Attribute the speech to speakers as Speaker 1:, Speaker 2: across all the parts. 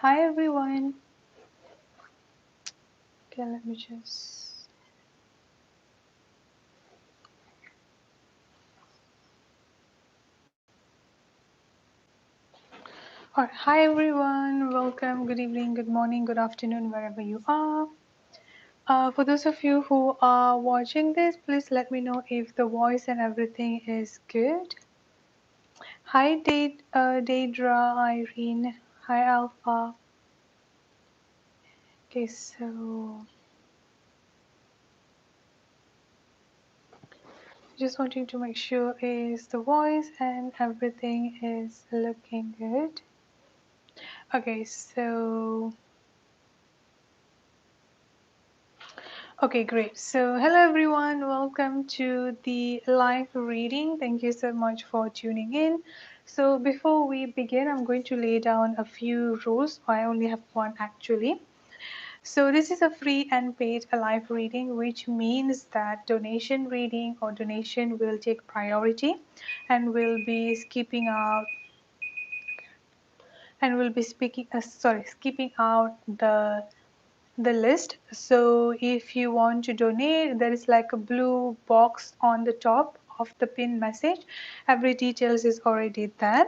Speaker 1: Hi everyone. Okay, let me just. Alright, hi everyone. Welcome. Good evening, good morning, good afternoon, wherever you are. For those of you who are watching this, please let me know if the voice and everything is good. Hi, Daedra, Irene. Hi, Alpha. Okay, so just wanting to make sure is the voice and everything is looking good. Okay, so okay, great. So, hello everyone, welcome to the live reading. Thank you so much for tuning in. So, before we begin, I'm going to lay down a few rules. I only have one actually. So, this is a free and paid live reading, which means that donation reading or donation will take priority and will be skipping out and will be skipping out the list. So if you want to donate, there is like a blue box on the top of the pin message. Every details is already there.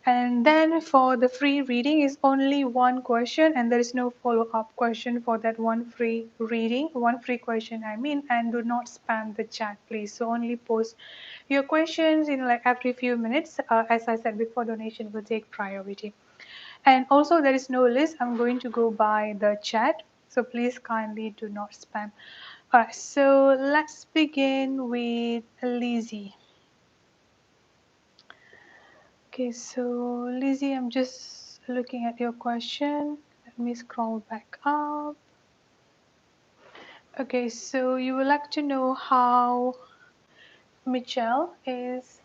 Speaker 1: And then for the free reading is only one question and there is no follow-up question for that one free reading, one free question I mean, and do not spam the chat please. So only post your questions in like every few minutes. As I said before, donation will take priority. And also there is no list. I'm going to go by the chat. So please kindly do not spam. Alright, so let's begin with Lizzy. Okay, so Lizzy, I'm just looking at your question. Let me scroll back up. Okay, so you would like to know how Michelle is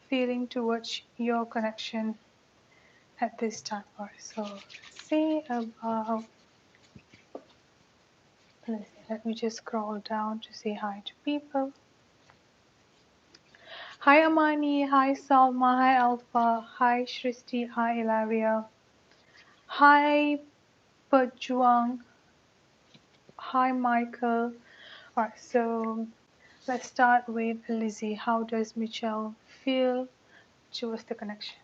Speaker 1: feeling towards your connection at this time. Alright, so let's see about Lizzy. Let me just scroll down to say hi to people. Hi Amani, hi Salma, hi Alpha, hi Srishti, hi Hilaria, hi Pajuang, hi Michael. Alright, so let's start with Lizzy. How does Michelle feel towards the connection?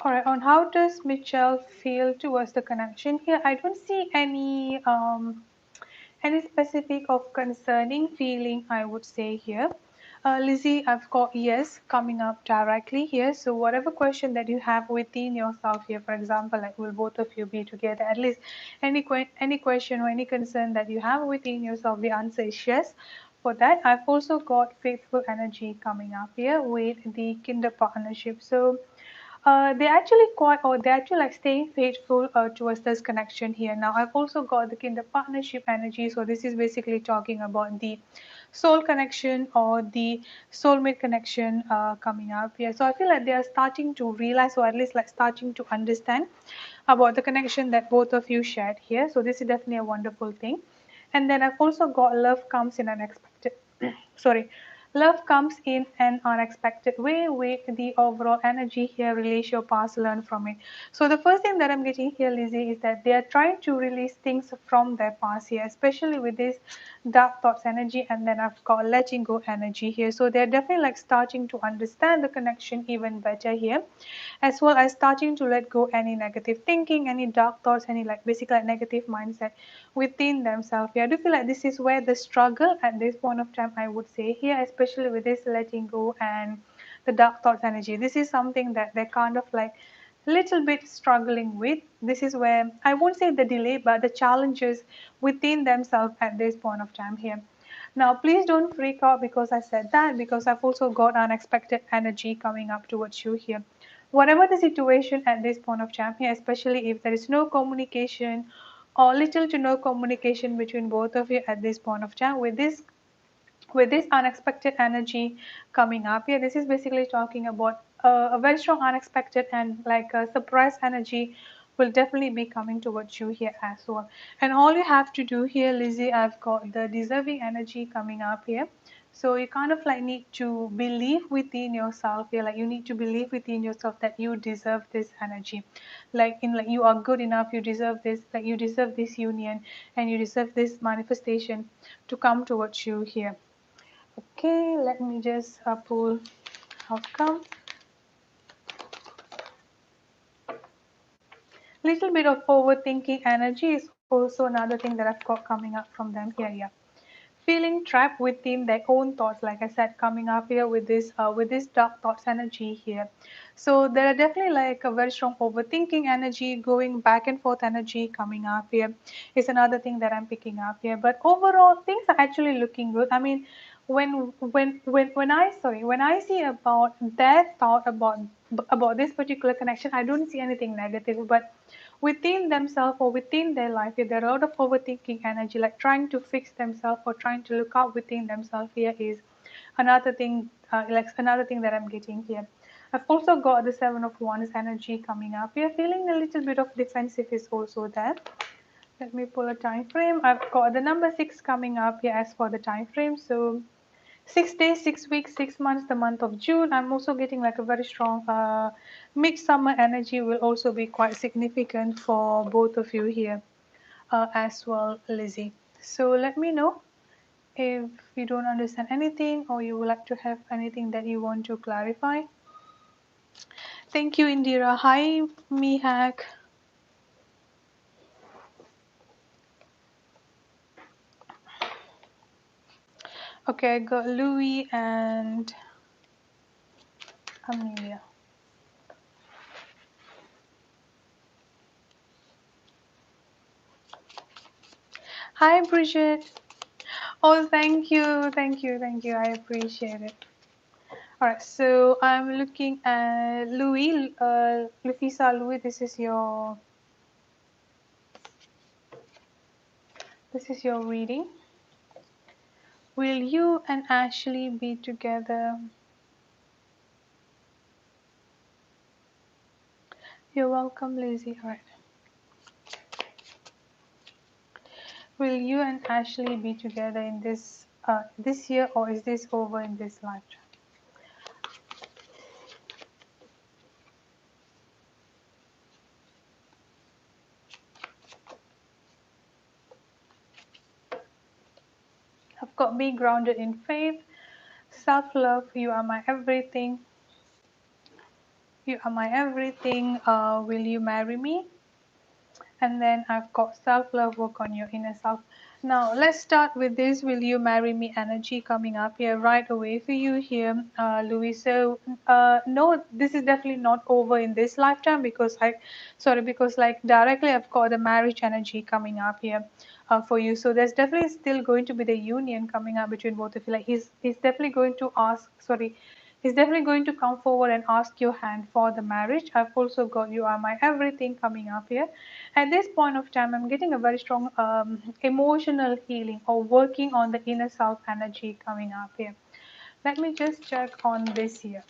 Speaker 1: Alright, on how does Michelle feel towards the connection here? I don't see any specific of concerning feeling, I would say here. Lizzy, I've got yes coming up directly here. So whatever question that you have within yourself here, for example, like will both of you be together? At least any question or any concern that you have within yourself, the answer is yes. For that, I've also got faithful energy coming up here with the kinder partnership. So they're actually like staying faithful towards this connection here. Now, I've also got the kind of partnership energy. So this is basically talking about the soul connection or the soulmate connection coming up here. So I feel like they are starting to realize, or at least like starting to understand about the connection that both of you shared here. So this is definitely a wonderful thing. And then I've also got love comes in unexpected. Sorry, love comes in an unexpected way with the overall energy here. Release your past, learn from it. So the first thing that I'm getting here, Lizzy, is that they are trying to release things from their past here, especially with this dark thoughts energy. And then I've got letting go energy here. So they're definitely like starting to understand the connection even better here, as well as starting to let go any negative thinking, any dark thoughts, any like basically like negative mindset within themselves. Yeah, I do feel like this is where the struggle at this point of time, I would say here, especially with this letting go and the dark thoughts energy. This is something that they're kind of like little bit struggling with. This is where I won't say the delay, but the challenges within themselves at this point of time here. Now, please don't freak out because I said that, because I've also got unexpected energy coming up towards you here. whatever the situation at this point of time here, especially if there is no communication or little to no communication between both of you at this point of time, with this unexpected energy coming up here, this is basically talking about a very strong unexpected and like a surprise energy will definitely be coming towards you here as well. And all you have to do here, Lizzie, I've got the deserving energy coming up here. So you kind of like need to believe within yourself here, like you need to believe within yourself that you deserve this energy, like in like you are good enough, you deserve this, like you deserve this union and you deserve this manifestation to come towards you here. Okay, let me just pull outcome. Little bit of overthinking energy is also another thing that I've got coming up from them here. Yeah, feeling trapped within their own thoughts, like I said, coming up here with this dark thoughts energy here. So there are definitely like a very strong overthinking energy, going back and forth energy coming up here is another thing that I'm picking up here. But overall things are actually looking good. I mean, when I see about their thought about this particular connection, I don't see anything negative, but within themselves or within their life, if there are a lot of overthinking energy, like trying to fix themselves or trying to look out within themselves here is another thing, like another thing that I'm getting here. I've also got the Seven of Wands energy coming up here. Feeling a little bit of defensive is also there. Let me pull a time frame. I've got the number 6 coming up here as for the time frame. So 6 days, 6 weeks, 6 months, the month of June. I'm also getting like a very strong midsummer energy will also be quite significant for both of you here as well, Lizzie. So let me know if you don't understand anything or you would like to have anything that you want to clarify. Thank you, Indira. Hi, Mihak. Okay, I got Louie and Amelia. Hi, Bridget. Oh, thank you, thank you, thank you. I appreciate it. All right, so I'm looking at Louis, Lufisa Louis. This is your reading. Will you and Ashley be together? You're welcome, Lizzie. All right. Will you and Ashley be together in this year, or is this over in this lifetime? I've got be grounded in faith, self-love. You are my everything. You are my everything. Will you marry me? And then I've got self-love, work on your inner self. Now let's start with this will you marry me energy coming up here right away for you here, Louis. So no, this is definitely not over in this lifetime, because because like directly I've got the marriage energy coming up here for you. So there's definitely still going to be the union coming up between both of you. Like he's definitely going to ask, he's definitely going to come forward and ask your hand for the marriage. I've also got you are my everything coming up here. At this point of time, I'm getting a very strong emotional healing or working on the inner self energy coming up here. Let me just check on this here.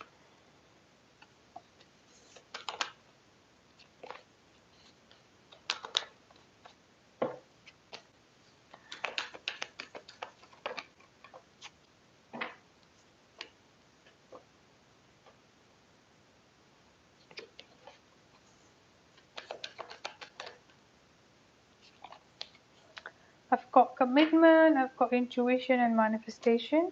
Speaker 1: I've got commitment, I've got intuition and manifestation.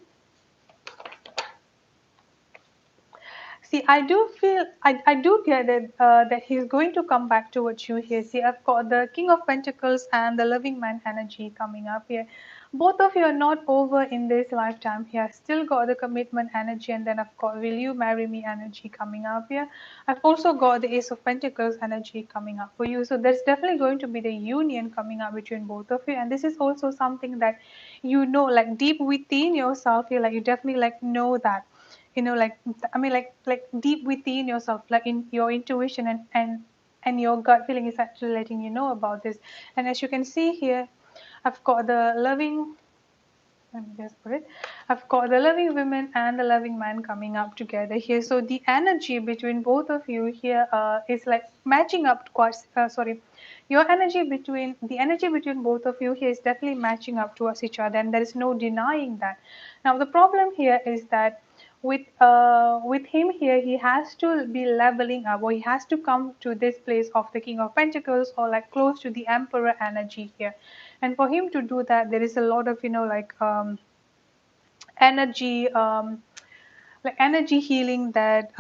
Speaker 1: See, I do feel, I do get it, that he's going to come back towards you here. See, I've got the King of Pentacles and the Loving Man energy coming up here. Both of you are not over in this lifetime here. Still got the commitment energy, and then I've got will you marry me energy coming up here. I've also got the Ace of Pentacles energy coming up for you. So there's definitely going to be the union coming up between both of you. And this is also something that you know, like deep within yourself, you like you definitely like know that you know, like, I mean, like deep within yourself, like in your intuition and your gut feeling is actually letting you know about this. And as you can see here, I've got the loving, let me just put it, I've got the loving women and the loving man coming up together here. So the energy between both of you here is like matching up quite, sorry, your energy between, the energy between both of you here is definitely matching up towards each other, and there is no denying that. Now the problem here is that with him here, he has to be leveling up, or he has to come to this place of the King of Pentacles, or like close to the Emperor energy here. And for him to do that, there is a lot of, you know, like energy, like energy healing that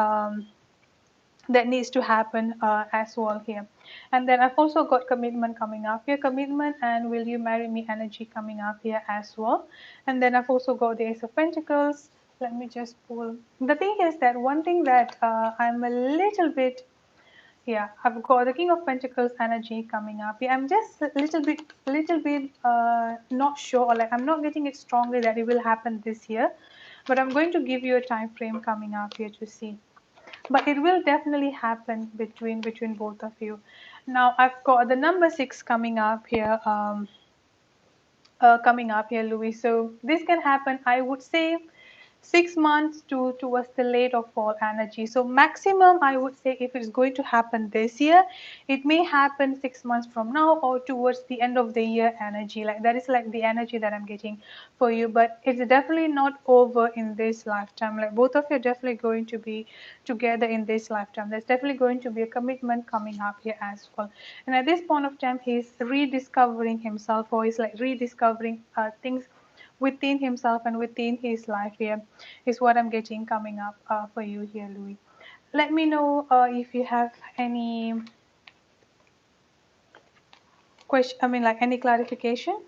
Speaker 1: that needs to happen as well here. And then I've also got commitment coming up here, commitment and will you marry me energy coming up here as well. And then I've also got the Ace of Pentacles. Let me just pull. The thing is that one thing that I'm a little bit, yeah, I've got the King of Pentacles energy coming up. Yeah, I'm just a little bit not sure, or like I'm not getting it strongly that it will happen this year. But I'm going to give you a time frame coming up here to see. But it will definitely happen between both of you. Now I've got the number 6 coming up here. Coming up here, Louis. So this can happen, I would say, 6 months to towards the late of fall energy. So maximum, I would say, if it's going to happen this year, it may happen 6 months from now or towards the end of the year energy. Like that is like the energy that I'm getting for you. But it's definitely not over in this lifetime. Like both of you are definitely going to be together in this lifetime. There's definitely going to be a commitment coming up here as well. And at this point of time, he's rediscovering himself, or he's like rediscovering things within himself and within his life here, is what I'm getting coming up for you here, Louis. Let me know if you have any question, I mean, like any clarification.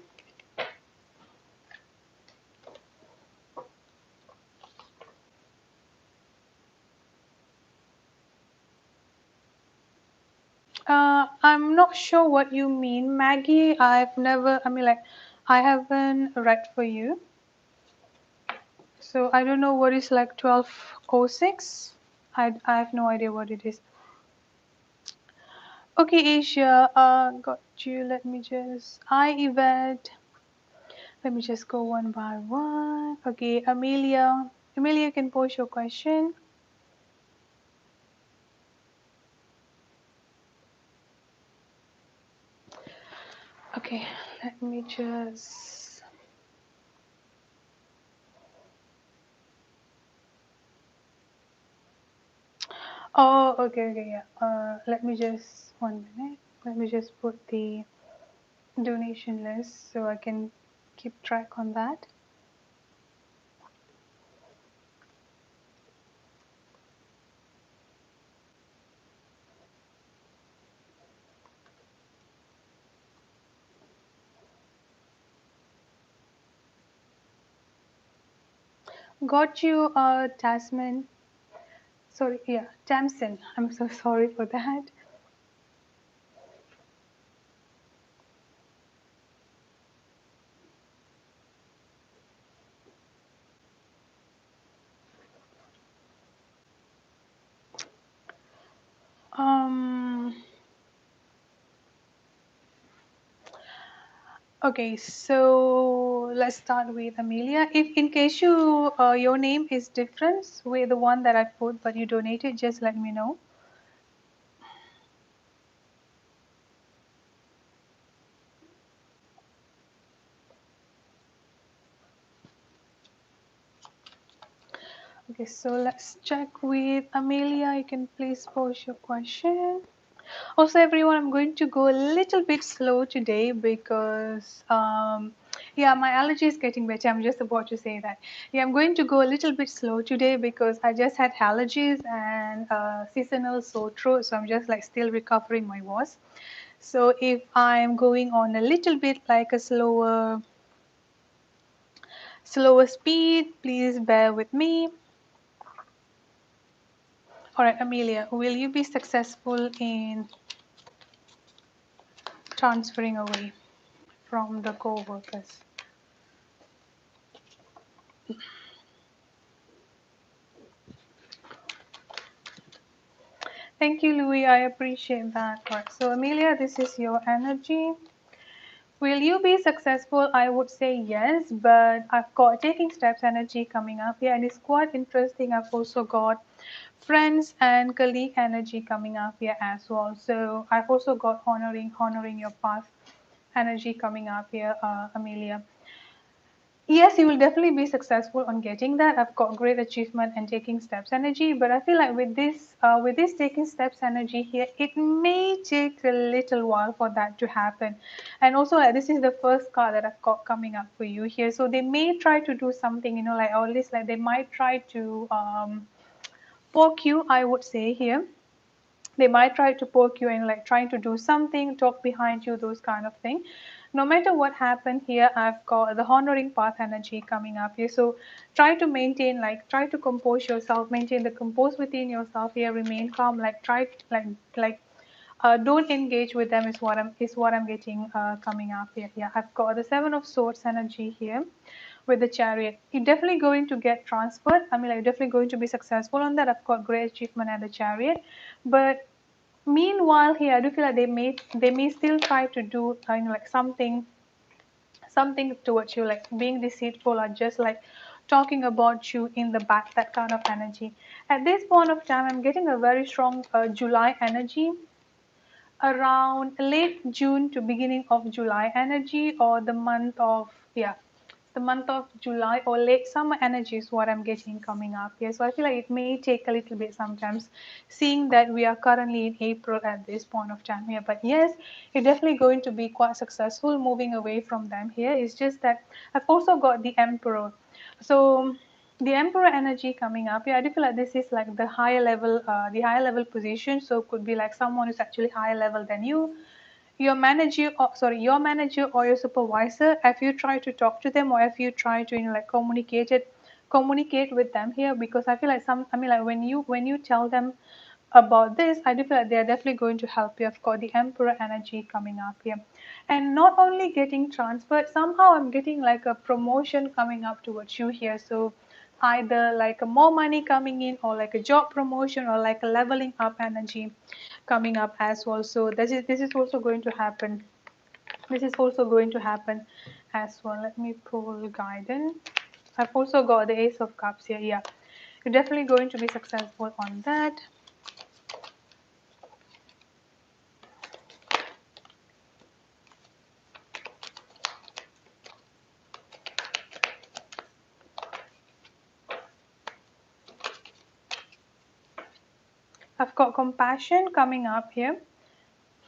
Speaker 1: I'm not sure what you mean, Maggie. I've never, I mean, like, I haven't read for you. So I don't know what is like 1206. I have no idea what it is. Okay, Asia, got you. Let me just, Yvette. Let me just go one by one. Okay, Amelia. Amelia, you can post your question. Okay, let me just. Oh, okay, yeah. Let me just, 1 minute. Let me just put the donation list so I can keep track on that. Got you, Tasman. Sorry, yeah, Tamsin. I'm so sorry for that. Um. Okay, so let's start with Amelia. If in case you your name is different with the one that I put, but you donated, just let me know. Okay, so let's check with Amelia. You can please post your question. Also, everyone, I'm going to go a little bit slow today because, yeah, my allergy is getting better. I'm just about to say that. Yeah, I'm going to go a little bit slow today because I just had allergies and seasonal sore throat. So I'm just like still recovering my voice. So if I'm going on a little bit like a slower speed, please bear with me. All right, Amelia, will you be successful in transferring away from the co-workers? Thank you, Louie. I appreciate that. Right. So, Amelia, this is your energy. Will you be successful? I would say yes, but I've got taking steps energy coming up here, and it's quite interesting. I've also got friends and colleague energy coming up here as well. So I've also got honoring your past energy coming up here, Amelia. Yes, you will definitely be successful on getting that. I've got great achievement and taking steps energy, but I feel like with this taking steps energy here, it may take a little while for that to happen. And also, this is the first card that I've got coming up for you here, so they may try to do something, like, or at least like they might try to poke you, I would say here. They might try to poke you and like trying to do something, talk behind you, those kind of thing. No matter what happened here, I've got the honoring path energy coming up here. So try to maintain, like try to compose yourself, maintain the compose within yourself here, remain calm, like try don't engage with them is what I'm getting coming up here. Yeah, I've got the Seven of Swords energy here with the Chariot. You're definitely going to get transferred. I mean, like, you're definitely going to be successful on that. I've got great achievement and the Chariot, but meanwhile here I do feel like they may still try to do like something towards you, like being deceitful or just like talking about you in the back, that kind of energy. At this point of time, I'm getting a very strong July energy, around late June to beginning of July energy, or the month of, yeah, the month of July or late summer energy is what I'm getting coming up here. So I feel like it may take a little bit sometimes, seeing that we are currently in April at this point of time here. But yes, you're definitely going to be quite successful moving away from them here. It's just that I've also got the Emperor. So the Emperor energy coming up, yeah, I do feel like this is like the higher level position. So it could be like someone who's actually higher level than you, your manager or your supervisor. If you try to talk to them, or if you try to like communicate with them here, because I feel like like when you tell them about this, I do feel like they're definitely going to help you. I've got the Emperor energy coming up here, and not only getting transferred, somehow I'm getting like a promotion coming up towards you here. So either like a more money coming in, or like a job promotion, or like a leveling up energy coming up as well. So this is also going to happen. This is also going to happen as well. Let me pull guidance. I've also got the Ace of Cups here. Yeah, you're definitely going to be successful on that. I've got compassion coming up here.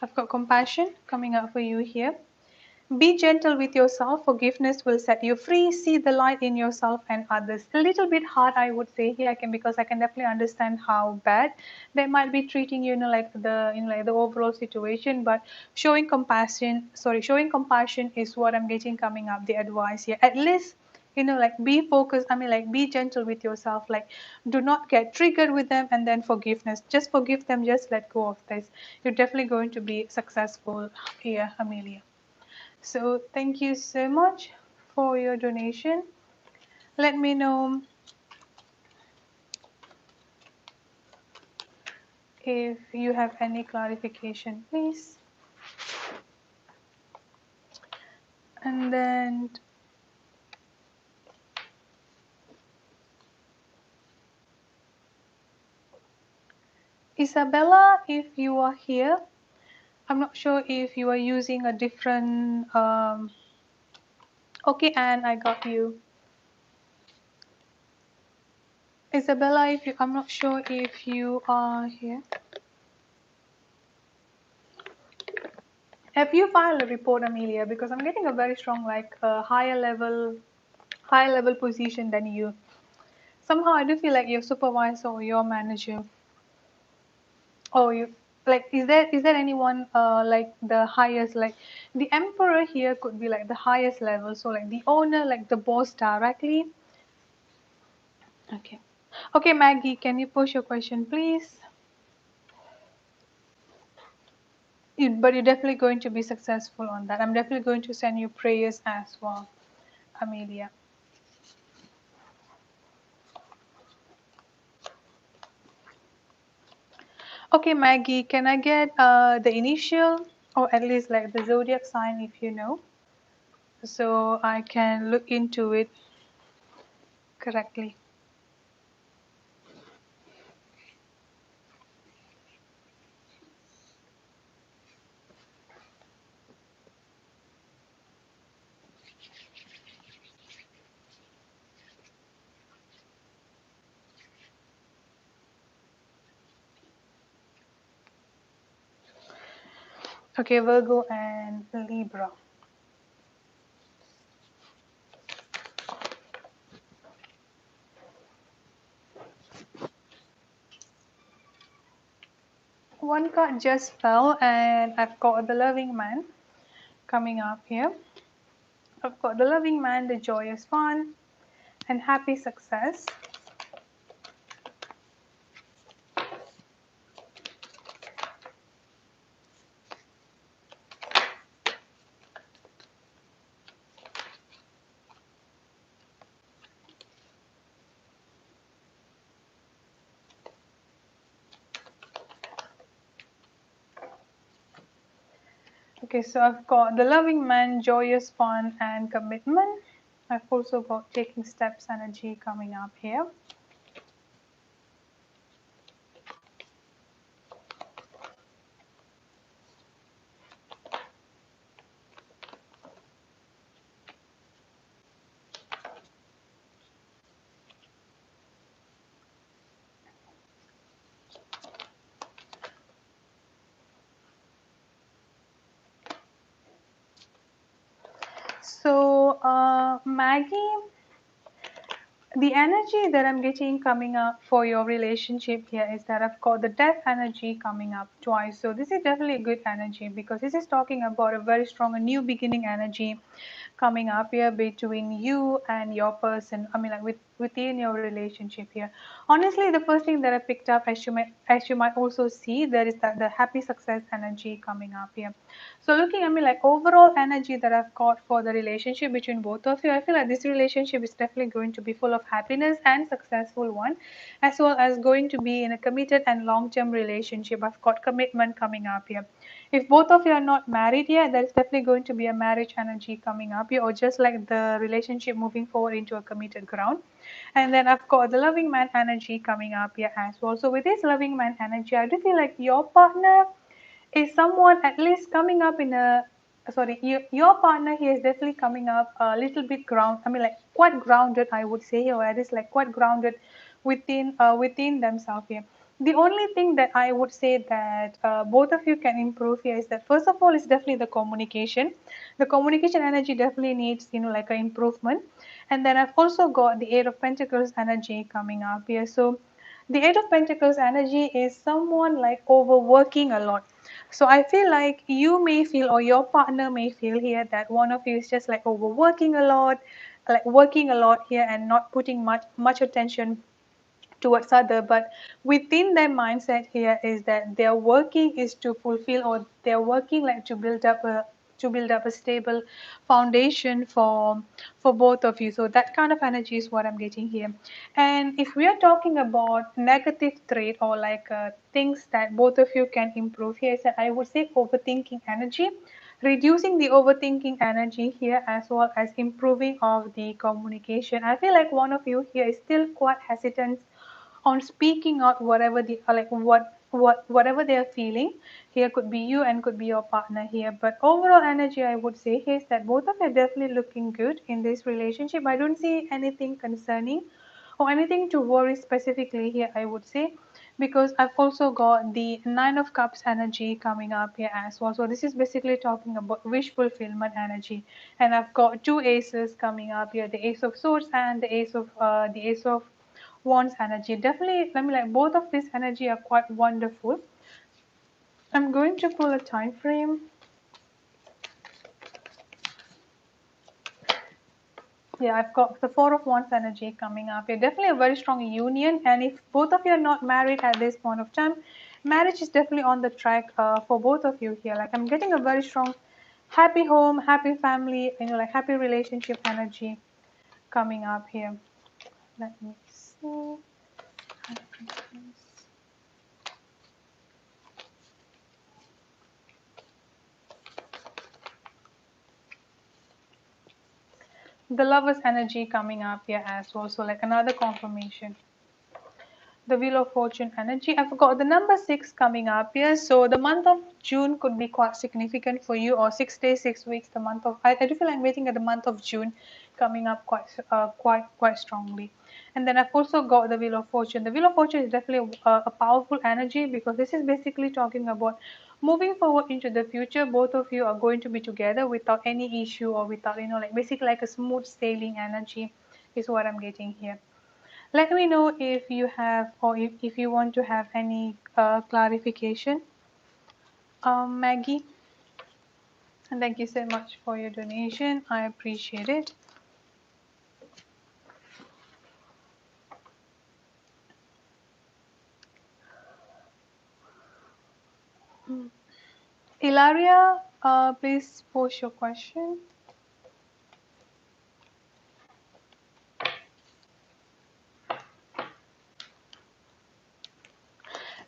Speaker 1: I've got compassion coming up for you here. Be gentle with yourself. Forgiveness will set you free. See the light in yourself and others. A little bit hard, I would say here, because I can definitely understand how bad they might be treating you, like the overall situation. But showing compassion is what I'm getting coming up. The advice here, at least, like be focused. Like be gentle with yourself. Like do not get triggered with them, and then forgiveness. Just forgive them. Just let go of this. You're definitely going to be successful here, Amelia. So thank you so much for your donation. Let me know if you have any clarification, please. And then Isabella, if you are here, I'm not sure if you are using a different. Okay, and I got you. Isabella, I'm not sure if you are here. Have you filed a report, Amelia? Because I'm getting a very strong, like higher level position than you. Somehow I do feel like your supervisor or your manager, or you, like, is there anyone like the highest, like the Emperor here could be like the highest level, so like the owner, like the boss directly. Okay. Okay, Maggie, can you push your question, please? But you're definitely going to be successful on that. I'm definitely going to send you prayers as well, Amelia. Okay, Maggie, can I get the initial or at least like the zodiac sign if you know, so I can look into it correctly? Okay, Virgo and Libra. One card just fell, and I've got the loving man coming up here. I've got the loving man, the joyous one, and happy success. Okay, so I've got the loving man, joyous fun, and commitment. I've also got taking steps energy coming up here. So, Maggie, the energy that I'm getting coming up for your relationship here is that I've got the death energy coming up twice. So this is definitely a good energy because this is talking about a very strong, a new beginning energy coming up here between you and your person. I mean, like within your relationship here. Honestly, the first thing that I picked up, as you might also see, there is that the happy success energy coming up here. So looking at me like overall energy that I've got for the relationship between both of you, I feel like this relationship is definitely going to be full of happiness and successful one, as well as going to be in a committed and long-term relationship. I've got commitment coming up here. If both of you are not married yet, there's definitely going to be a marriage energy coming up here, or just like the relationship moving forward into a committed ground. And then I've got the loving man energy coming up here as well. So with this loving man energy, I do feel like your partner is someone at least coming up in a sorry your partner here is definitely coming up a little bit ground, I mean like quite grounded, I would say, or at least like quite grounded within themselves here. The only thing that I would say that both of you can improve here is that first of all is definitely the communication energy definitely needs, you know, like an improvement. And then I've also got the Eight of Pentacles energy coming up here. So the Eight of Pentacles energy is someone like overworking a lot. So I feel like you may feel, or your partner may feel here, that one of you is just like overworking a lot, like working a lot here and not putting much attention towards other. But within their mindset here is that their working is to fulfill, or they're working like to build up a stable foundation for both of you. So that kind of energy is what I'm getting here. And if we are talking about negative trait, or like things that both of you can improve here, is that I would say overthinking energy, reducing the overthinking energy here, as well as improving of the communication. I feel like one of you here is still quite hesitant on speaking out whatever the like whatever they are feeling. Here could be you and could be your partner here, but overall energy I would say here is that both of you are definitely looking good in this relationship. I don't see anything concerning or anything to worry specifically here, I would say, because I've also got the Nine of Cups energy coming up here as well. So this is basically talking about wish fulfillment energy, and I've got two aces coming up here, the Ace of Swords and the Ace of Wands energy. Definitely, I mean, like both of these energy are quite wonderful. I'm going to pull a time frame. Yeah, I've got the Four of Wands energy coming up. You're definitely a very strong union, and if both of you are not married at this point of time, marriage is definitely on the track for both of you here. Like I'm getting a very strong, happy home, happy family, you know, like happy relationship energy coming up here. Let me see. The Lover's energy coming up here as well. So like another confirmation. The Wheel of Fortune energy. I forgot the number 6 coming up here. So the month of June could be quite significant for you, or 6 days, 6 weeks. The month of I do feel I'm waiting at the month of June coming up quite strongly. And then I've also got the Wheel of Fortune. The Wheel of Fortune is definitely a powerful energy, because this is basically talking about moving forward into the future. Both of you are going to be together without any issue, or without, like basically like a smooth sailing energy is what I'm getting here. Let me know if you have, or if you want to have any clarification. Maggie, and thank you so much for your donation. I appreciate it. Hilaria, please post your question.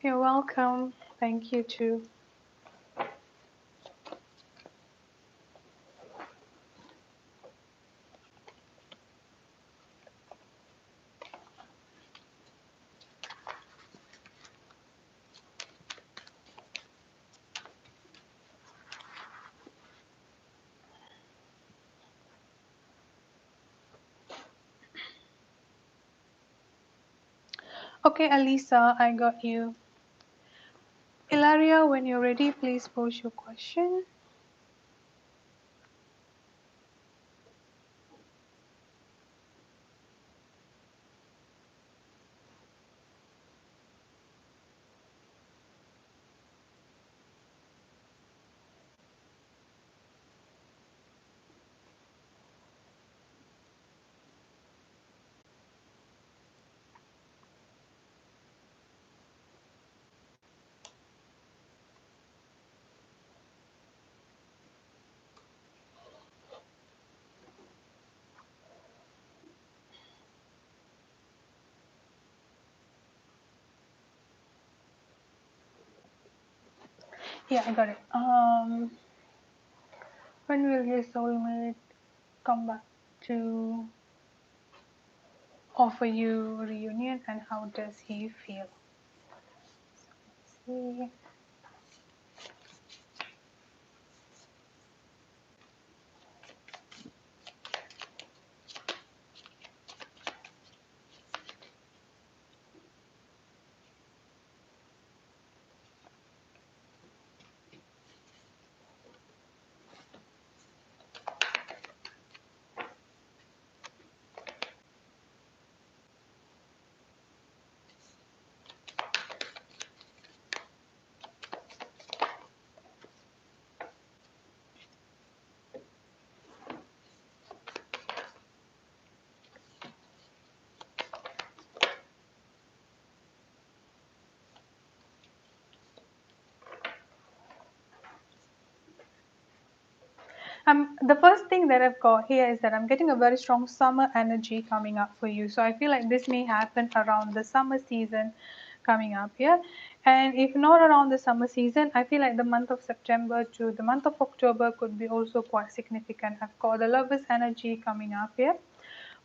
Speaker 1: You're welcome. Thank you too. Okay, Alisa, I got you. Hilaria, when you're ready, please post your question. Yeah, I got it. When will your soulmate come back to offer you a reunion, and how does he feel? See. The first thing that I've got here is that I'm getting a very strong summer energy coming up for you. So I feel like this may happen around the summer season coming up here. And if not around the summer season, I feel like the month of September to the month of October could be also quite significant. I've got the Lovers energy coming up here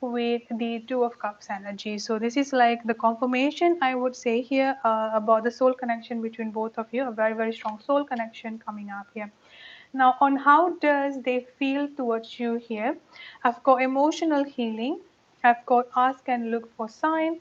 Speaker 1: with the Two of Cups energy. So this is like the confirmation, I would say here, about the soul connection between both of you, a very, very strong soul connection coming up here. Now, on how does they feel towards you here, I've got emotional healing, I've got ask and look for sign,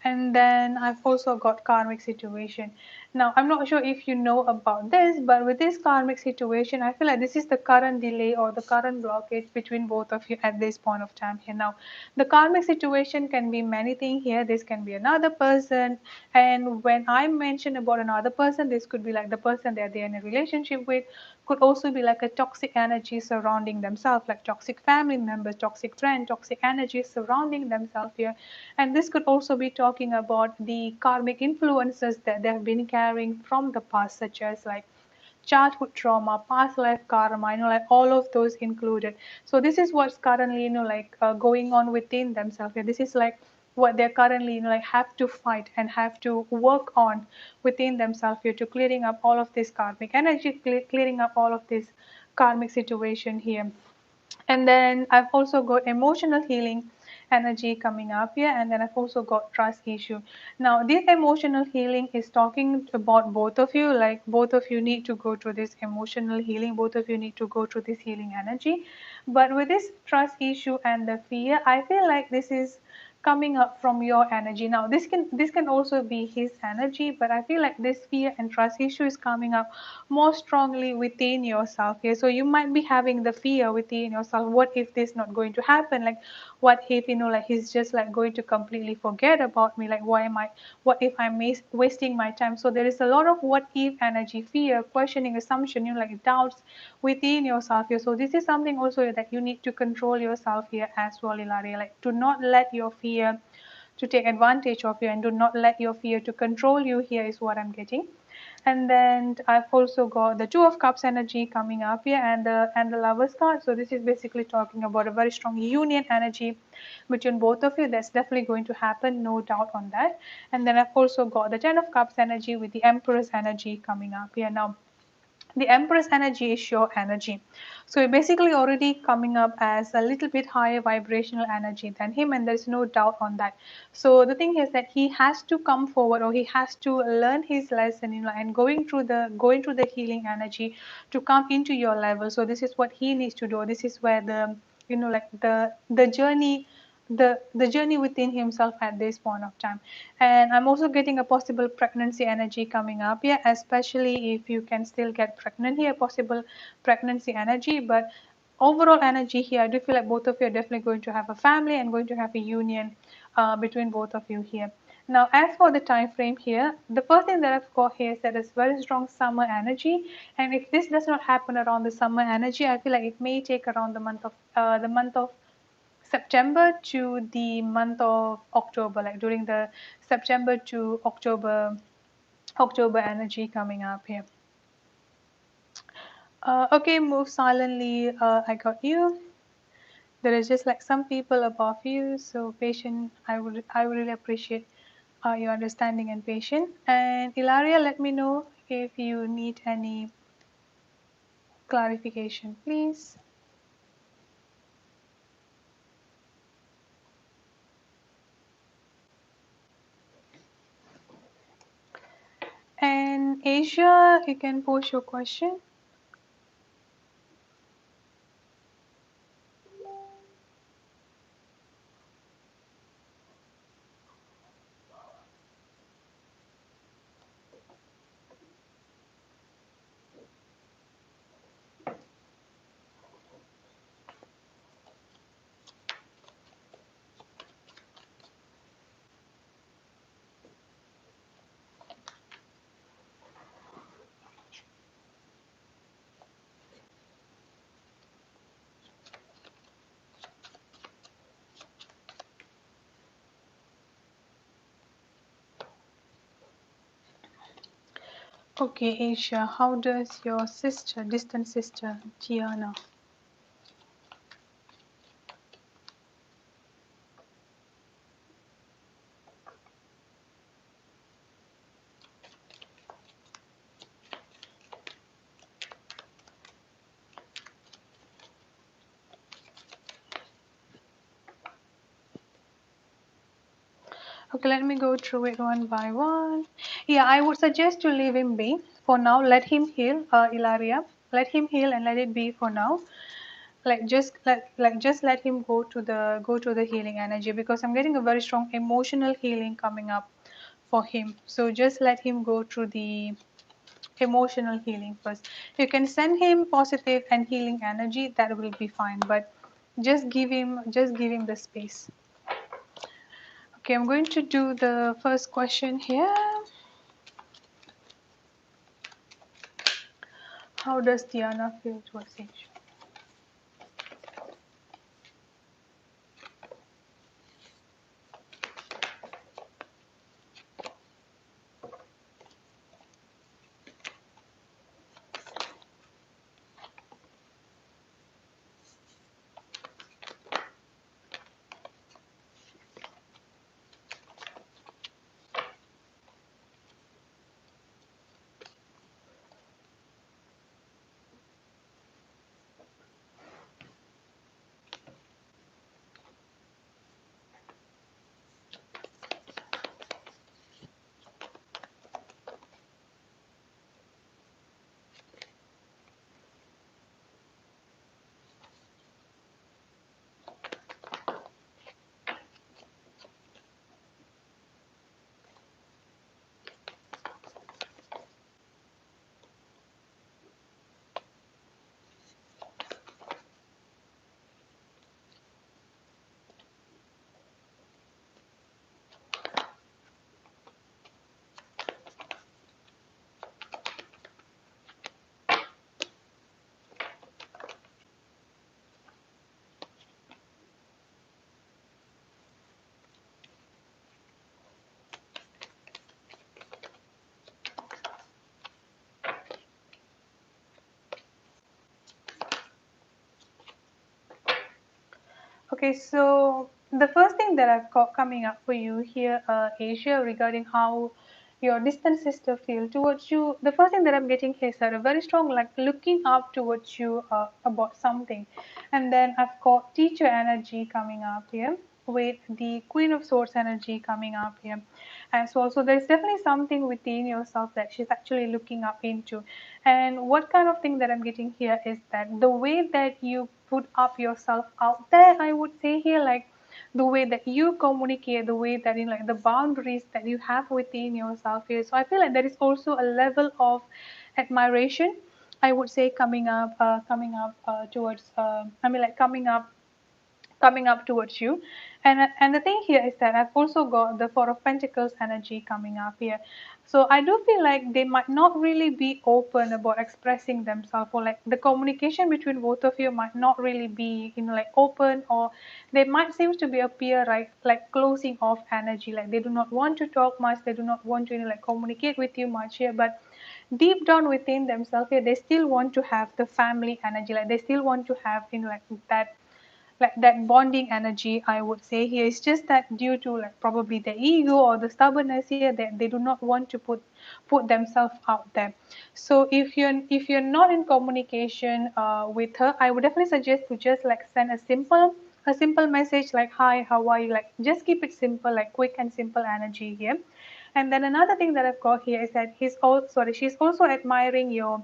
Speaker 1: and then I've also got karmic situation. Now, I'm not sure if you know about this, but with this karmic situation, I feel like this is the current delay or the current blockage between both of you at this point of time here. Now, the karmic situation can be many things here. This can be another person, and when I mention about another person, this could be like the person that they're in a relationship with, could also be like a toxic energy surrounding themselves, like toxic family members, toxic friend, toxic energy surrounding themselves here. And this could also be talking about the karmic influences that they have been carrying from the past, such as like childhood trauma, past life karma, like all of those included. So this is what's currently, like going on within themselves. Yeah, this is like what they're currently, like have to fight and have to work on within themselves here, to clearing up all of this karmic energy, clearing up all of this karmic situation here. And then I've also got emotional healing energy coming up here, and then I've also got trust issue. Now this emotional healing is talking about both of you, like both of you need to go through this emotional healing, both of you need to go through this healing energy. But with this trust issue and the fear, I feel like this is coming up from your energy. Now this can also be his energy, but I feel like this fear and trust issue is coming up more strongly within yourself here. So you might be having the fear within yourself, what if this not going to happen, like what if like he's just like going to completely forget about me, like what if I'm wasting my time. So there is a lot of what if energy, fear, questioning, assumption, like doubts within yourself here. So this is something also that you need to control yourself here as well, Hilaria. Like, do not let your fear to take advantage of you, and do not let your fear to control you here is what I'm getting. And then I've also got the Two of Cups energy coming up here, and the Lovers card. So this is basically talking about a very strong union energy between both of you. That's definitely going to happen, no doubt on that. And then I've also got the Ten of Cups energy with the Empress energy coming up here. Now the Empress energy is your energy, so you're basically already coming up as a little bit higher vibrational energy than him, and there's no doubt on that. So the thing is that he has to come forward, or he has to learn his lesson, and going through the healing energy to come into your level. So this is what he needs to do. This is where like the journey, the journey within himself at this point of time. And I'm also getting a possible pregnancy energy coming up here, especially if you can still get pregnant here, possible pregnancy energy. But overall energy here, I do feel like both of you are definitely going to have a family and going to have a union between both of you here. Now, as for the time frame here, the first thing that I've got here is that it's very strong summer energy, and if this does not happen around the summer energy, I feel like it may take around the month of September to the month of October, like during the September to October energy coming up here. Okay, move silently. I got you. There is just like some people above you, so patient. I would really appreciate your understanding and patience. And Hilaria, let me know if you need any clarification, please. And Asia, you can post your question. Okay, Asia, how does your sister, distant sister, Gianna? Okay, let me go through it one by one. Yeah, I would suggest to leave him be for now. Let him heal, Ilaria. Let him heal and let it be for now. Like just let him go to the healing energy, because I'm getting a very strong emotional healing coming up for him. So just let him go through the emotional healing first. You can send him positive and healing energy, that will be fine, but just give him the space. Okay, I'm going to do the first question here. How does Diana feel towards Age? Okay, so the first thing that I've got coming up for you here, Asia, regarding how your distant sister feel towards you. The first thing that I'm getting here is that a very strong like looking up towards you about something, and then I've got teacher energy coming up here with the Queen of Swords energy coming up here as well. So there's definitely something within yourself that she's actually looking up into. And what kind of thing that I'm getting here is that the way that you put up yourself out there, I would say here, like the way that you communicate, the way that like the boundaries that you have within yourself here. So I feel like there is also a level of admiration, I would say, coming up towards. I mean, like coming up towards you. And the thing here is that I've also got the Four of Pentacles energy coming up here. So I do feel like they might not really be open about expressing themselves, or like the communication between both of you might not really be like open, or they might seem to be appear like closing off energy, like they do not want to talk much, they do not want to like communicate with you much here. But deep down within themselves here, they still want to have the family energy, like they still want to have like that bonding energy, I would say here. It's just that due to like probably the ego or the stubbornness here, that they do not want to put themselves out there. So if you're not in communication with her, I would definitely suggest to just like send a simple message like, hi, how are you, like just keep it simple, like quick and simple energy here. And then another thing that I've got here is that she's also admiring your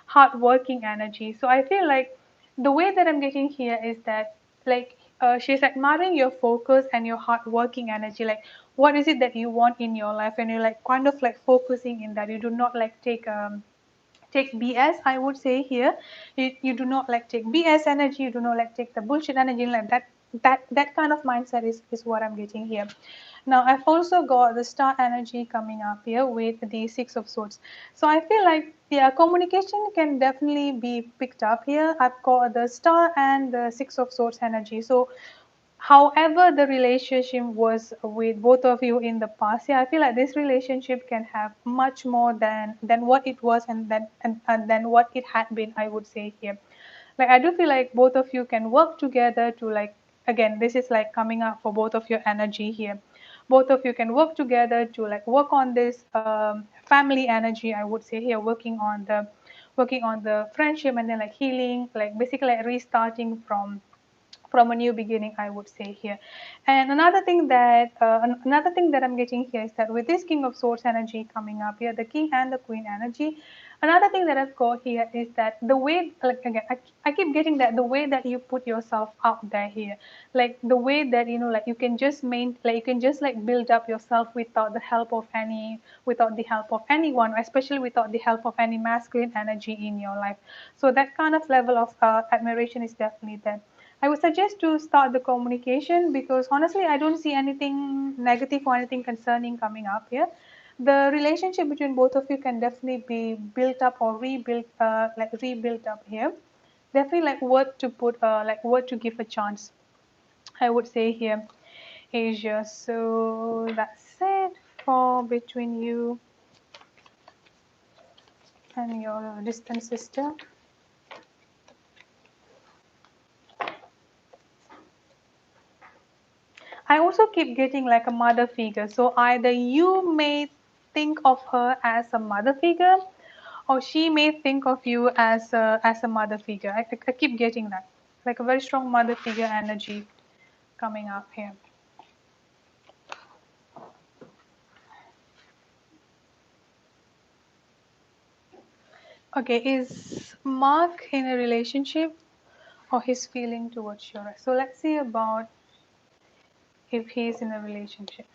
Speaker 1: hardworking energy. So I feel like the way that I'm getting here is that like she's admiring your focus and your hardworking energy. Like what is it that you want in your life, and you're like kind of like focusing in that. You do not like take BS, I would say here. You do not like take BS energy, you do not like take the bullshit energy, like that kind of mindset is what I'm getting here. Now I've also got the star energy coming up here with the Six of Swords. So I feel like, yeah, communication can definitely be picked up here. I've got the star and the Six of Swords energy. So however the relationship was with both of you in the past, yeah, I feel like this relationship can have much more than what it was, and than what it had been, I would say here. Like I do feel like both of you can work together to like, again, this is like coming up for both of your energy here. Both of you can work together to like work on this family energy, I would say here, working on the friendship, and then like healing, like basically like restarting from a new beginning, I would say here. And another thing that I'm getting here is that with this King of Swords energy coming up here, the King and the Queen energy, another thing that I've got here is that the way, like again, I keep getting that the way that you put yourself out there here, like the way that like you can just like you can just like build up yourself without the help of anyone, especially without the help of any masculine energy in your life. So that kind of level of admiration is definitely there. I would suggest to start the communication, because honestly, I don't see anything negative or anything concerning coming up here. The relationship between both of you can definitely be built up or rebuilt up here. Definitely like worth to give a chance, I would say here, Asia. So that's it for between you and your distant sister. I also keep getting like a mother figure. So either you may think of her as a mother figure, or she may think of you as a mother figure. I keep getting that, like a very strong mother figure energy coming up here. Okay, is Mark in a relationship, or his feeling towards you? So let's see about if he's in a relationship.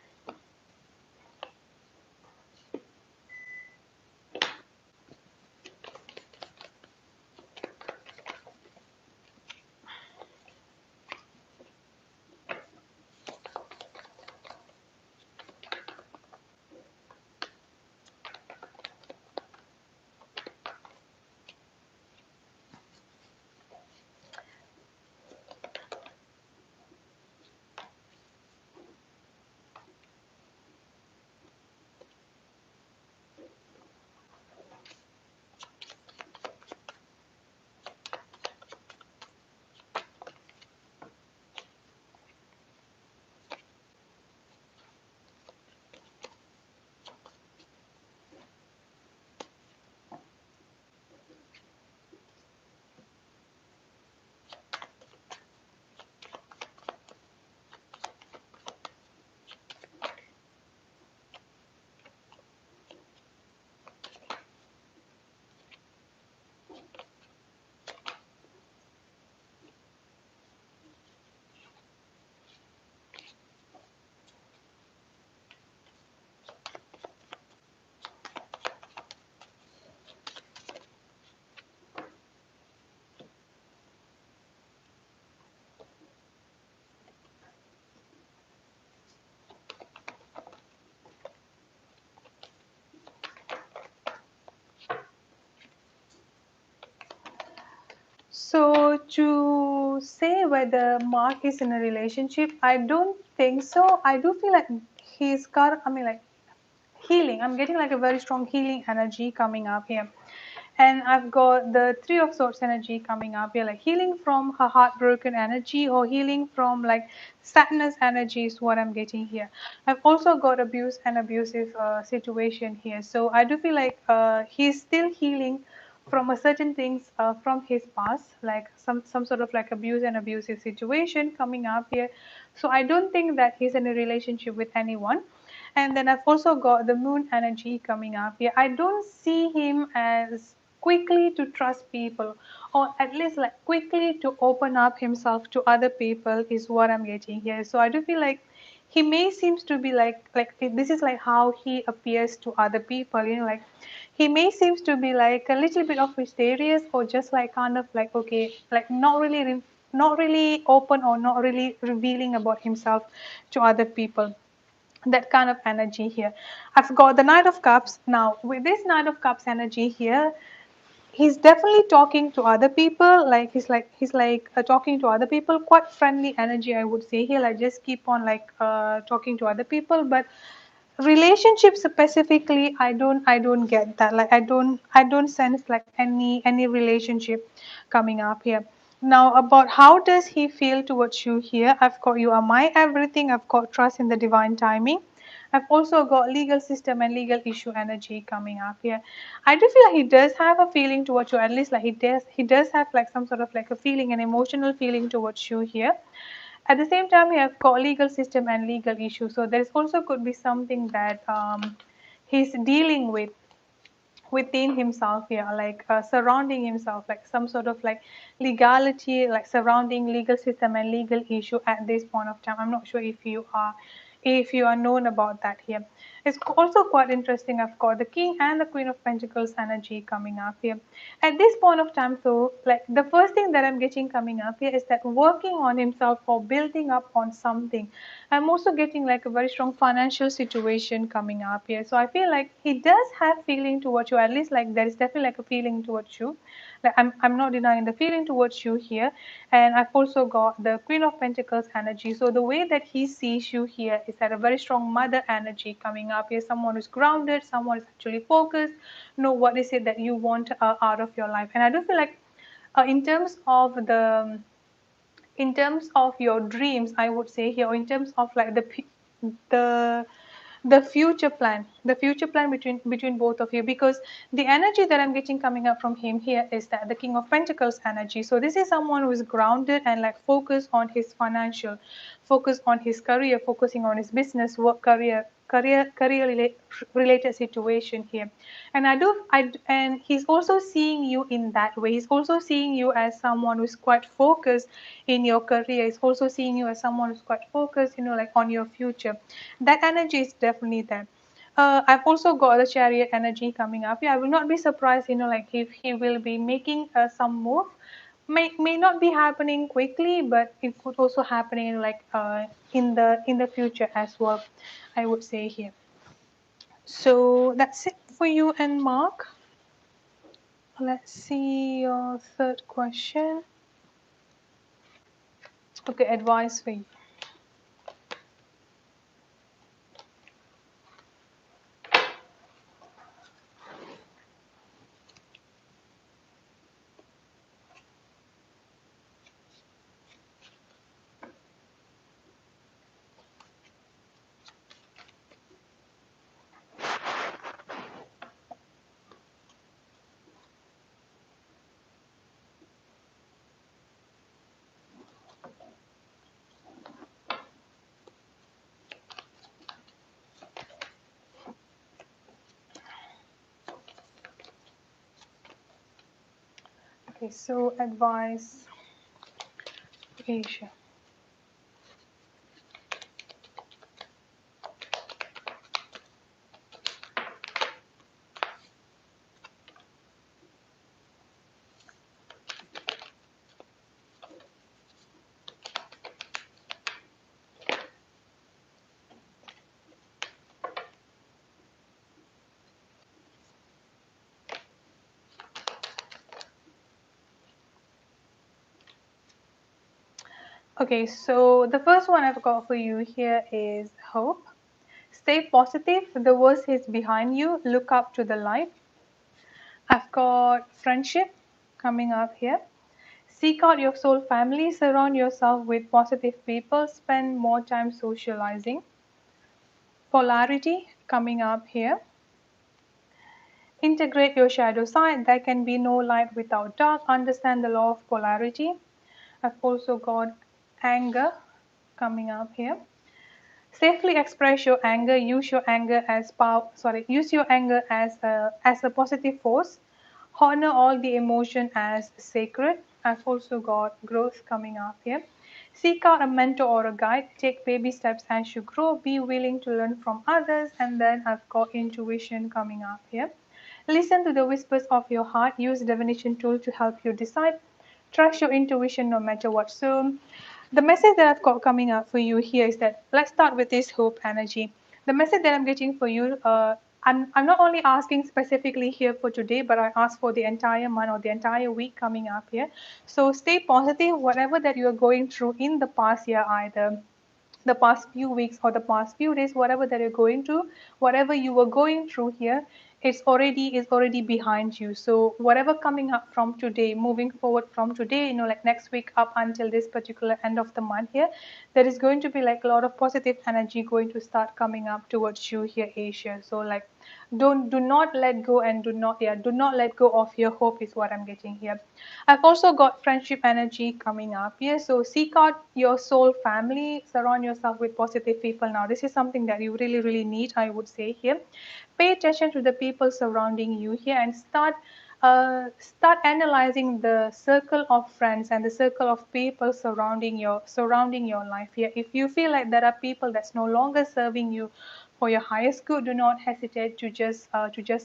Speaker 1: So to say whether Mark is in a relationship, I don't think so. I do feel like he's got, I mean, like healing. I'm getting like a very strong healing energy coming up here. And I've got the Three of Swords energy coming up here, like healing from her heartbroken energy or healing from like sadness energy is what I'm getting here. I've also got abuse and abusive situation here. So I do feel like he's still healing from a certain things from his past, like some sort of like abuse and abusive situation coming up here. So I don't think that he's in a relationship with anyone. And then I've also got the moon energy coming up here. I don't see him as quickly to trust people, or at least like quickly to open up himself to other people is what I'm getting here. So I do feel like he may seems to be like this is like how he appears to other people, you know, like he may seems to be like a little bit of mysterious, or just like kind of like okay, like not really open or not really revealing about himself to other people, that kind of energy here. I've got the Knight of Cups. Now with this Knight of Cups energy here, he's definitely talking to other people, like he's like talking to other people, quite friendly energy I would say here, like just keep on like talking to other people. But relationships specifically, I don't get that, like I don't sense like any relationship coming up here. Now about how does he feel towards you here, I've got you are my everything, I've got trust in the divine timing. I've also got legal system and legal issue energy coming up here. I do feel like he does have a feeling towards you, at least like he does have like some sort of like a feeling, an emotional feeling towards you here. At the same time, we have got legal system and legal issues. So there's also could be something that he's dealing with within himself here, like surrounding himself, like some sort of like legality, like surrounding legal system and legal issue at this point of time. I'm not sure if you are known about that here. It's also quite interesting. I've got the King and the Queen of Pentacles energy coming up here. At this point of time, so like the first thing that I'm getting coming up here is that working on himself or building up on something. I'm also getting like a very strong financial situation coming up here. So I feel like he does have feeling towards you, at least like there is definitely like a feeling towards you. Like I'm not denying the feeling towards you here. And I've also got the Queen of Pentacles energy. So the way that he sees you here is that a very strong mother energy coming up here. Someone who's grounded, someone who's actually focused, know what is it that you want out of your life. And I do feel like in terms of your dreams, I would say here, or in terms of like the the future plan between both of you, because the energy that I'm getting coming up from him here is that the King of Pentacles energy. So this is someone who is grounded and like focused on his financial, focused on his career, focusing on his business work, career related situation here. And and he's also seeing you in that way. He's also seeing you as someone who's quite focused in your career. He's also seeing you as someone who's quite focused, like on your future. That energy is definitely there. I've also got the Chariot energy coming up. Yeah, I will not be surprised, like if he will be making some move. May not be happening quickly, but it could also happen in the future as well, I would say here. So that's it for you and Mark. Let's see your third question. Okay, advice for you. Okay, so advice for Asia. Okay, so the first one I've got for you here is hope. Stay positive. The worst is behind you. Look up to the light. I've got friendship coming up here. Seek out your soul family. Surround yourself with positive people. Spend more time socializing. Polarity coming up here. Integrate your shadow side. There can be no light without dark. Understand the law of polarity. I've also got anger coming up here. Safely express your anger. Use your anger as power. Sorry, use your anger as a positive force. Honor all the emotion as sacred. I've also got growth coming up here. Seek out a mentor or a guide. Take baby steps as you grow. Be willing to learn from others. And then I've got intuition coming up here. Listen to the whispers of your heart. Use divination tool to help you decide. Trust your intuition no matter what. So the message that I've got coming up for you here is that let's start with this hope energy. The message that I'm getting for you, I'm not only asking specifically here for today, but I ask for the entire month or the entire week coming up here. So stay positive, whatever that you are going through in the past year, either the past few weeks or the past few days, whatever that you're going through, whatever you were going through here, it's already behind you. So whatever coming up from today, moving forward from today, like next week up until this particular end of the month here, there is going to be like a lot of positive energy going to start coming up towards you here, Asia. So like do not let go, and do not let go of your hope is what I'm getting here. I've also got friendship energy coming up here. So seek out your soul family, surround yourself with positive people. Now this is something that you really really need, I would say here. Pay attention to the people surrounding you here, and start analyzing the circle of friends and the circle of people surrounding your life here. If you feel like there are people that's no longer serving you for your highest good, do not hesitate to just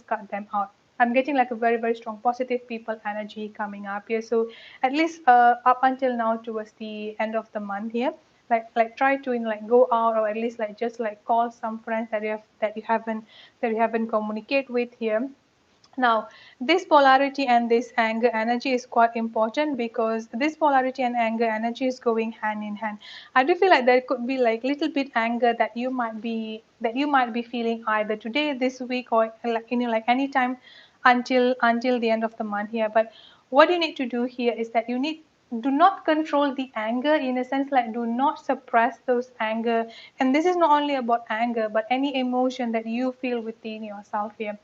Speaker 1: cut them out. I'm getting like a very very strong positive people energy coming up here. So at least up until now towards the end of the month here, like try to like go out, or at least like just like call some friends that you haven't communicate with here. Now, this polarity and this anger energy is quite important, because this polarity and anger energy is going hand in hand. I do feel like there could be like little bit anger that you might be feeling either today, this week, or like like anytime until the end of the month here. But what you need to do here is that do not control the anger, in a sense like do not suppress those anger. And this is not only about anger, but any emotion that you feel within yourself here.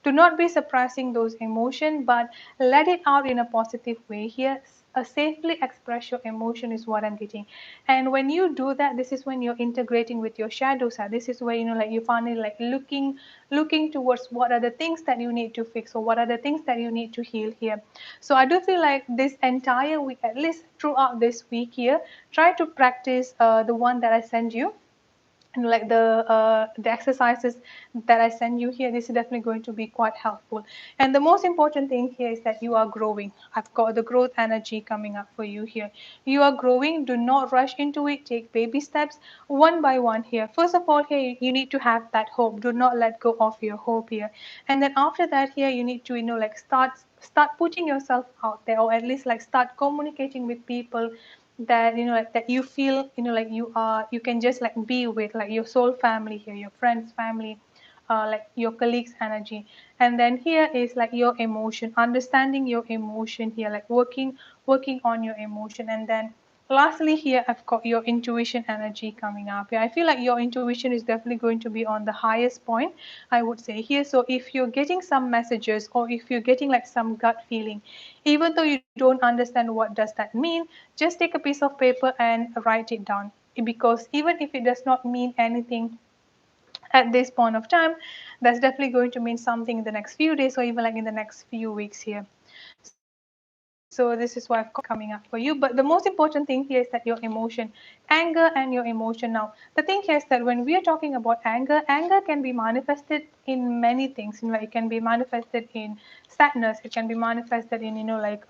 Speaker 1: Do not be suppressing those emotions, but let it out in a positive way here. Safely express your emotion is what I'm getting. And when you do that, this is when you're integrating with your shadow side. This is where like you finally like looking towards what are the things that you need to fix, or what are the things that you need to heal here. So I do feel like this entire week, at least throughout this week here, try to practice the one that I send you, and like the exercises that I send you here. This is definitely going to be quite helpful. And the most important thing here is that you are growing. I've got the growth energy coming up for you here. You are growing. Do not rush into it. Take baby steps one by one here. First of all here, you need to have that hope. Do not let go of your hope here. And then after that here, you need to like start putting yourself out there, or at least like start communicating with people that like that you feel like you can just like be with, like your soul family here, your friends family, like your colleagues energy. And then here is like your emotion, understanding your emotion here, like working on your emotion. And then lastly here, I've got your intuition energy coming up here. I feel like your intuition is definitely going to be on the highest point, I would say here. So if you're getting some messages, or if you're getting like some gut feeling, even though you don't understand what does that mean, just take a piece of paper and write it down, because even if it does not mean anything at this point of time, that's definitely going to mean something in the next few days, or even like in the next few weeks here. So this is why I've got coming up for you. But the most important thing here is that your emotion, anger and your emotion. Now the thing here is that when we are talking about anger can be manifested in many things. Like it can be manifested in sadness, it can be manifested in like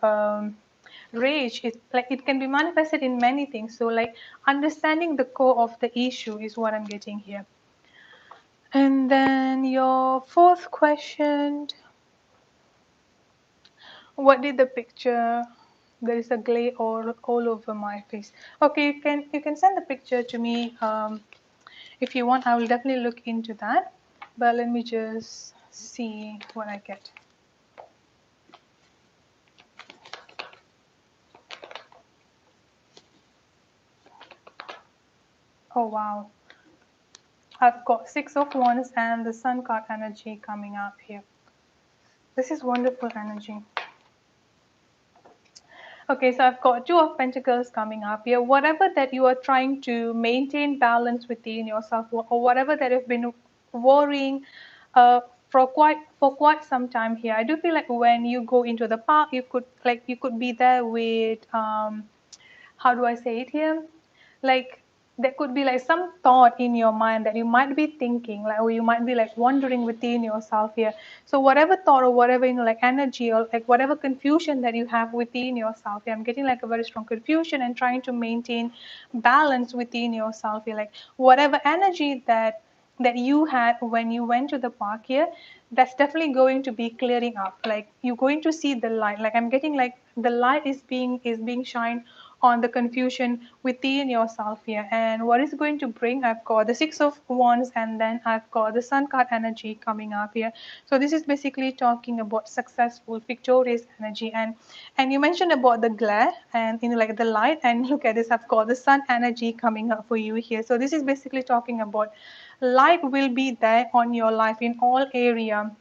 Speaker 1: rage. It can be manifested in many things. So like understanding the core of the issue is what I'm getting here. And then your fourth question, what did the picture? There is a glare all over my face. Okay, you can send the picture to me if you want. I will definitely look into that. But let me just see what I get. Oh wow. I've got Six of Wands and the Sun card energy coming up here. This is wonderful energy. Okay, so I've got Two of Pentacles coming up here. Whatever that you are trying to maintain balance within yourself, or whatever that you've been worrying uh, for quite some time here. I do feel like when you go into the park, you could be there with how do I say it here? Like there could be like some thought in your mind that you might be thinking, like, or you might be like wondering within yourself here. So whatever thought or whatever, like energy or like whatever confusion that you have within yourself here, I'm getting like a very strong confusion and trying to maintain balance within yourself here. Like whatever energy that you had when you went to the park here, that's definitely going to be clearing up. Like you're going to see the light. Like I'm getting like the light is being shined on the confusion within yourself here. And what is going to bring, I've got the Six of Wands and then I've got the Sun card energy coming up here. So this is basically talking about successful, victorious energy. And you mentioned about the glare and like the light, and look at this, I've got the sun energy coming up for you here. So this is basically talking about light will be there on your life in all area,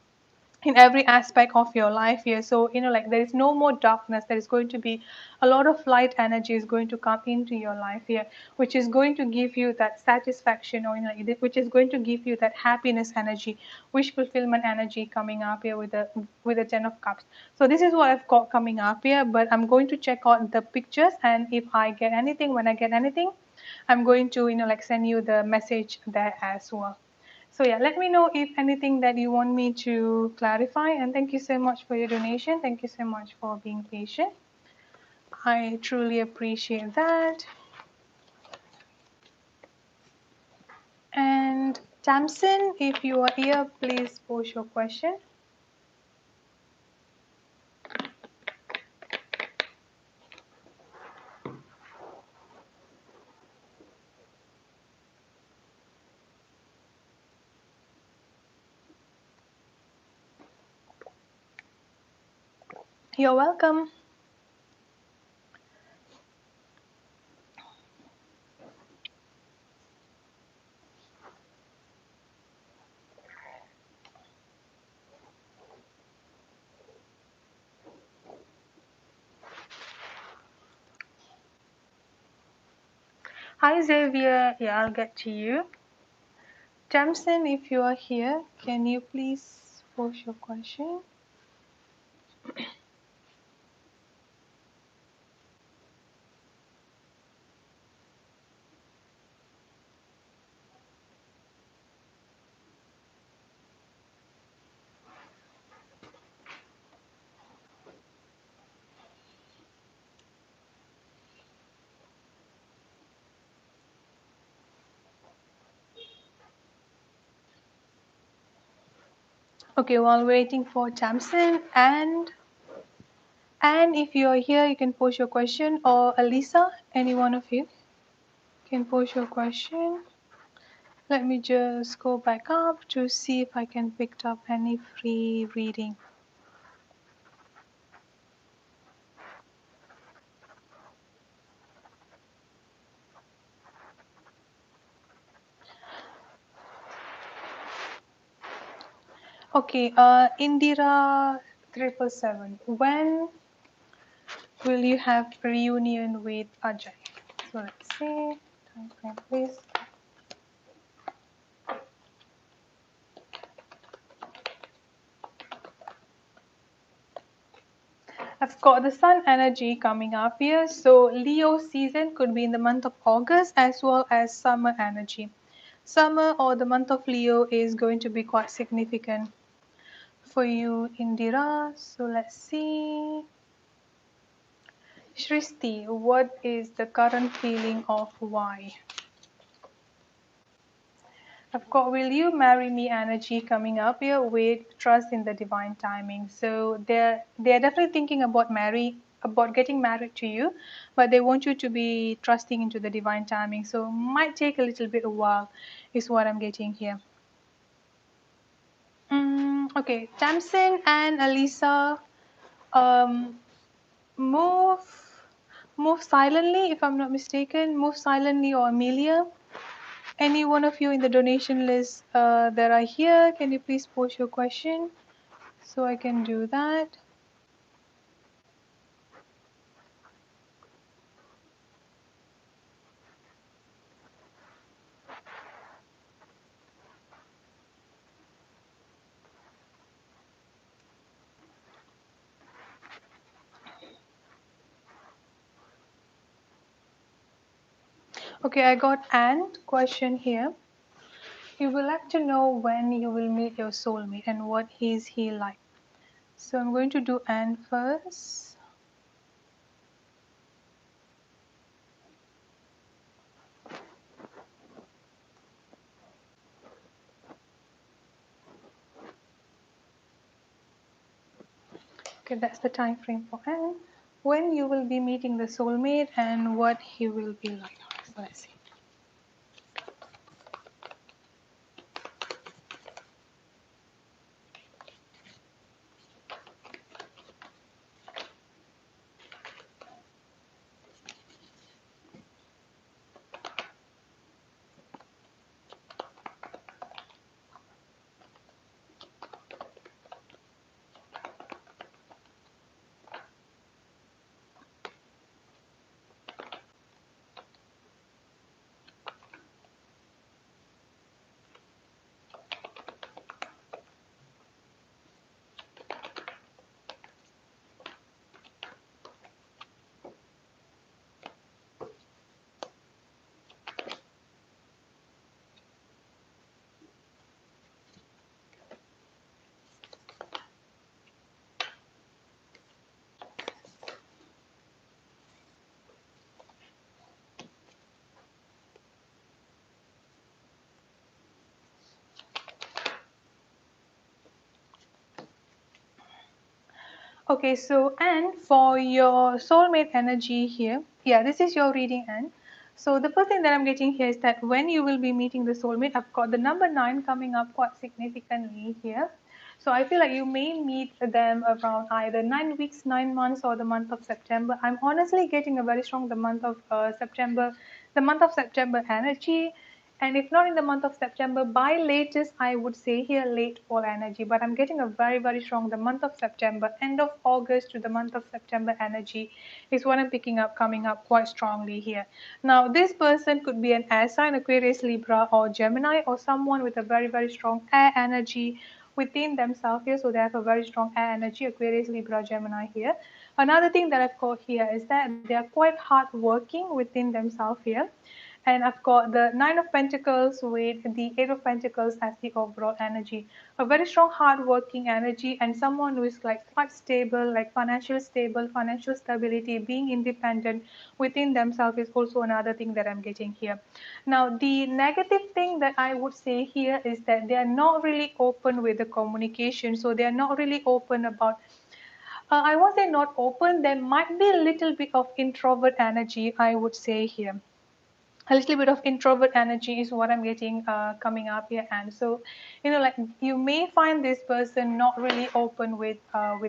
Speaker 1: in every aspect of your life here. So like there is no more darkness. There is going to be a lot of light energy is going to come into your life here, which is going to give you that satisfaction, or which is going to give you that happiness energy, wish fulfillment energy coming up here with the Ten of Cups. So this is what I've got coming up here, but I'm going to check out the pictures, and if I get anything, when I get anything, I'm going to like send you the message there as well. So yeah, let me know if anything that you want me to clarify. And thank you so much for your donation. Thank you so much for being patient. I truly appreciate that. And Samson, if you are here, please post your question. You're welcome. Hi Xavier. Yeah, I'll get to you. Samson, if you are here, can you please post your question? Okay, while waiting for Samson, and if you are here, you can post your question, or Alisa, any one of you can post your question. Let me just go back up to see if I can pick up any free reading. Okay, Indira 777. When will you have reunion with Ajay? So let's see. Time frame, please. I've got the sun energy coming up here. So Leo season could be in the month of August, as well as summer energy. Summer or the month of Leo is going to be quite significant for you, Indira. So let's see. Srishti, what is the current feeling of why? I've got will you marry me energy coming up here with trust in the divine timing. So they're definitely thinking about about getting married to you, but they want you to be trusting into the divine timing. So might take a little bit of while, is what I'm getting here. Okay, Tamsin and Alisa, um, move move silently, if I'm not mistaken. Move silently, or Amelia. Any one of you in the donation list that are here, can you please post your question so I can do that? Okay, I got Anne question here. You would like to know when you will meet your soulmate and what is he like. So I'm going to do Anne first. Okay, that's the time frame for Anne. When you will be meeting the soulmate and what he will be like. So let's see. Okay, so and for your soulmate energy here, yeah, this is your reading, and so the first thing that I'm getting here is that when you will be meeting the soulmate, I've got the number 9 coming up quite significantly here. So I feel like you may meet them around either 9 weeks, 9 months, or the month of September. I'm honestly getting a very strong the month of September energy. And if not in the month of September, by latest, I would say here late fall energy. But I'm getting a very, very strong the month of September, end of August to the month of September energy is what I'm picking up, coming up quite strongly here. Now, this person could be an air sign, Aquarius, Libra, or Gemini, or someone with a very, very strong air energy within themselves here. So they have a very strong air energy, Aquarius, Libra, Gemini here. Another thing that I've got here is that they are quite hardworking within themselves here. And I've got the Nine of Pentacles with the Eight of Pentacles as the overall energy. A very strong, hard-working energy, and someone who is like quite stable, like stable, financial stability, being independent within themselves is also another thing that I'm getting here. Now, the negative thing that I would say here is that they are not really open with the communication. So they are not really open about I won't say not open. There might be a little bit of introvert energy, I would say here. A little bit of introvert energy is what I'm getting coming up here. And so, like you may find this person not really open with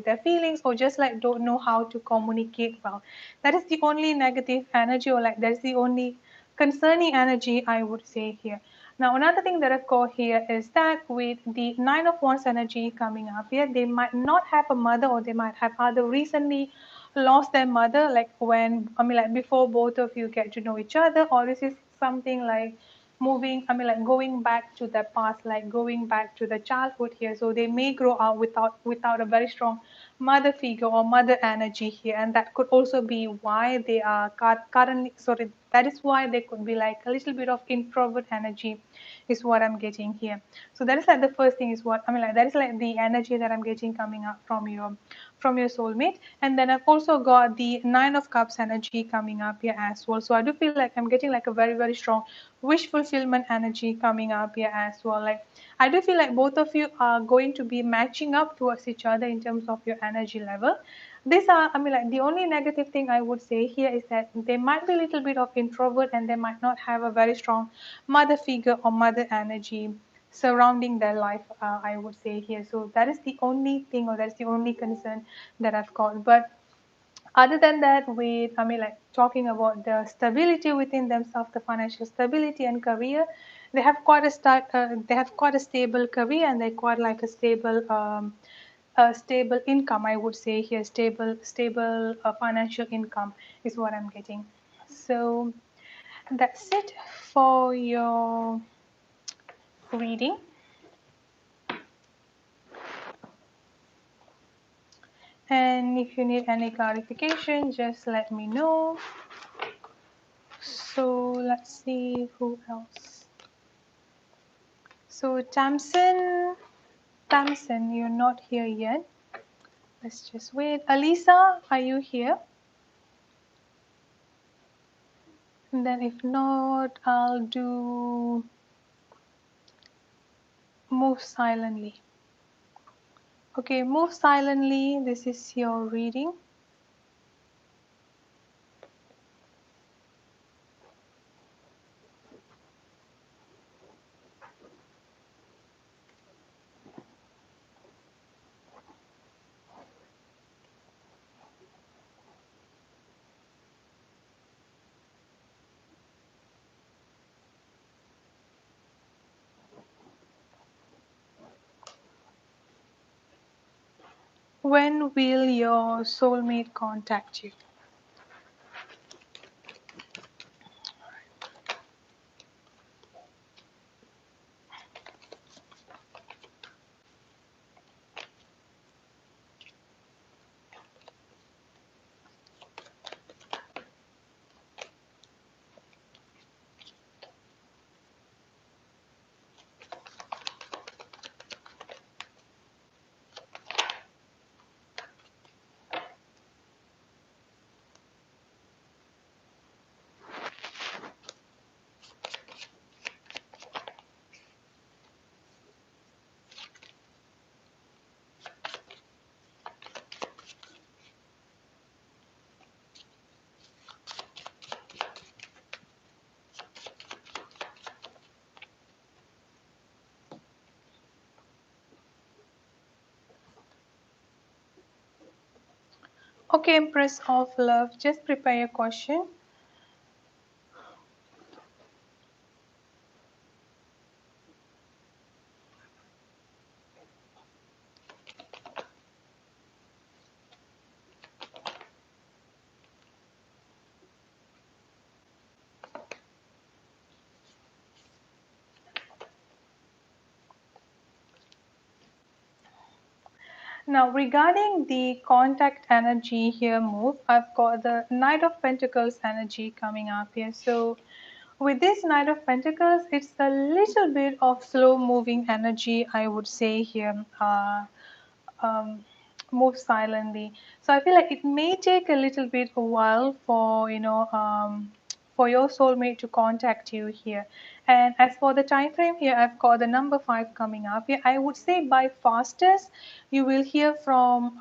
Speaker 1: their feelings, or just like don't know how to communicate well. That is the only negative energy, or like that's the only concerning energy I would say here. Now, another thing that I've got here is that with the Nine of Wands energy coming up here, they might not have a mother, or they might have either recently lost their mother, like like before both of you get to know each other, or this is something like like going back to the past, like going back to the childhood here. So they may grow up without a very strong mother figure or mother energy here, and that could also be why they are currently, sorry, that is why they could be like a little bit of introvert energy is what I'm getting here. So that is like the first thing is what like that is like the energy that I'm getting coming up from your from your soulmate. And then I've also got the Nine of Cups energy coming up here as well. So I do feel like I'm getting like a very, very strong wish fulfillment energy coming up here as well. Like I do feel like both of you are going to be matching up towards each other in terms of your energy level. These are, I mean, like the only negative thing I would say here is that they might be a little bit of introvert and they might not have a very strong mother figure or mother energy surrounding their life, I would say here. So that is the only thing, or that's the only concern that I've got. But other than that, with, I mean, like talking about the stability within themselves, the financial stability and career, they have quite a they have quite a stable career, and they quite like a stable income, I would say here. Stable financial income is what I'm getting. So that's it for your reading. And if you need any clarification, just let me know. So let's see who else. So Tamsin, you're not here yet. Let's just wait. Alisa, are you here? And then if not, I'll do move silently. Okay, move silently. This is your reading. When will your soulmate contact you? Okay, Empress of Love, just prepare your question. Now, regarding the contact energy here move, I've got the Knight of Pentacles energy coming up here. So with this Knight of Pentacles, it's a little bit of slow moving energy, I would say here. Um, Move silently. So I feel like it may take a little bit a while for, for your soulmate to contact you here. And as for the time frame here, I've got the number 5 coming up here. I would say by fastest you will hear from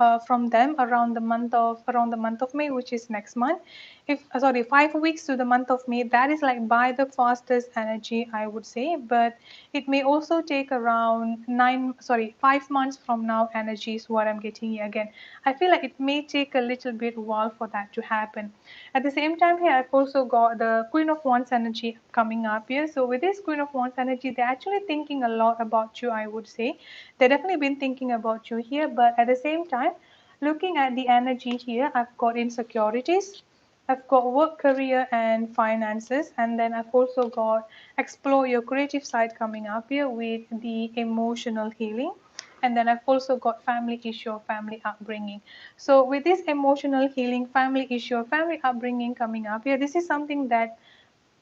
Speaker 1: them around the month of May, which is next month. If sorry, 5 weeks to the month of May, that is like by the fastest energy, I would say. But it may also take around 5 months from now energy is what I'm getting here. Again, I feel like it may take a little bit while for that to happen. At the same time here, I've also got the Queen of Wands energy coming up here. So with this Queen of Wands energy, they're actually thinking a lot about you, I would say. They've definitely been thinking about you here, but at the same time, looking at the energy here, I've got insecurities. I've got work, career, and finances, and then I've also got explore your creative side coming up here with the emotional healing. And then I've also got family issue or family upbringing. So with this emotional healing, family issue or family upbringing coming up here, this is something that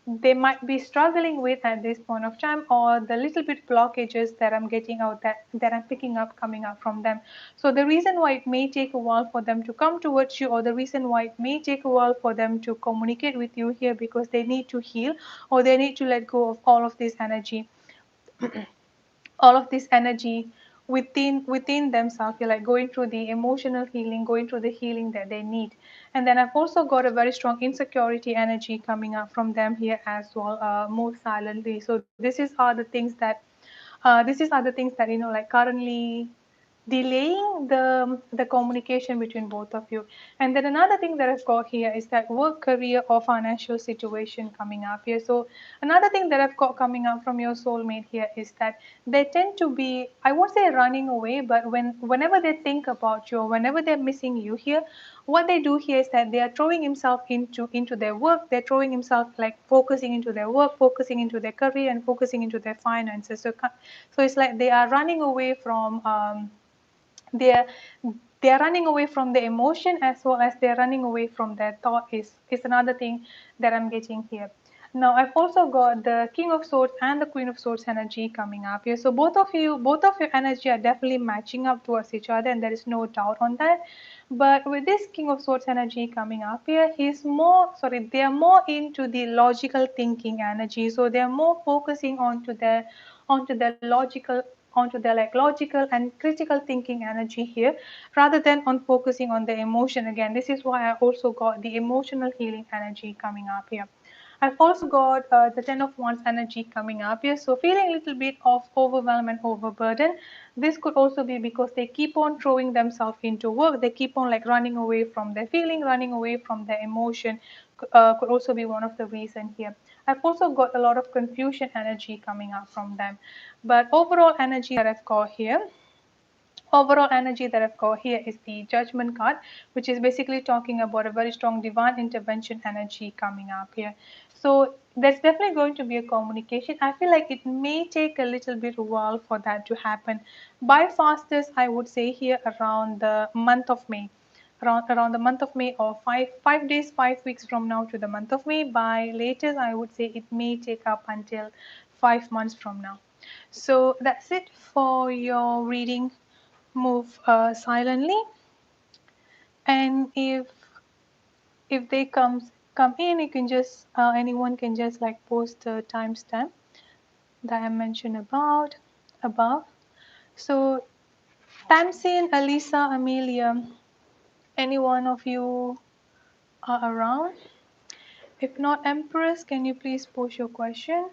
Speaker 1: they might be struggling with at this point of time, or the little bit blockages that I'm getting out, that I'm picking up coming up from them. So the reason why it may take a while for them to come towards you, or the reason why it may take a while for them to communicate with you here, because they need to heal, or they need to let go of all of this energy within themselves. You're like going through the emotional healing, going through the healing that they need. And then I've also got a very strong insecurity energy coming up from them here as well, more silently. So these are the things that, like, currently delaying the communication between both of you. And then another thing that I've got here is that work, career, or financial situation coming up here. So another thing that I've got coming up from your soulmate here is that they tend to be, I won't say running away, but whenever they think about you, or whenever they're missing you here, what they do here is that they are throwing himself into their work. They're throwing himself, like, focusing into their work, focusing into their career, and focusing into their finances. So it's like they are running away from they're they're running away from the emotion, as well as they're running away from their thought, is another thing that I'm getting here. Now I've also got the King of Swords and the Queen of Swords energy coming up here. So both of your energy are definitely matching up towards each other, and there is no doubt on that. But with this King of Swords energy coming up here, they are more into the logical thinking energy. So they are more focusing onto their like logical and critical thinking energy here, rather than on focusing on the emotion. Again, this is why I also got the emotional healing energy coming up here. I've also got the Ten of Wands energy coming up here. So feeling a little bit of overwhelm and overburden. This could also be because they keep on throwing themselves into work. They keep on, like, running away from their feeling, running away from their emotion. Could also be one of the reason here. I've also got a lot of confusion energy coming up from them. But overall energy that I've got here is the Judgment card, which is basically talking about a very strong divine intervention energy coming up here. So there's definitely going to be a communication. I feel like it may take a little bit while for that to happen. By fastest, I would say here around the month of May. Around the month of May, or 5 days, 5 weeks from now to the month of May. By latest, I would say it may take up until 5 months from now. So that's it for your reading. Move silently, and if they come in, you can just anyone can just, like, post the timestamp that I mentioned about above. So Tamsin, Alisa, Amelia, any one of you are around? If not, Empress, can you please post your question?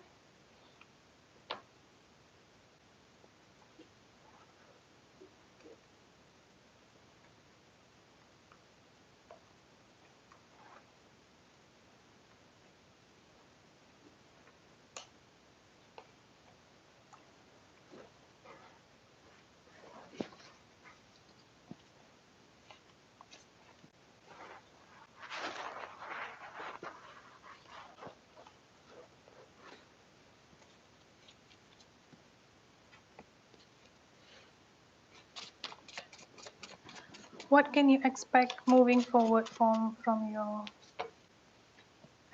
Speaker 1: What can you expect moving forward from your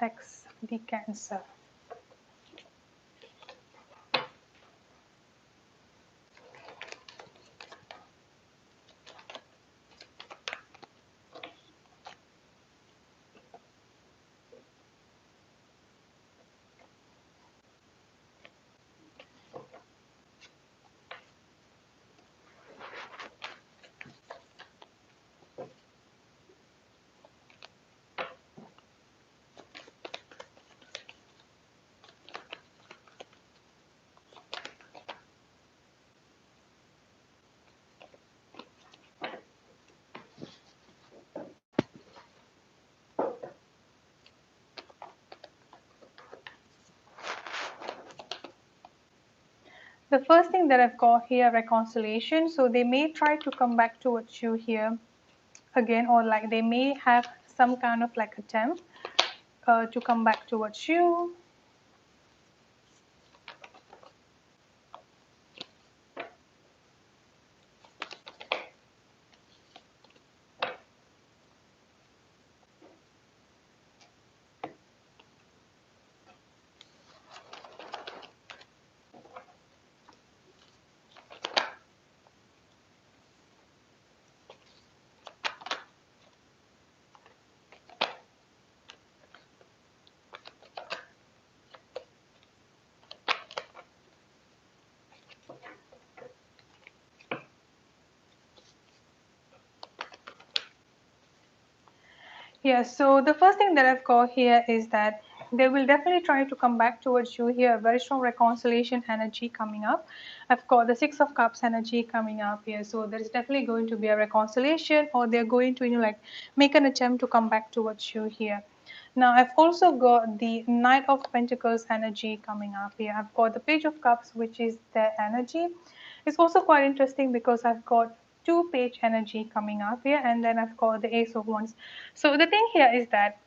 Speaker 1: ex, the Cancer? The first thing that I've got here, reconciliation. So they may try to come back towards you here again, or, like, they may have some kind of, like, attempt to come back towards you. Yeah, so the first thing that I've got here is that they will definitely try to come back towards you here. A very strong reconciliation energy coming up. I've got the Six of Cups energy coming up here. So there's definitely going to be a reconciliation, or they're going to, like make an attempt to come back towards you here. Now I've also got the Knight of Pentacles energy coming up here. I've got the Page of Cups, which is their energy. It's also quite interesting because I've got two-page energy coming up here, and then I've got the Ace of Wands. So the thing here is that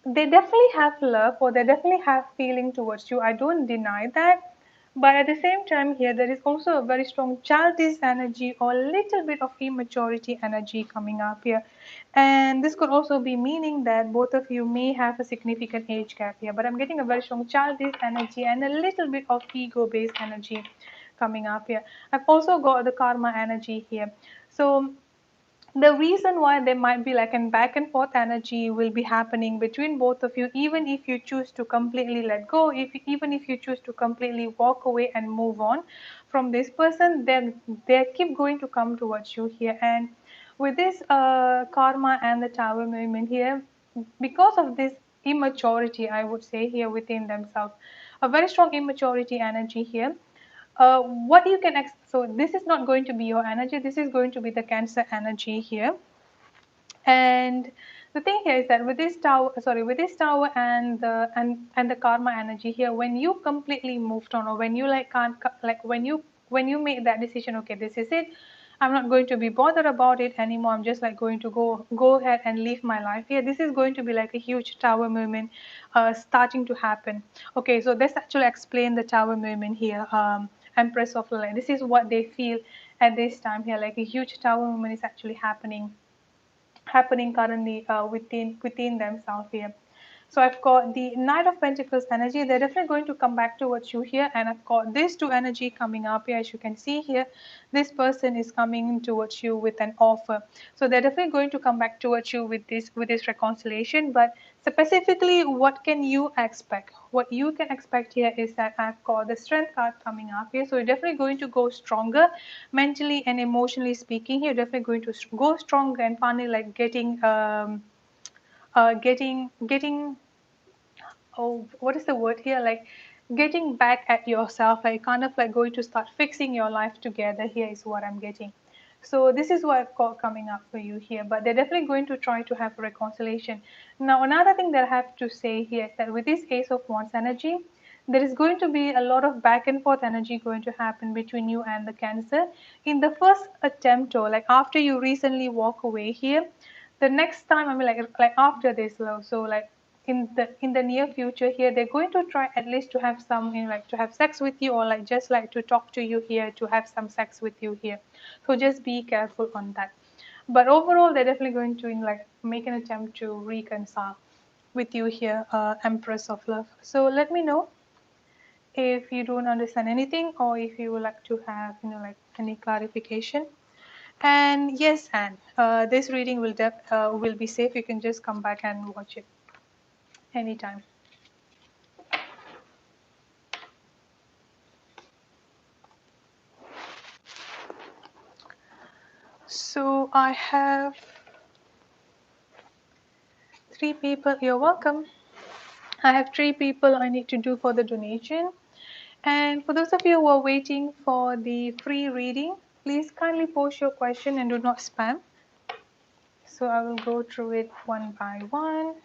Speaker 1: they definitely have love, or they definitely have feeling towards you. I don't deny that. But at the same time here, there is also a very strong childish energy or a little bit of immaturity energy coming up here. And this could also be meaning that both of you may have a significant age gap here. But I'm getting a very strong childish energy and a little bit of ego-based energy coming up here. I've also got the karma energy here. So the reason why there might be like a back and forth energy will be happening between both of you, even if you choose to completely let go, even if you choose to completely walk away and move on from this person, then they keep going to come towards you here. And with this karma and the tower movement here, because of this immaturity, I would say here within themselves, a very strong immaturity energy here. What you can so this is not going to be your energy, this is going to be the Cancer energy here. And the thing here is that with this tower, with this tower and the karma energy here, when you completely moved on, or when you like can't like when you make that decision, okay, this is it, I'm not going to be bothered about it anymore, I'm just like going to go ahead and live my life here. This is going to be like a huge tower movement starting to happen. Okay, so let's actually explain the tower movement here. Empress of Light, this is what they feel at this time here, like a huge tower movement is actually happening currently within themselves here. So I've got the Knight of Pentacles energy. They're definitely going to come back towards you here. And I've got these two energy coming up here. As you can see here, this person is coming towards you with an offer. So they're definitely going to come back towards you with this reconciliation. But specifically, what can you expect? What you can expect here is that I've got the Strength card coming up here. So you're definitely going to go stronger mentally and emotionally speaking. You're definitely going to go stronger and finally like getting oh, what is the word here, like getting back at yourself, like kind of like going to start fixing your life together here is what I'm getting. So this is what I've got coming up for you here, but they're definitely going to try to have reconciliation. Now another thing that I have to say here is that with this Ace of Wands energy, there is going to be a lot of back and forth energy going to happen between you and the Cancer in the first attempt, or like after you recently walk away here. The next time, I mean, like after this love, so like in the near future here, they're going to try at least to have some, like to have sex with you, or like just like to talk to you here, to have some sex with you here. So just be careful on that. But overall, they're definitely going to like make an attempt to reconcile with you here, Empress of Love. So let me know if you don't understand anything, or if you would like to have like any clarification. And yes, Anne, this reading will be safe. You can just come back and watch it anytime. So I have three people. You're welcome. I have three people I need to do for the donation. And for those of you who are waiting for the free reading, please kindly post your question and do not spam. So I will go through it one by one.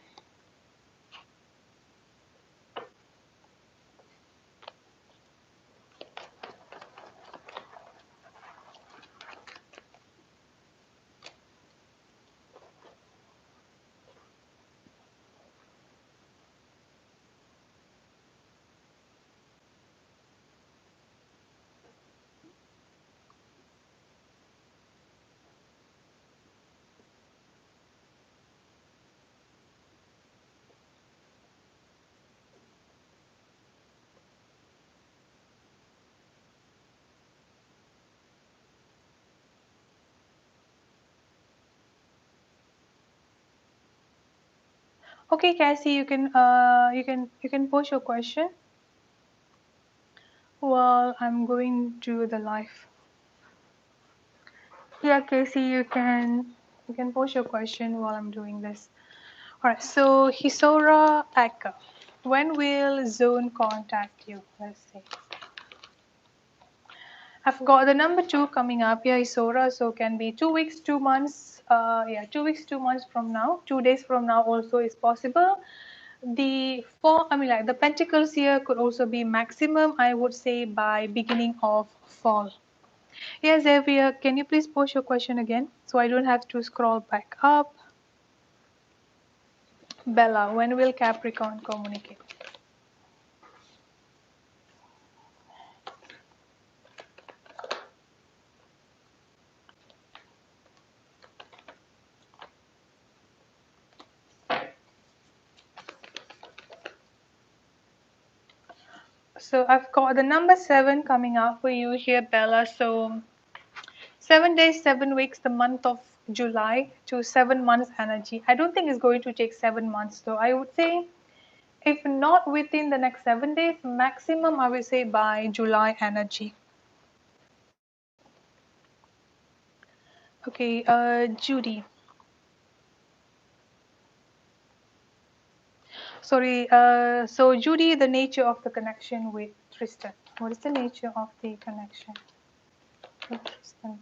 Speaker 1: Okay, Cassie, you can post your question while I'm going to the live. Yeah, Casey, you can You can post your question while I'm doing this. All right, so Hisora Aka, when will Zone contact you? Let's see. I've got the number 2 coming up here, Hisora, so can be 2 weeks, 2 months. Yeah, 2 weeks, 2 months from now. 2 days from now also is possible. The four, I mean, like the pentacles here could also be maximum, I would say, by beginning of fall. Yes, Xavier, can you please post your question again so I don't have to scroll back up? Bella, when will Capricorn communicate? So I've got the number 7 coming up for you here, Bella. So 7 days, 7 weeks, the month of July to 7 months energy. I don't think it's going to take 7 months though. I would say if not within the next 7 days, maximum I would say by July energy. Okay, Judy. Sorry, so Judy, the nature of the connection with Tristan. What is the nature of the connection with Tristan?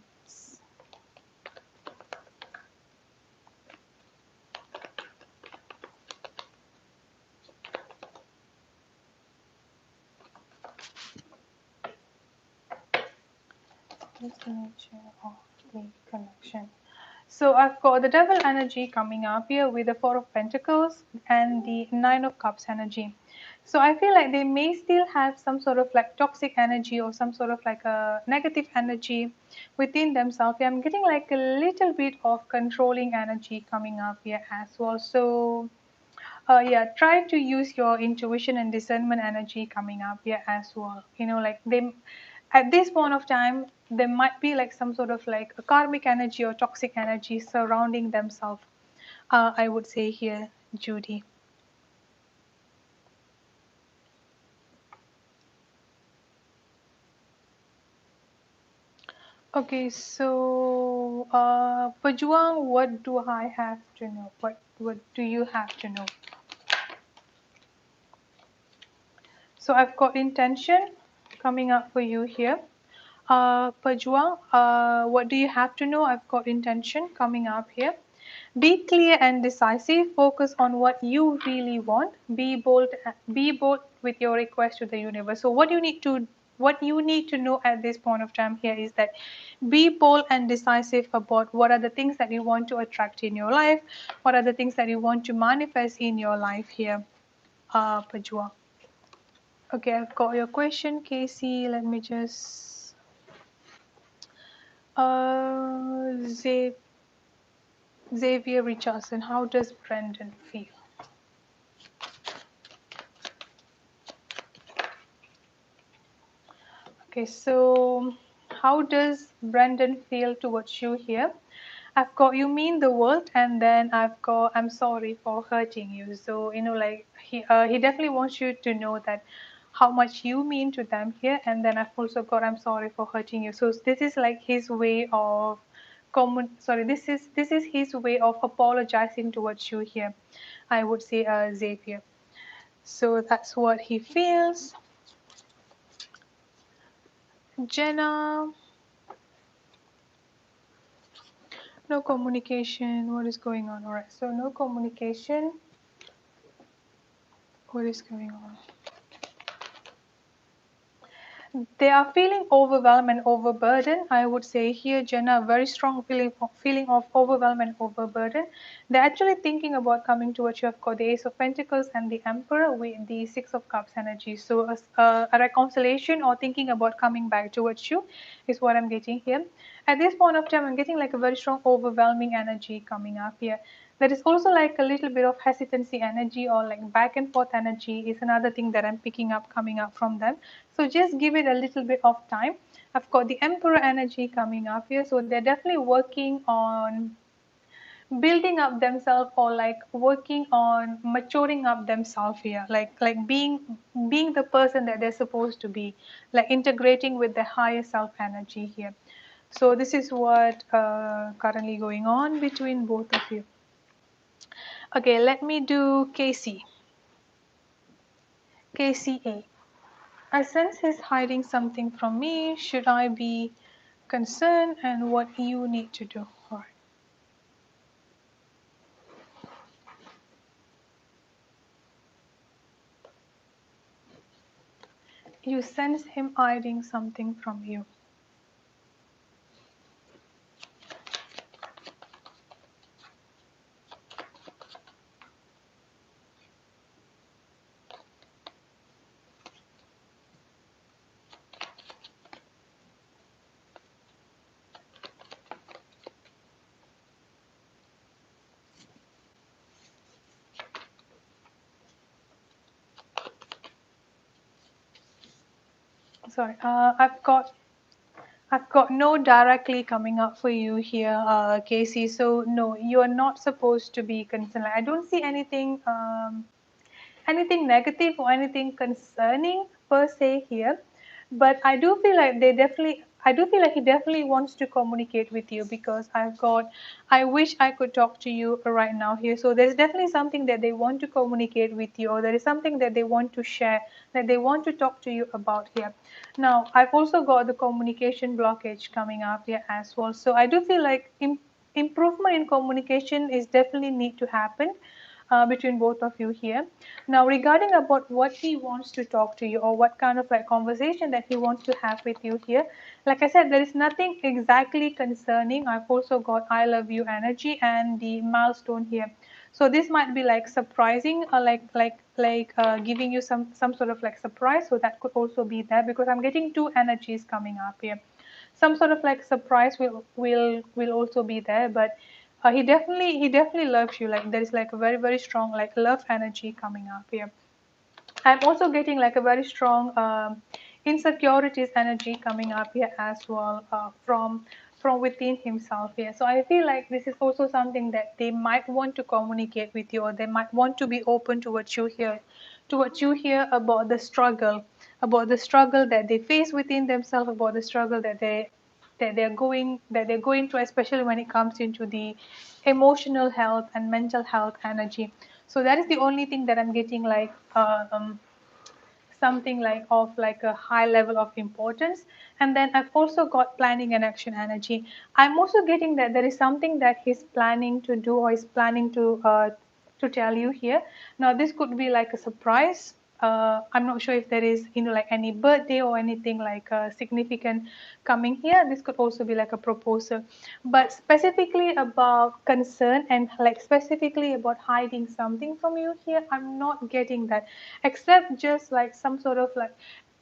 Speaker 1: What is the nature of the connection? So I've got the devil energy coming up here with the 4 of Pentacles and the 9 of Cups energy. So I feel like they may still have some sort of like toxic energy or some sort of like a negative energy within themselves. I'm getting like a little bit of controlling energy coming up here as well. So yeah, try to use your intuition and discernment energy coming up here as well. You know, like they at this point of time, there might be like some sort of like a karmic energy or toxic energy surrounding themselves. I would say here, Judy. Okay, so Pajuang, what do I have to know? What do you have to know? So I've got intention coming up for you here. Pajuang, what do you have to know? I've got intention coming up here. Be clear and decisive. Focus on what you really want. Be bold. Be bold with your request to the universe. So what you need to know at this point of time here is that be bold and decisive about what are the things that you want to attract in your life. What are the things that you want to manifest in your life here, Pajua. Okay, I've got your question, Casey. Let me just. Xavier Richardson, how does Brendan feel? Okay, so how does Brendan feel towards you here? I've got you mean the world, and then I've got I'm sorry for hurting you. So you know, like he definitely wants you to know that how much you mean to them here, and then I've also got I'm sorry for hurting you. So this is like his way of this is his way of apologizing towards you here. I would say Xavier. So that's what he feels. Jenna. No communication. What is going on? All right. So no communication. What is going on? They are feeling overwhelmed and overburdened. I would say here, Jenna, a very strong feeling of overwhelm and overburden. They're actually thinking about coming towards you. I've got the Ace of Pentacles and the Emperor with the Six of Cups energy. So a reconciliation or thinking about coming back towards you is what I'm getting here. At this point of time, I'm getting like a very strong overwhelming energy coming up here. There is also like a little bit of hesitancy energy or like back and forth energy is another thing that I'm picking up coming up from them. So just give it a little bit of time. I've got the Emperor energy coming up here. So they're definitely working on building up themselves or like working on maturing up themselves here, like being the person that they're supposed to be, like integrating with the higher self energy here. So this is what currently going on between both of you. Okay, let me do Casey. KCA. I sense he's hiding something from me. Should I be concerned, and what you need to do? All right. You sense him hiding something from you. Sorry, I've got no directly coming up for you here, Casey. So no, you are not supposed to be concerned. Like, I don't see anything negative or anything concerning per se here, but I do feel like he definitely wants to communicate with you, because I wish I could talk to you right now here. So there's definitely something that they want to communicate with you, or there is something that they want to share, that they want to talk to you about here. Now I've also got the communication blockage coming up here as well. So I do feel like improvement in communication is definitely need to happen between both of you here. Now, regarding about what he wants to talk to you, or what kind of like conversation that he wants to have with you here, like I said, there is nothing exactly concerning. I've also got I love you energy and the milestone here. So this might be like surprising, or like giving you some sort of like surprise. So that could also be there, because I'm getting two energies coming up here. Some sort of like surprise will also be there, but he definitely loves you. Like there is like a very very strong like love energy coming up here. I'm also getting like a very strong insecurities energy coming up here as well, from within himself here. So I feel like this is also something that they might want to communicate with you, or they might want to be open to what you hear, about the struggle that they face within themselves, about the struggle that they're going through, especially when it comes into the emotional health and mental health energy. So that is the only thing that I'm getting, like something like of like a high level of importance. And then I've also got planning and action energy. I'm also getting that there is something that he's planning to do, or is planning to tell you here. Now this could be like a surprise. I'm not sure if there is like any birthday or anything like significant coming here. This could also be like a proposal, but specifically about concern and like specifically about hiding something from you here, I'm not getting that, except just like some sort of like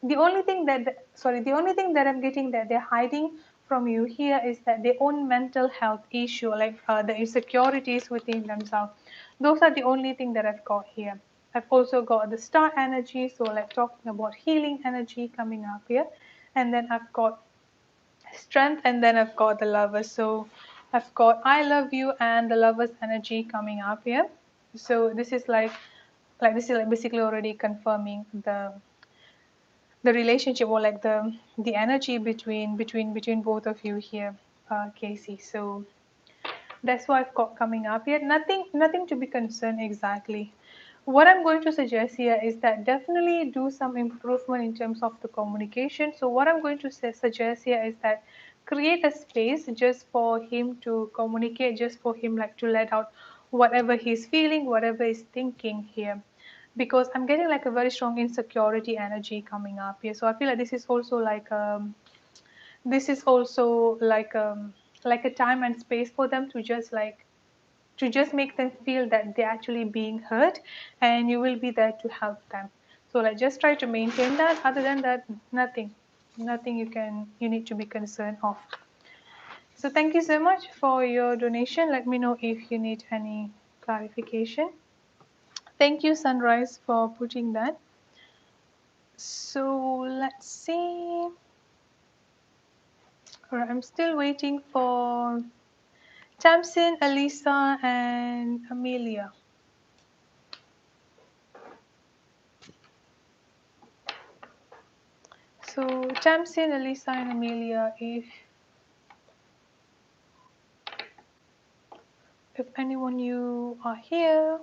Speaker 1: the only thing that I'm getting that they're hiding from you here is that their own mental health issue, like the insecurities within themselves. Those are the only thing that I've got here. I've also got the star energy, so like talking about healing energy coming up here. And then I've got strength, and then I've got the lovers. So I've got I love you and the lovers energy coming up here. So this is like basically already confirming the relationship, or like the energy between both of you here, Casey. So that's what I've got coming up here. Nothing to be concerned exactly. What I'm going to suggest here is that definitely do some improvement in terms of the communication. So what I'm going to suggest here is that create a space just for him to communicate, just for him like to let out whatever he's feeling, whatever he's thinking here. Because I'm getting like a very strong insecurity energy coming up here. So I feel like this is also like a time and space for them to just make them feel that they're actually being heard, and you will be there to help them. So like just try to maintain that. Other than that, nothing you need to be concerned of. So thank you so much for your donation. Let me know if you need any clarification. Thank you, Sunrise, for putting that. So let's see. All right, I'm still waiting for Samson, Elisa, and Amelia. So Samson, Elisa, and Amelia, if If anyone you are here.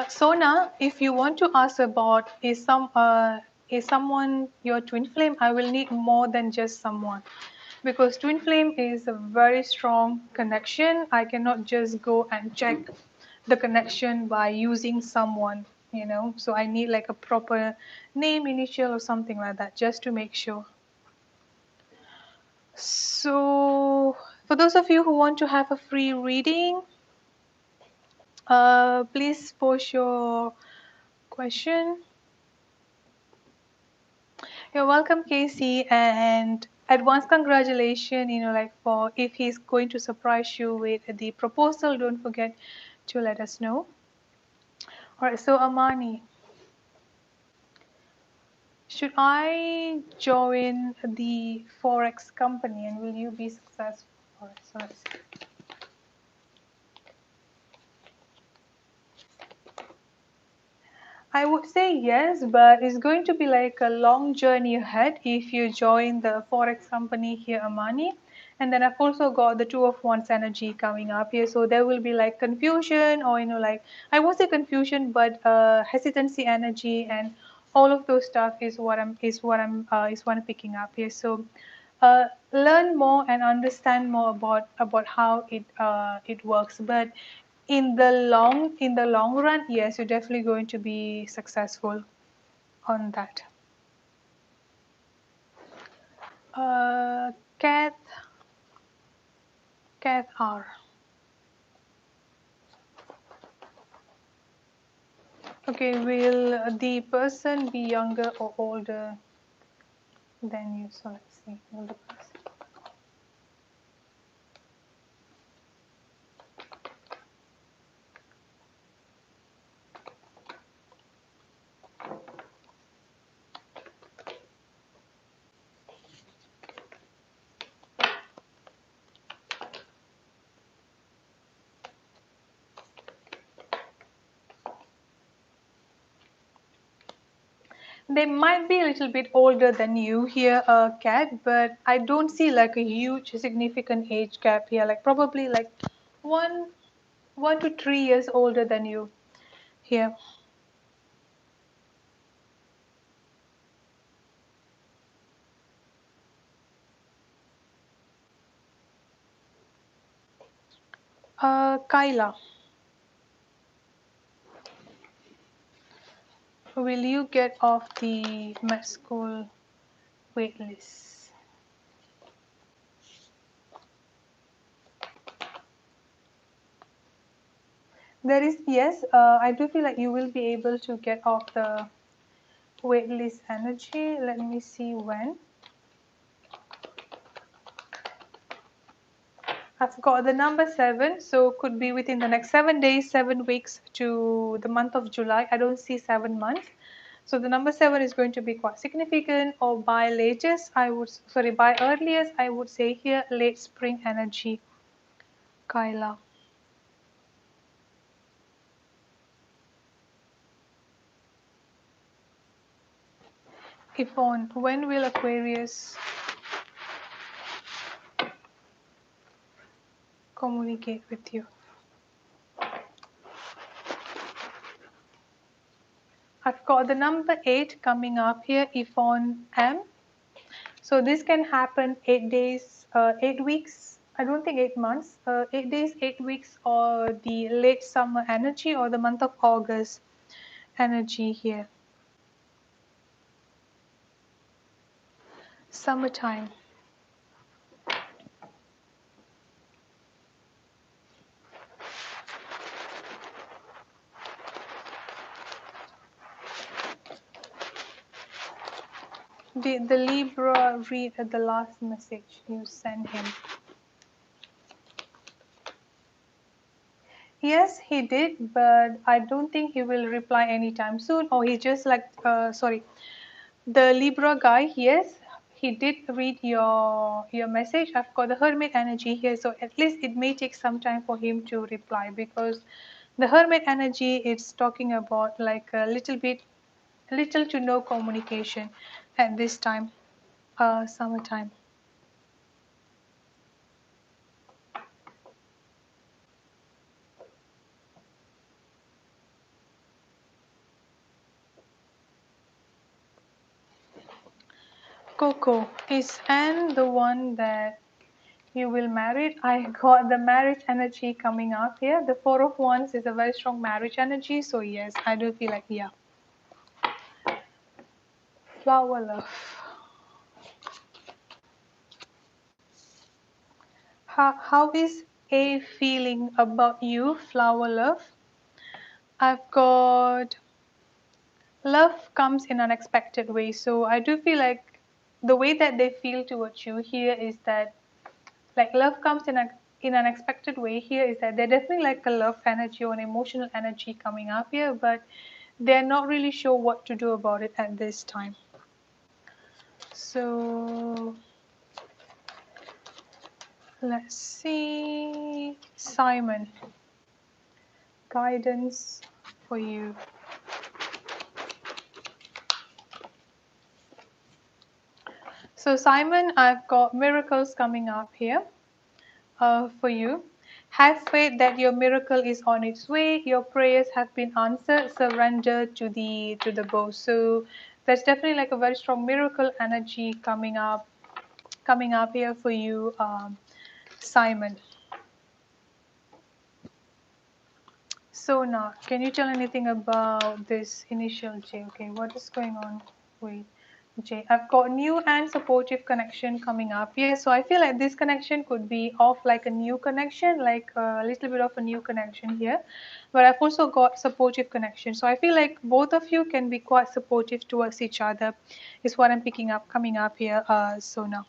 Speaker 1: Sona, if you want to ask about is someone your twin flame, I will need more than just someone, because twin flame is a very strong connection. I cannot just go and check the connection by using someone, So I need like a proper name, initial, or something like that, just to make sure. So for those of you who want to have a free reading, please post your question. You're welcome, Casey, and advance congratulations. Like for if he's going to surprise you with the proposal, don't forget to let us know. All right, so Amani, should I join the Forex company and will you be successful? All right, so let's see. I would say yes, but it's going to be like a long journey ahead if you join the Forex company here, Amani. And then I've also got the Two of Wands energy coming up here. So there will be like confusion or, like, I won't say confusion, but hesitancy energy and all of those stuff is what I'm picking up here. So learn more and understand more about how it works. But in the long run, yes, you're definitely going to be successful on that. uh Kath Kath R. Okay, will the person be younger or older than you? So let's see. Will the person They might be a little bit older than you here, Kat, but I don't see like a huge significant age gap here. Like probably like one 1 to 3 years older than you here. Kyla, will you get off the med school wait list? There is, yes, I do feel like you will be able to get off the wait list energy. Let me see when. I've got the number 7, so could be within the next 7 days, 7 weeks to the month of July. I don't see 7 months. So the number 7 is going to be quite significant, or by latest, by earliest, I would say here late spring energy, Kyla. Yvonne, when will Aquarius communicate with you? I've got the number 8 coming up here, Yvonne M. So this can happen 8 days, 8 weeks. I don't think 8 months. 8 days, 8 weeks, or the late summer energy, or the month of August energy here. Summertime. Did the Libra read the last message you sent him? Yes, he did, but I don't think he will reply anytime soon. Or he just like, sorry, the Libra guy. Yes, he did read your message. I've got the Hermit energy here, so at least it may take some time for him to reply, because the Hermit energy is talking about like a little bit, little to no communication at this time, summertime. Coco, is Anne the one that you will marry? I got the marriage energy coming up here. The Four of Wands is a very strong marriage energy. So yes, I do feel like, yeah. Flower love. How is A feeling about you, flower love? I've got love comes in unexpected ways. So I do feel like the way that they feel towards you here is that like love comes in an unexpected way here is that they're definitely like a love energy or an emotional energy coming up here, but they're not really sure what to do about it at this time. So let's see, Simon, guidance for you. So Simon, I've got miracles coming up here for you. Have faith that your miracle is on its way. Your prayers have been answered. Surrender to the boss. So there's definitely like a very strong miracle energy coming up here for you, Simon. So now, can you tell anything about this initial J? Okay, what is going on with J? I've got new and supportive connection coming up. Yeah, so I feel like this connection could be of like a new connection, like a little bit of a new connection here. But I've also got supportive connection. So I feel like both of you can be quite supportive towards each other, is what I'm picking up coming up here. So now,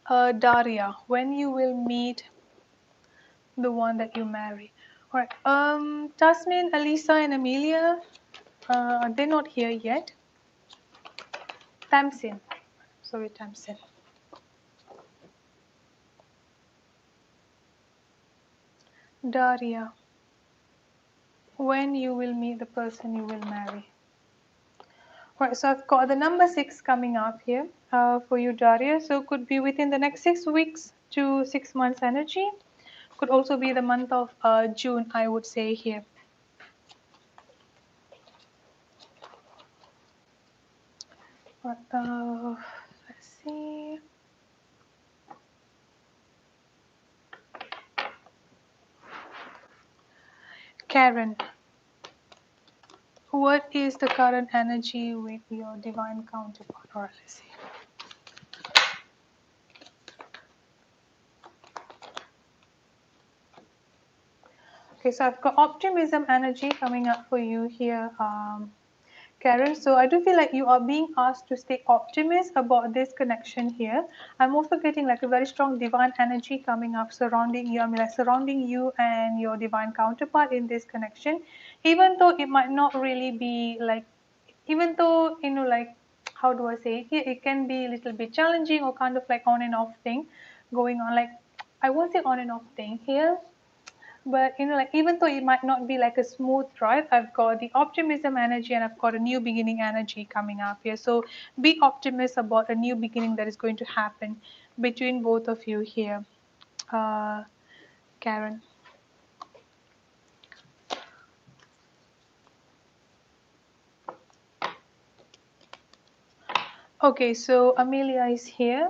Speaker 1: Daria, when you will meet the one that you marry. All right. Tasmin, Alisa, and Amelia, they're not here yet. Tamsin. Sorry, Tamsin. Daria, when you will meet the person you will marry. All right, so I've got the number 6 coming up here for you, Daria. So it could be within the next 6 weeks to 6 months energy. Could also be the month of June, I would say here. Right, let's see. Karen, what is the current energy with your divine counterpart? Or let's see. Okay, so I've got optimism energy coming up for you here, Karen. So I do feel like you are being asked to stay optimist about this connection here. I'm also getting like a very strong divine energy coming up surrounding you. I mean, like surrounding you and your divine counterpart in this connection, even though it might not really be like, even though, you know, like, how do I say it here? It can be a little bit challenging or kind of like on and off thing going on. Like, I won't say on and off thing here, but you know, like even though it might not be like a smooth ride, I've got the optimism energy and I've got a new beginning energy coming up here. So be optimistic about a new beginning that is going to happen between both of you here, Karen. Okay, so Amelia is here.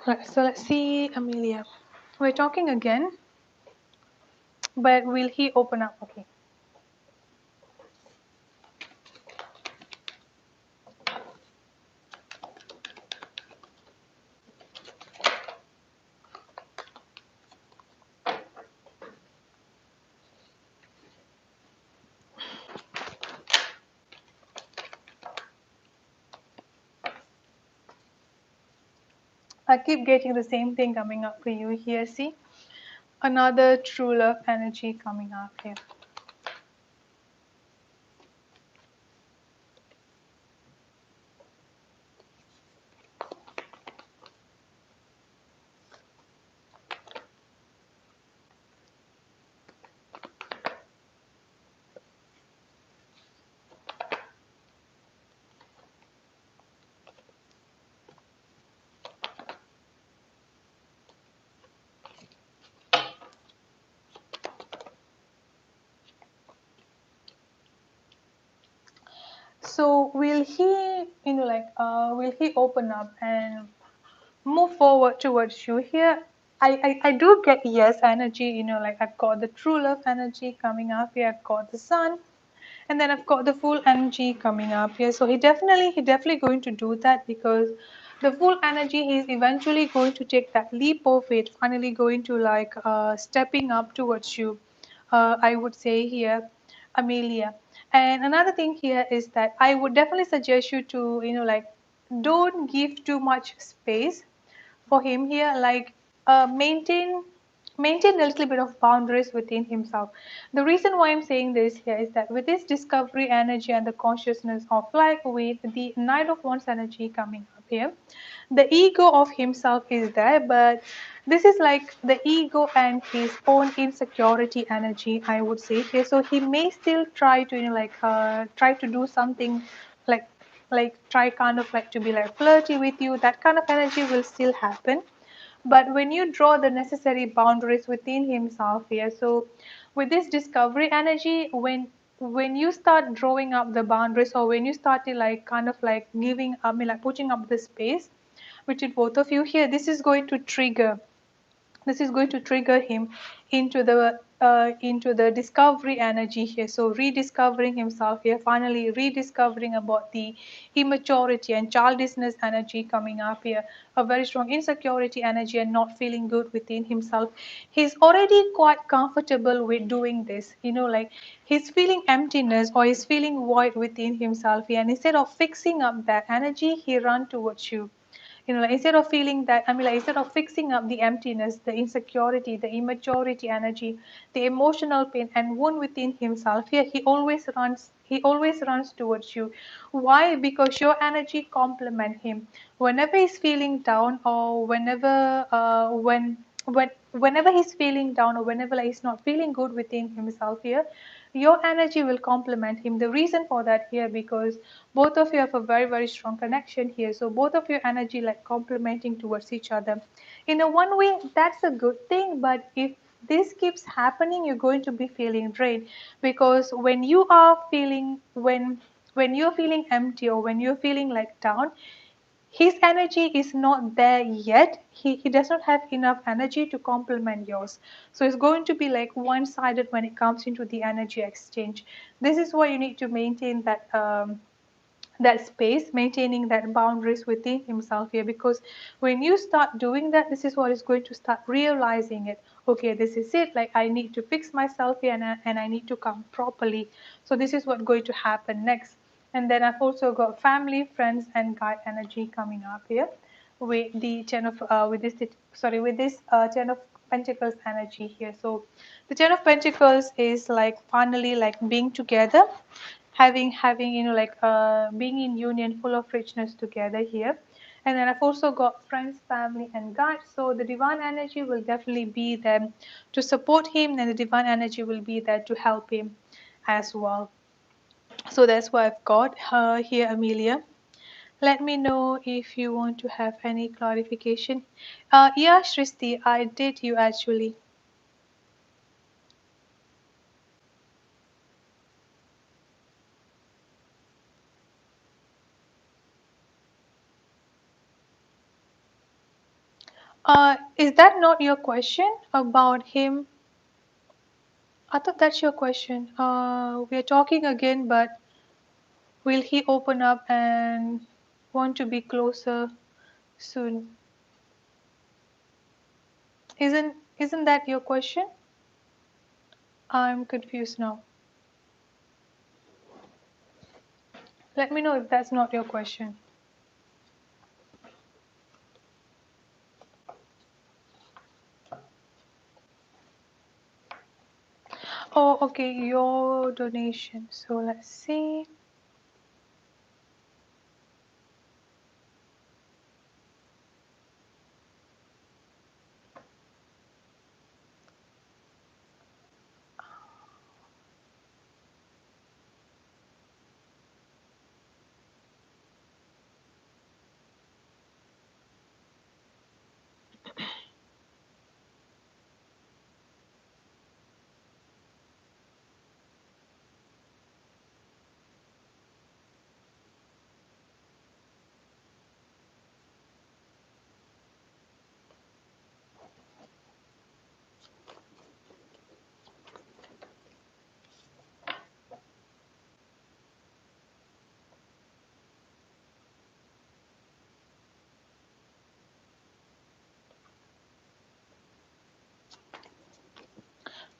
Speaker 1: Right, so let's see, Amelia. We're talking again, but will he open up? Okay. I keep getting the same thing coming up for you here. See, another true love energy coming up here. So will he, will he open up and move forward towards you here? I do get yes energy, like I've got the true love energy coming up here. I've got the sun, and then I've got the full energy coming up here. So he definitely going to do that, because the full energy, he's eventually going to take that leap of faith, finally going to stepping up towards you. I would say here, Amelia. And another thing here is that I would definitely suggest you to, don't give too much space for him here, maintain a little bit of boundaries within himself. The reason why I'm saying this here is that with this discovery energy and the consciousness of, like, with the Knight of Wands energy coming up here, the ego of himself is there, but this is like the ego and his own insecurity energy, I would say here. So he may still try to, try to do something, like try kind of like to be like flirty with you. That kind of energy will still happen, but when you draw the necessary boundaries within himself here, so with this discovery energy, when you start drawing up the boundaries, or when you started like kind of like giving, I mean, like putting up the space between both of you here, this is going to trigger him into the discovery energy here. So rediscovering himself here, finally rediscovering about the immaturity and childishness energy coming up here, a very strong insecurity energy and not feeling good within himself. He's already quite comfortable with doing this, like he's feeling emptiness or he's feeling void within himself here, and instead of fixing up that energy, he run towards you. Like instead of feeling that, I mean, like instead of fixing up the emptiness, the insecurity, the immaturity energy, the emotional pain and wound within himself here, he always runs towards you. Why? Because your energy complement him whenever he's feeling down, or whenever he's feeling down, or whenever like he's not feeling good within himself here, your energy will complement him. The reason for that here, because both of you have a very very strong connection here, so both of your energy like complementing towards each other in a one way. That's a good thing, but if this keeps happening, you're going to be feeling drained, because when you're feeling empty, or when you're feeling like down, his energy is not there yet. He does not have enough energy to complement yours. So it's going to be like one-sided when it comes into the energy exchange. This is why you need to maintain that space, maintaining that boundaries within himself here, because when you start doing that, this is what is going to start realizing it. Okay, this is it, like I need to fix myself here, and I need to come properly. So this is what's going to happen next. And then I've also got family, friends and guide energy coming up here with the ten of pentacles energy here. So the ten of pentacles is like finally like being together, having being in union, full of richness together here. And then I've also got friends, family and guides. So the divine energy will definitely be there to support him, and the divine energy will be there to help him as well. So that's what I've got here, Amelia. Let me know if you want to have any clarification. Yeah, Srishti, I did you actually. Is that not your question about him? I thought that's your question. We are talking again, but will he open up and want to be closer soon? Isn't that your question? I'm confused now. Let me know if that's not your question. Oh, okay, your donation. So let's see.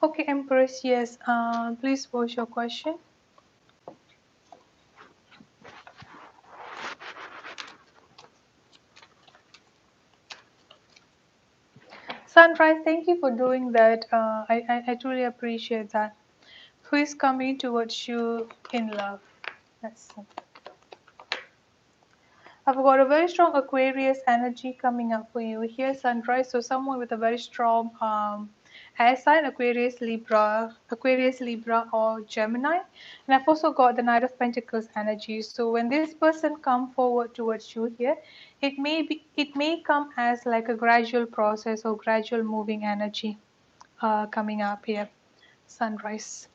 Speaker 1: Okay, Empress, yes. Please pose your question. Sunrise, thank you for doing that. I truly appreciate that. Who is coming towards you in love? Let's see. I've got a very strong Aquarius energy coming up for you here, Sunrise. So someone with a very strong air sign, Aquarius, Libra, or Gemini. And I've also got the Knight of Pentacles energy. So when this person come forward towards you here, it may come as like a gradual process or gradual moving energy coming up here, Sunrise.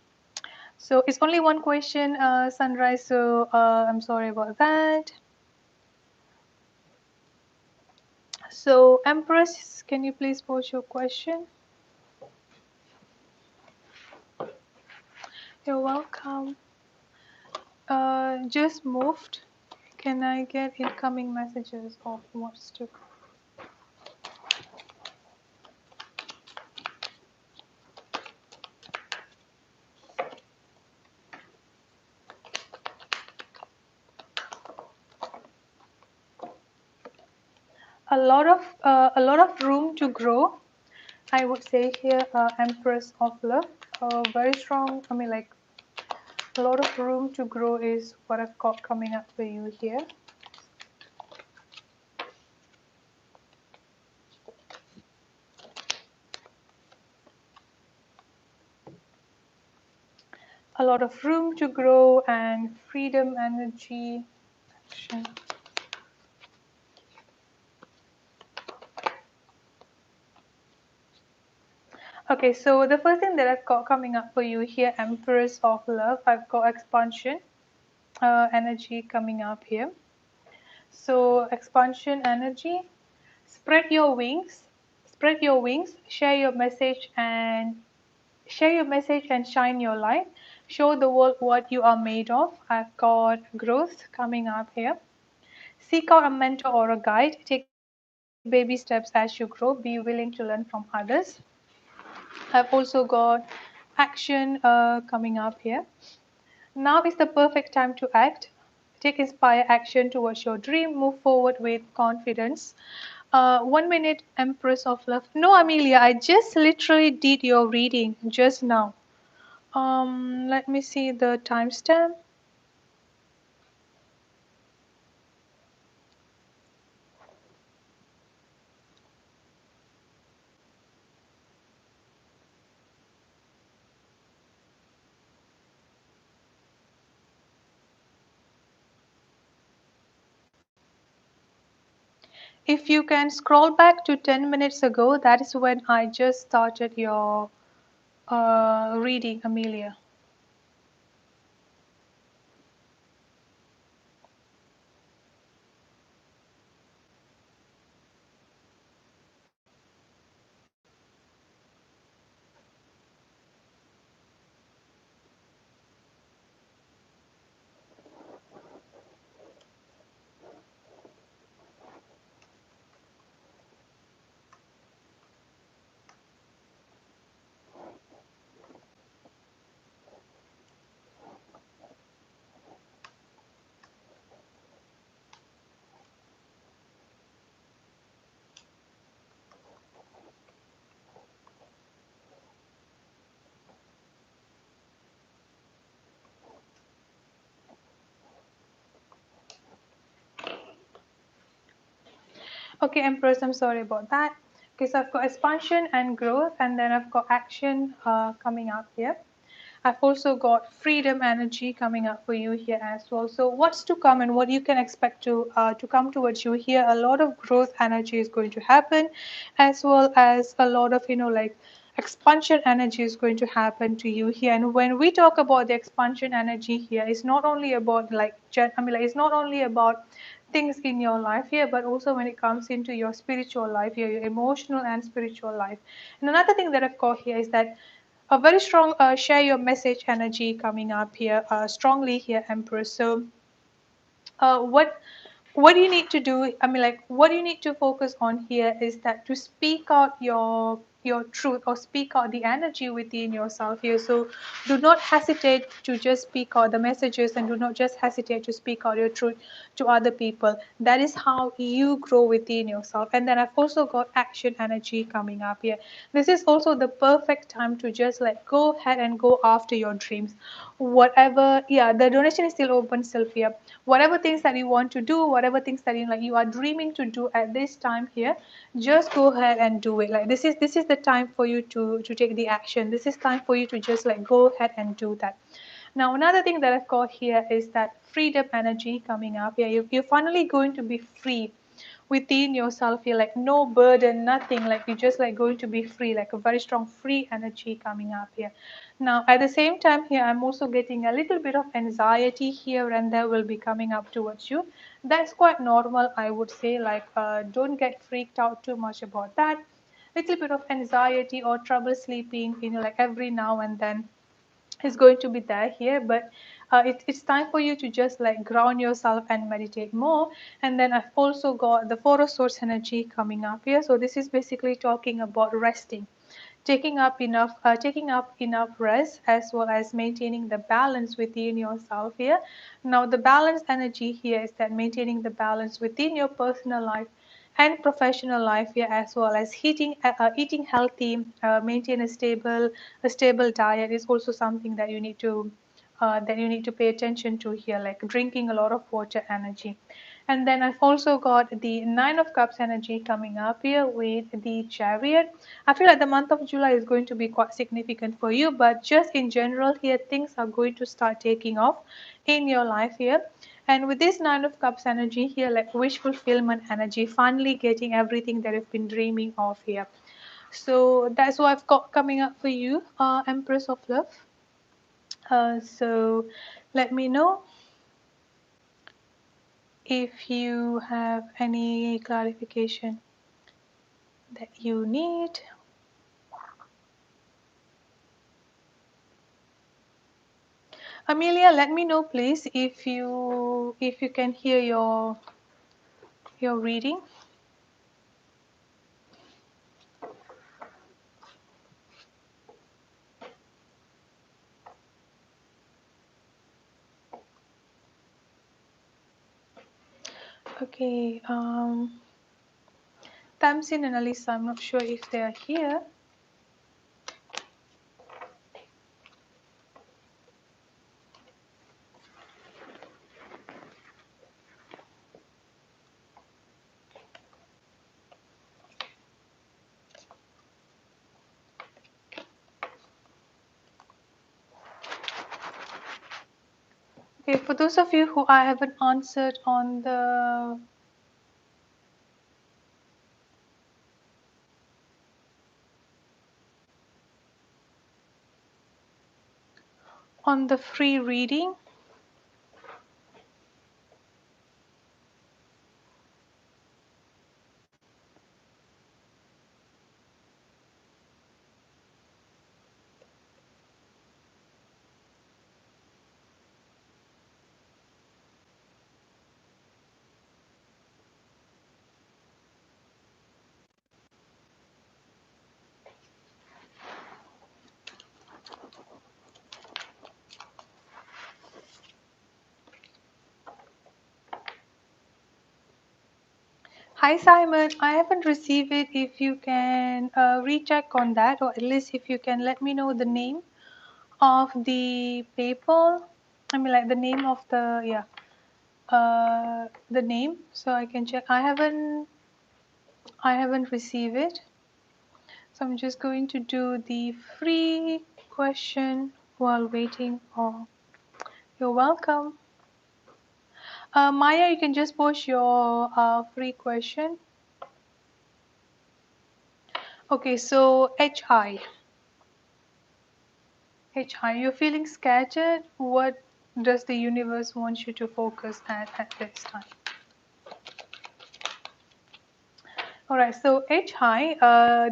Speaker 1: So it's only one question, Sunrise. So I'm sorry about that. So, Empress, can you please pose your question? You're welcome. Just moved. Can I get incoming messages of what's to? A lot of room to grow. I would say here, Empress of Love. Very strong. I mean, like a lot of room to grow is what I've got coming up for you here. A lot of room to grow and freedom energy. Action. Okay, so the first thing that I've got coming up for you here, Empress of Love, I've got expansion energy coming up here. So expansion energy, spread your wings, share your message and shine your light. Show the world what you are made of. I've got growth coming up here. Seek out a mentor or a guide. Take baby steps as you grow. Be willing to learn from others. I've also got action coming up here. Now is the perfect time to act. Take inspired action towards your dream. Move forward with confidence. 1 minute, Empress of Love. No, Amelia, I just literally did your reading just now. Let me see the timestamp. If you can scroll back to 10 minutes ago, that is when I just started your reading, Amelia. Okay, Empress, I'm sorry about that. Okay, so I've got expansion and growth, and then I've got action coming up here. I've also got freedom energy coming up for you here as well. So what's to come and what you can expect to come towards you here? A lot of growth energy is going to happen, as well as a lot of like expansion energy is going to happen to you here. And when we talk about the expansion energy here, it's not only about it's not only about things in your life here, but also when it comes into your spiritual life here, your emotional and spiritual life. And another thing that I've got here is that a very strong share your message energy coming up here strongly here, Empress. So what you need to do, what you need to focus on here is that to speak out your truth, or speak out the energy within yourself here. So do not hesitate to just speak out the messages, and do not just hesitate to speak out your truth to other people. That is how you grow within yourself. And then I've also got action energy coming up here. This is also the perfect time to just like go ahead and go after your dreams. Whatever, yeah, the donation is still open, Sophia. Whatever things that you want to do, whatever things that you are dreaming to do at this time here, just go ahead and do it. Like this is the time for you to take the action. This is time for you to just like go ahead and do that. Now another thing that I've got here is that freedom energy coming up. Yeah, you're finally going to be free within yourself. You're like no burden, nothing. Like you're just like going to be free, like a very strong free energy coming up here. Now at the same time here, I'm also getting a little bit of anxiety here and there will be coming up towards you. That's quite normal, I would say. Like don't get freaked out too much about that. Little bit of anxiety or trouble sleeping, like every now and then is going to be there here, but it's time for you to just like ground yourself and meditate more. And then I've also got the four of swords energy coming up here. So this is basically talking about resting, taking up enough rest, as well as maintaining the balance within yourself here. Now the balance energy here is that maintaining the balance within your personal life and professional life here, as well as eating healthy, maintain a stable diet is also something that you need to pay attention to here, like drinking a lot of water energy. And then I've also got the Nine of Cups energy coming up here with the Chariot. I feel like the month of July is going to be quite significant for you, but just in general here, things are going to start taking off in your life here. And with this Nine of Cups energy here, like wish fulfillment energy, finally getting everything that you've been dreaming of here. So that's what I've got coming up for you, Empress of Love. So let me know if you have any clarification that you need. Amelia, let me know please if you can hear your reading. Okay, Tamsin and Alisa, I'm not sure if they are here. Okay, for those of you who I haven't answered on the free reading, hi Simon, I haven't received it. If you can recheck on that, or at least if you can let me know the name of the paper. Like the name of the name, so I can check. I haven't. I haven't received it. So I'm just going to do the free question while waiting. Oh, you're welcome. Maya, you can just post your free question. Okay, so HI. HI, you're feeling scattered. What does the universe want you to focus at this time? Alright, so H high,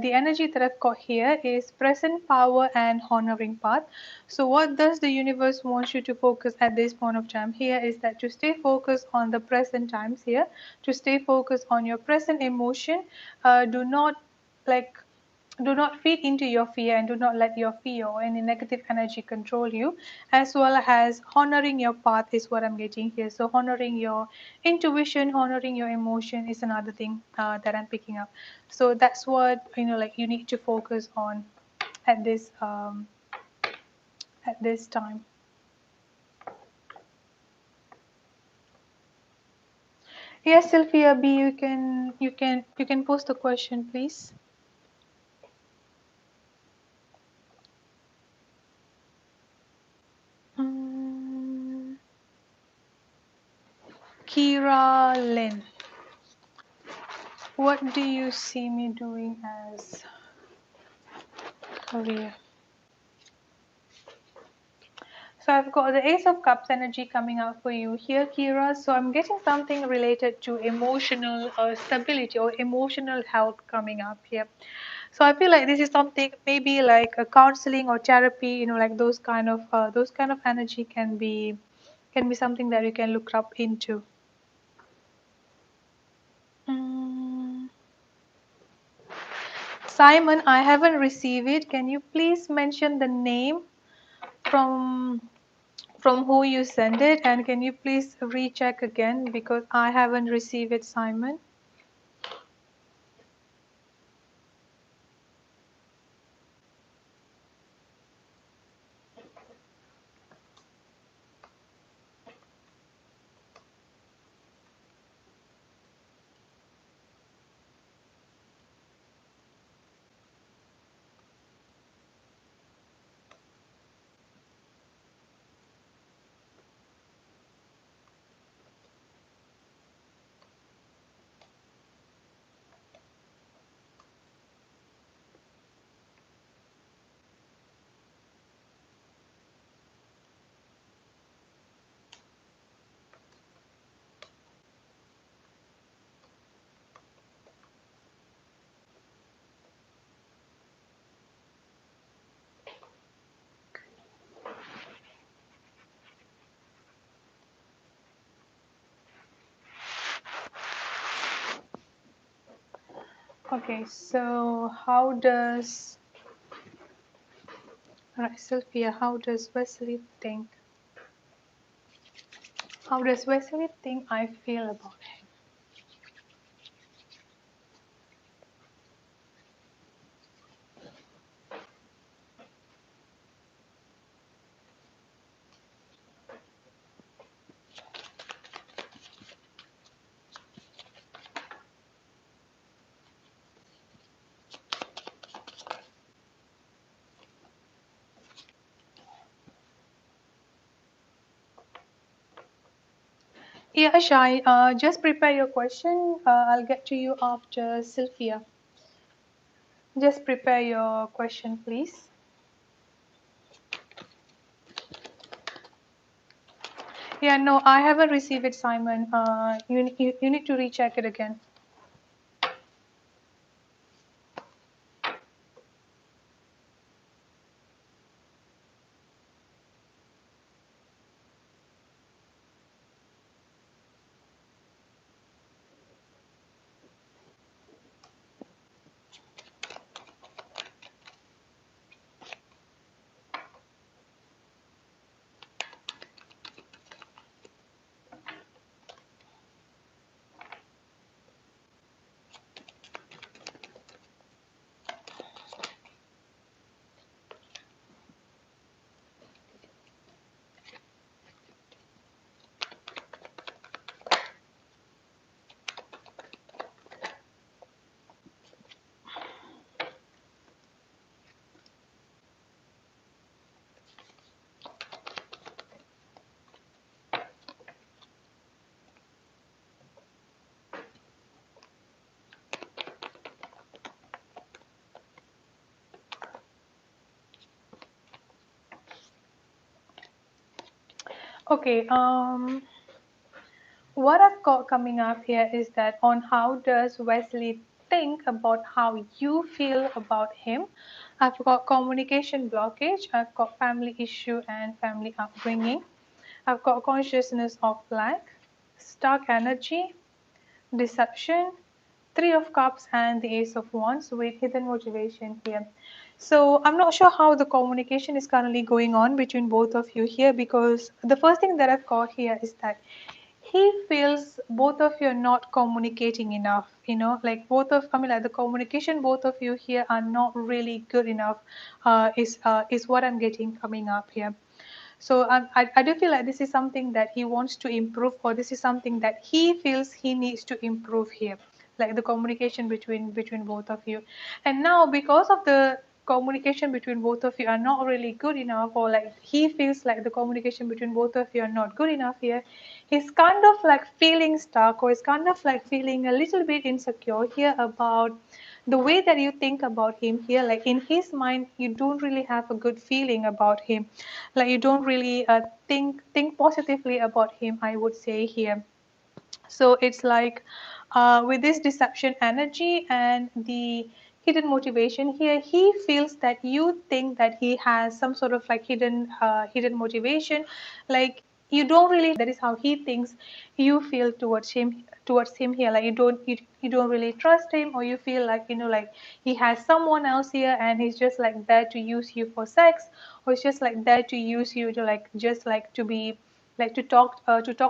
Speaker 1: the energy that I've got here is present power and honoring path. So what does the universe want you to focus at this point of time here is that to stay focused on the present times here, to stay focused on your present emotion, do not like do not feed into your fear and do not let your fear or any negative energy control you, as well as honoring your path is what I'm getting here. So honoring your intuition, honoring your emotion is another thing that I'm picking up. So that's what like you need to focus on at this time. Yes, Sylvia B, you can post the question, please. Mm, Kira Lynn, what do you see me doing as career? So I've got the Ace of Cups energy coming out for you here, Kira. So I'm getting something related to emotional stability or emotional health coming up here. So I feel like this is something maybe like a counseling or therapy, like those kind of energy can be something that you can look up into. Mm. Simon, I haven't received it. Can you please mention the name from who you send it, and can you please recheck again because I haven't received it, Simon. Okay, so how does right, Sophia, how does Wesley think I feel about him? Yeah, Shai, just prepare your question. I'll get to you after Sylvia. Just prepare your question, please. Yeah, no, I haven't received it, Simon. You need to recheck it again. Okay. What I've got coming up here is that on how does Wesley think about how you feel about him. I've got communication blockage. I've got family issue and family upbringing. I've got consciousness of lack, stuck energy, deception, Three of Cups and the Ace of Wands with hidden motivation here. So I'm not sure how the communication is currently going on between both of you here, because the first thing that I've got here is that he feels both of you are not communicating enough. Like I mean, like the communication both of you here are not really good enough. Is what I'm getting coming up here. So I do feel like this is something that he wants to improve, or this is something that he feels he needs to improve here, like the communication between both of you. And now, because of the communication between both of you are not really good enough, or like he feels like the communication between both of you are not good enough here, he's kind of like feeling stuck, or he's kind of like feeling a little bit insecure here about the way that you think about him here. Like in his mind, you don't really have a good feeling about him, like you don't really think positively about him, I would say here. So it's like with this deception energy and the hidden motivation here, he feels that you think that he has some sort of like hidden motivation. Like you don't really, that is how he thinks you feel towards him here. Like you don't really trust him, or you feel like like he has someone else here and he's just like there to use you for sex, or he's just like there to use you to like just like to be like to talk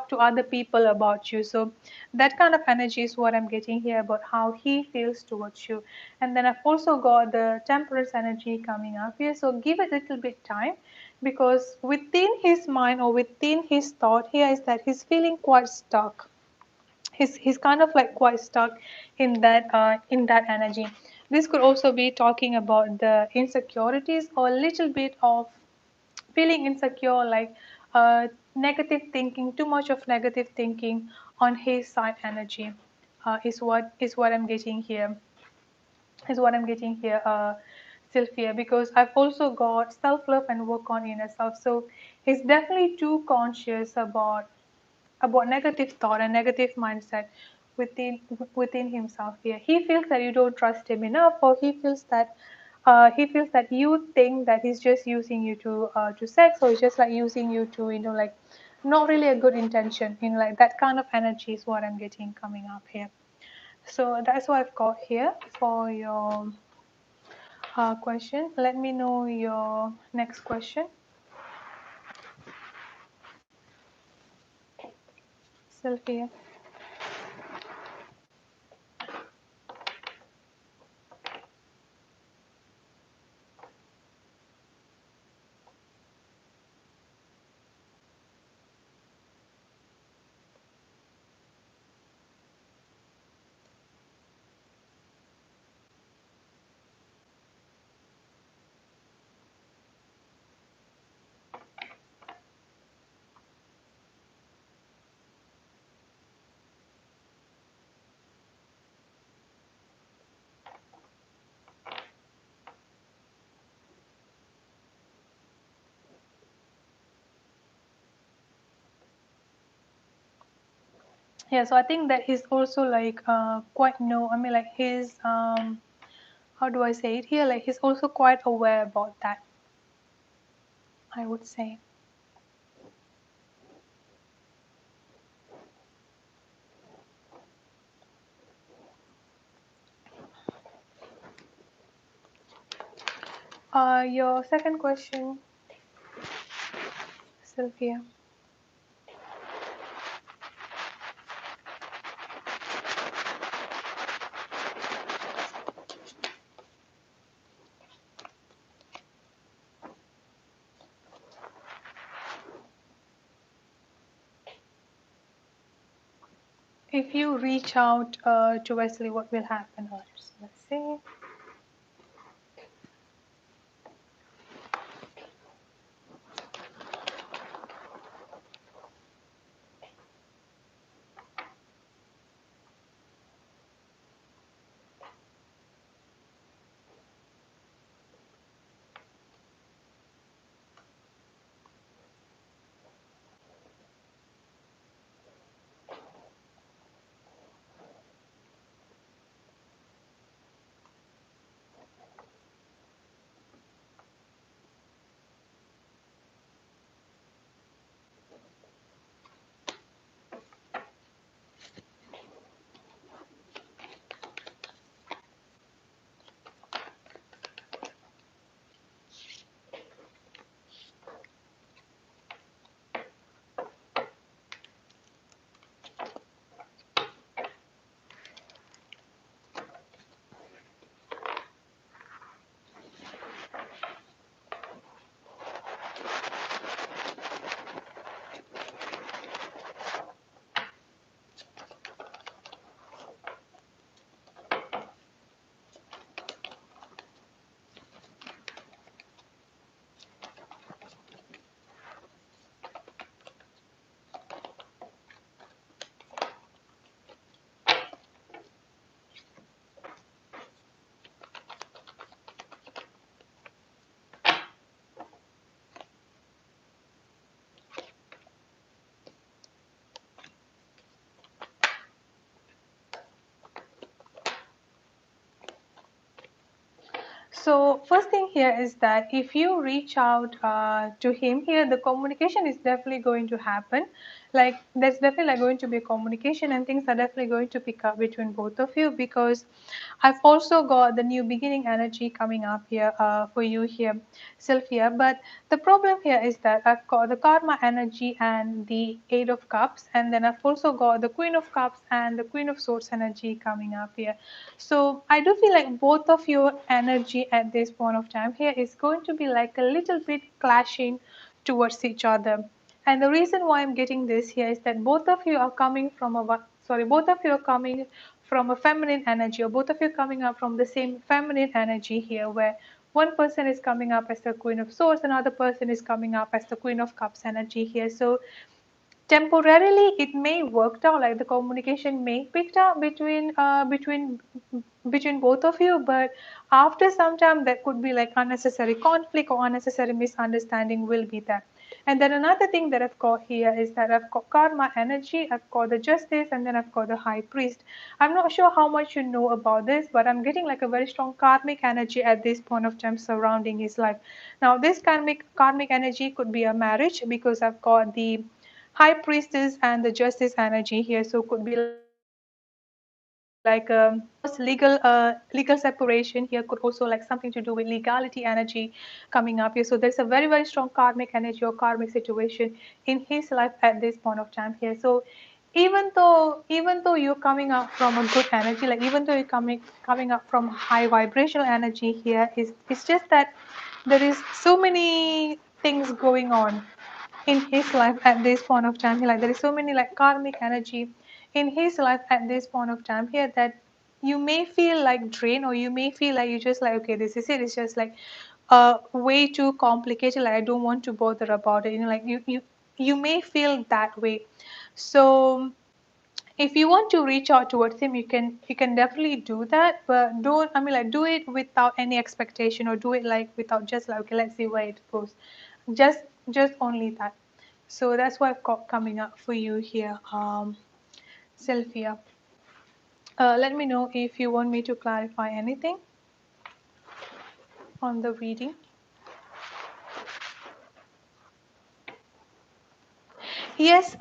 Speaker 1: to other people about you. So that kind of energy is what I'm getting here about how he feels towards you. And then I've also got the temperance energy coming up here, so give it a little bit time, because within his mind or within his thought here is that he's feeling quite stuck. He's kind of like quite stuck in that energy. This could also be talking about the insecurities, or a little bit of feeling insecure, like negative thinking, too much of negative thinking on his side energy, is what I'm getting here. Is what I'm getting here, Sylvia, because I've also got self-love and work on inner self. So he's definitely too conscious about negative thought and negative mindset within within himself here. He feels that you don't trust him enough, or he feels that you think that he's just using you to sex, or he's just like using you to like not really a good intention. Like that kind of energy is what I'm getting coming up here. So that's what I've got here for your question. Let me know your next question, Sylvia. Yeah, so I think that he's also like quite no, I mean like his how do I say it here? Like he's also quite aware about that, I would say. Your second question, Sylvia. If you reach out to Wesley, what will happen? Let's see. So first thing here is that if you reach out to him here, the communication is definitely going to happen. Like there's definitely like going to be a communication and things are definitely going to pick up between both of you, because I've also got the new beginning energy coming up here for you here, Sophia. But the problem here is that I've got the karma energy and the Eight of Cups, and then I've also got the Queen of Cups and the Queen of Swords energy coming up here. So I do feel like both of your energy at this point of time here is going to be like a little bit clashing towards each other. And the reason why I'm getting this here is that both of you are coming from both of you are coming from a feminine energy, or both of you are coming up from the same feminine energy here, where one person is coming up as the Queen of Swords, another person is coming up as the Queen of Cups energy here. So temporarily it may work out, like the communication may picked up between both of you, but after some time there could be like unnecessary conflict or unnecessary misunderstanding will be there. And then another thing that I've got here is that I've got karma energy, I've got the justice, and then I've got the high priest. I'm not sure how much you know about this, but I'm getting like a very strong karmic energy at this point of time surrounding his life. Now this karmic energy could be a marriage, because I've got the high priestess and the justice energy here, so could be like divorce, legal separation here, could also like something to do with legality energy coming up here. So there's a very very strong karmic energy or karmic situation in his life at this point of time here. So even though you're coming up from a good energy, like even though you're coming up from high vibrational energy here, is it's just that there is so many things going on in his life at this point of time here. Like there is so many like karmic energy in his life at this point of time here, that you may feel like drained, or you may feel like you just like, okay, this is it, it's just like way too complicated, like I don't want to bother about it, like you may feel that way. So if you want to reach out towards him, you can definitely do that, but don't, I mean, like do it without any expectation, or do it like without just like, okay, let's see where it goes. just just only that. So that's what I've got coming up for you here, Sylvia. Let me know if you want me to clarify anything on the reading. Yes,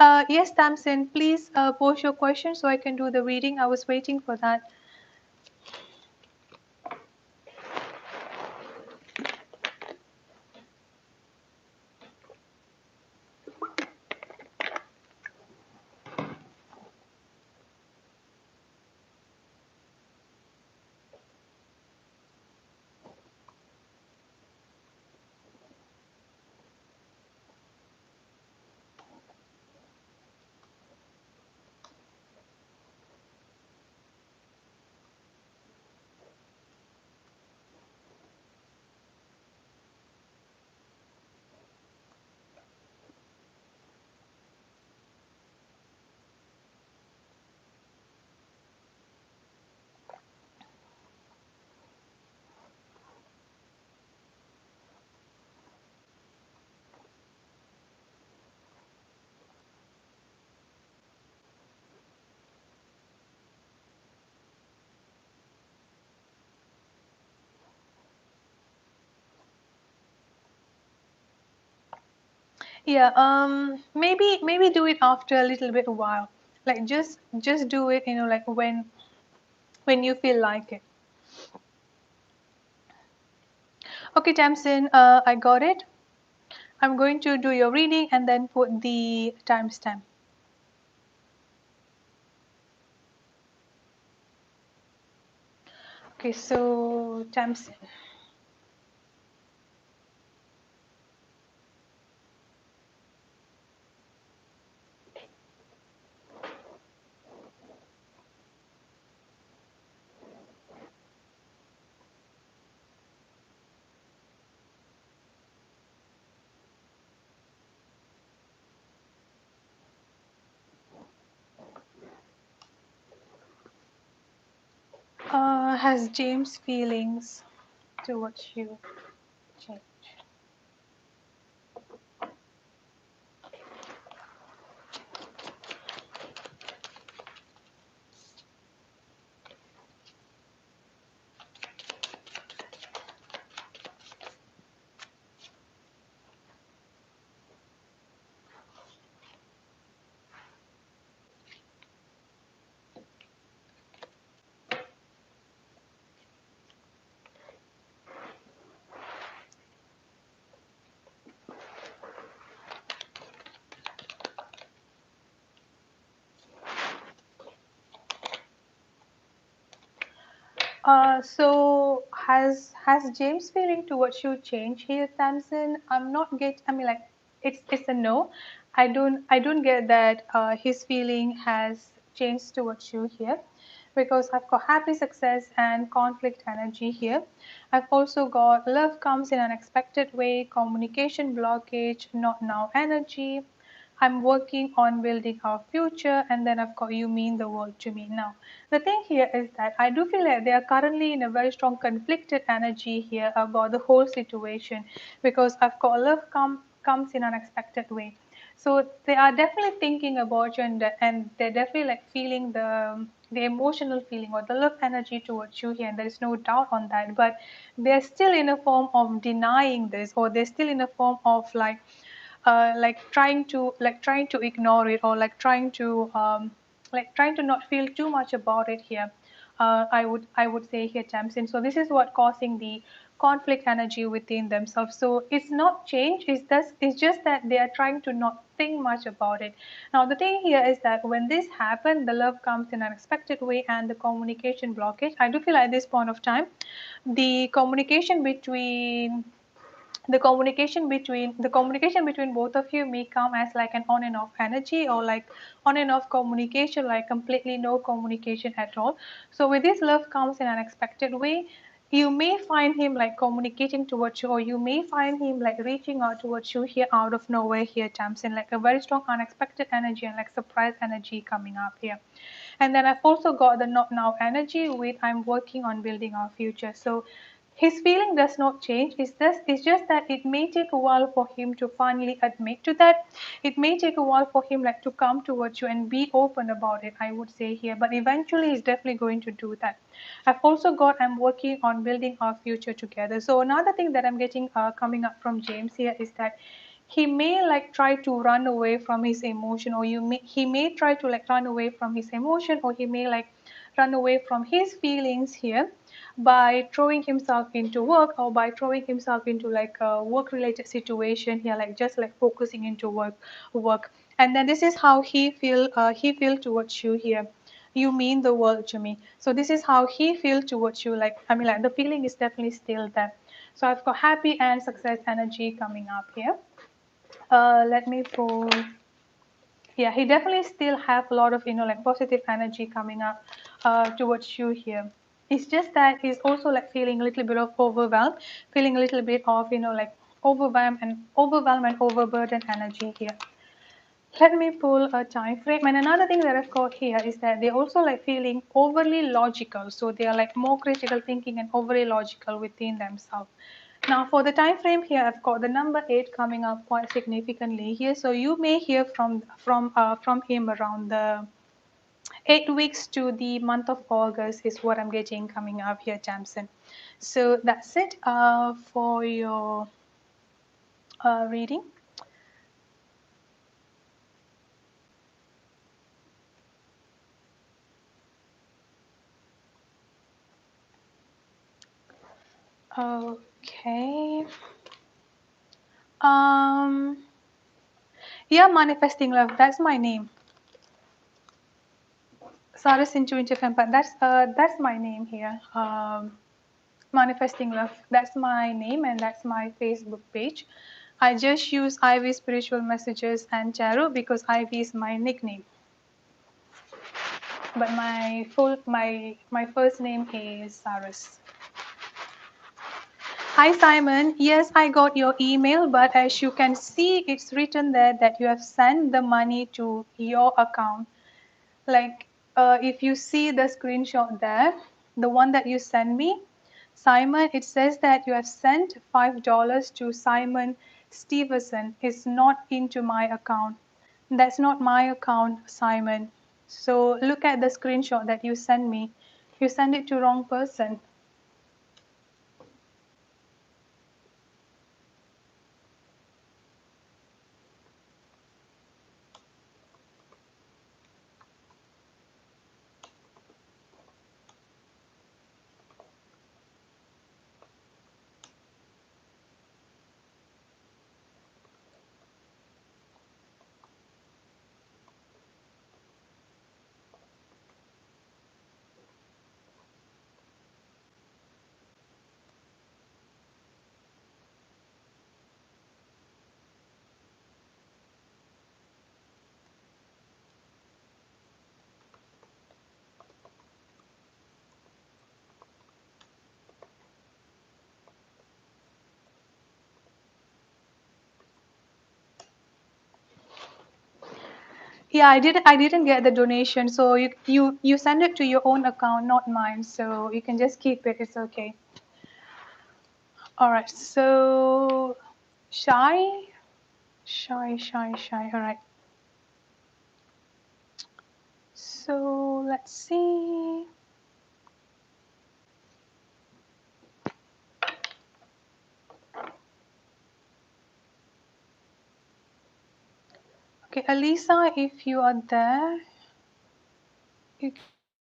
Speaker 1: Tamsin, please post your question so I can do the reading. I was waiting for that. Yeah, maybe do it after a little bit while. Like just do it, like when you feel like it. Okay, Tamsin, I got it. I'm going to do your reading and then put the timestamp. Okay, so Tamsin. Has James' feelings towards you changed? So has James' feeling towards you changed here, Samson? I'm not get. I mean, like it's a no. I don't get that his feeling has changed towards you here, because I've got happy success and conflict energy here. I've also got love comes in an unexpected way, communication blockage, not now energy. I'm working on building our future, and then I've got you mean the world to me. Now, the thing here is that I do feel like they are currently in a very strong conflicted energy here about the whole situation, because I've got love comes in an unexpected way. So they are definitely thinking about you, and they're definitely like feeling the emotional feeling or the love energy towards you here, and there is no doubt on that. But they're still in a form of denying this, or they're still in a form of like trying to ignore it, or like trying to not feel too much about it here. I would say here, Tamsin. So this is what causing the conflict energy within themselves. So it's not change. It's just that they are trying to not think much about it. Now the thing here is that when this happened, the love comes in an unexpected way, and the communication blockage. I do feel at this point of time, the communication between the communication between both of you may come as like an on and off energy, or like on and off communication, like completely no communication at all. So with this love comes in an unexpected way. You may find him like communicating towards you, or you may find him like reaching out towards you here out of nowhere here, Tamsin, like a very strong unexpected energy and like surprise energy coming up here. And then I've also got the not now energy with I'm working on building our future. So his feeling does not change. It's just that it may take a while for him to finally admit to that. It may take a while for him like to come towards you and be open about it, I would say here. But eventually he's definitely going to do that. I've also got I'm working on building our future together. So another thing that I'm getting coming up from James here is that he may like try to run away from his emotion, or he may try to like run away from his emotion, or he may like run away from his feelings here by throwing himself into work, or by throwing himself into like a work related situation here, like just like focusing into work. And then this is how he feel towards you here. You mean the world to me. So this is how he feels towards you. Like, I mean, like the feeling is definitely still there. So I've got happy and success energy coming up here. Let me pull. Yeah, he definitely still have a lot of like positive energy coming up towards you here. It's just that he's also like feeling a little bit of overwhelmed, feeling a little bit of like overwhelmed and overburdened energy here. Let me pull a time frame. And another thing that I've got here is that they're also like feeling overly logical. So they are like more critical thinking and overly logical within themselves. Now for the time frame here, I've got the number 8 coming up quite significantly here. So you may hear from him around the 8 weeks to the month of August is what I'm getting coming up here, Jamson. So that's it for your reading. Okay. Um, yeah, manifesting love. That's my name. Saras Intuitive Empire. That's my name here. Manifesting love. That's my name, and that's my Facebook page. I just use Ivy Spiritual Messages and Tarot because Ivy is my nickname. But my first name is Saras. Hi Simon. Yes, I got your email, but as you can see, it's written there that you have sent the money to your account. Like if you see the screenshot there, the one that you sent me, Simon, it says that you have sent $5 to Simon Stevenson. It's not into my account. That's not my account, Simon. So look at the screenshot that you sent me. You sent it to wrong person. Yeah, I didn't get the donation, so you send it to your own account, not mine. So you can just keep it. It's okay. All right. So shy, shy. All right. So let's see. Okay, Alisa, if you are there, you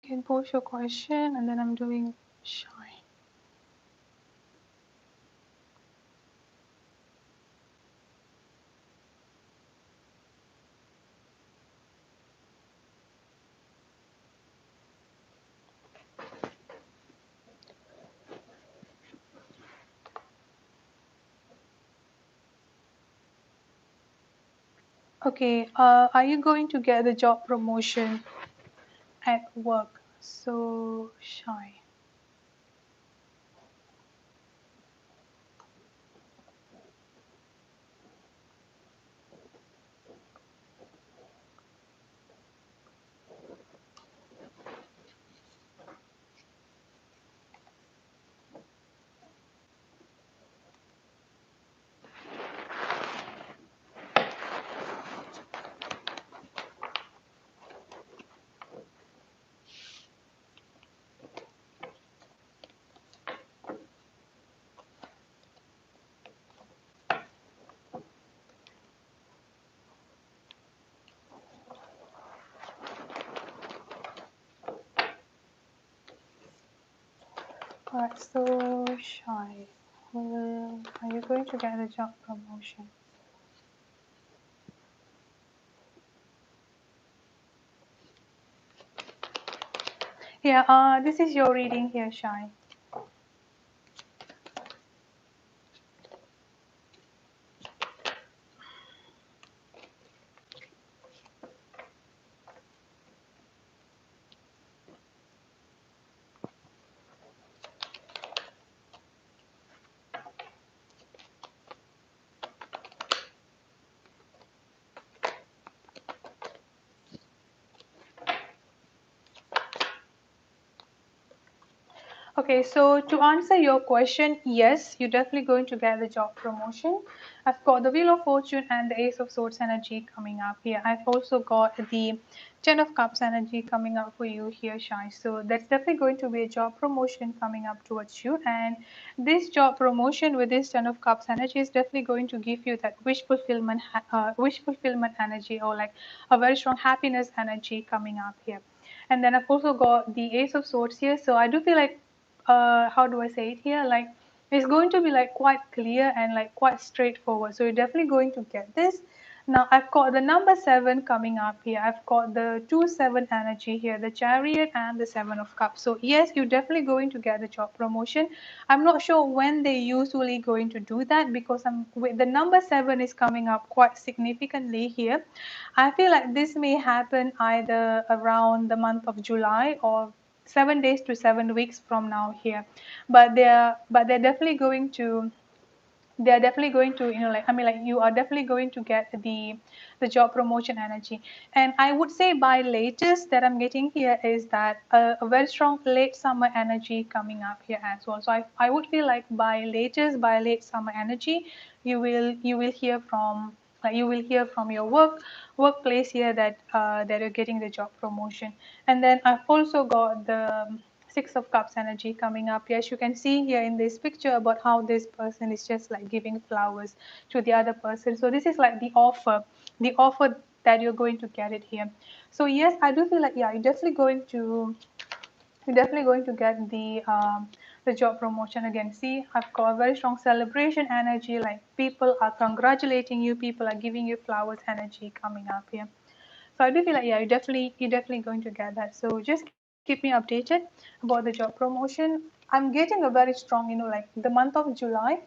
Speaker 1: can post your question, and then I'm doing shy. Okay, are you going to get the job promotion at work? So shy. Alright, so shy. Are you going to get a job promotion? Yeah, this is your reading here, Shy. Okay, so to answer your question, yes, you're definitely going to get the job promotion. I've got the Wheel of Fortune and the Ace of Swords energy coming up here. I've also got the Ten of Cups energy coming up for you here, Shai. So that's definitely going to be a job promotion coming up towards you. And this job promotion with this Ten of Cups energy is definitely going to give you that wish fulfillment energy, or like a very strong happiness energy coming up here. And then I've also got the Ace of Swords here. So I do feel like how do I say it here? Like it's going to be like quite clear and like quite straightforward. So you're definitely going to get this. Now I've got the number 7 coming up here. I've got the 2-7 energy here, the Chariot and the 7 of Cups. So yes, you're definitely going to get the job promotion. I'm not sure when they usually going to do that, because I'm with the number 7 is coming up quite significantly here. I feel like this may happen either around the month of July or 7 days to 7 weeks from now here, but they're definitely going to, like, I mean, like, you are definitely going to get the job promotion energy. And I would say by latest that I'm getting here is that a very strong late summer energy coming up here as well. So I would feel like by late summer energy, you will hear from, like, you will hear from your workplace here that you're getting the job promotion. And then I've also got the Six of Cups energy coming up. Yes, you can see here in this picture about how this person is just like giving flowers to the other person. So this is like the offer that you're going to get it here. So yes, I do feel like, yeah, you're definitely going to get the job promotion again. See, I've got a very strong celebration energy. Like people are congratulating you, people are giving you flowers energy coming up here. So I do feel like, yeah, you're definitely going to get that. So just keep me updated about the job promotion. I'm getting a very strong, like the month of July,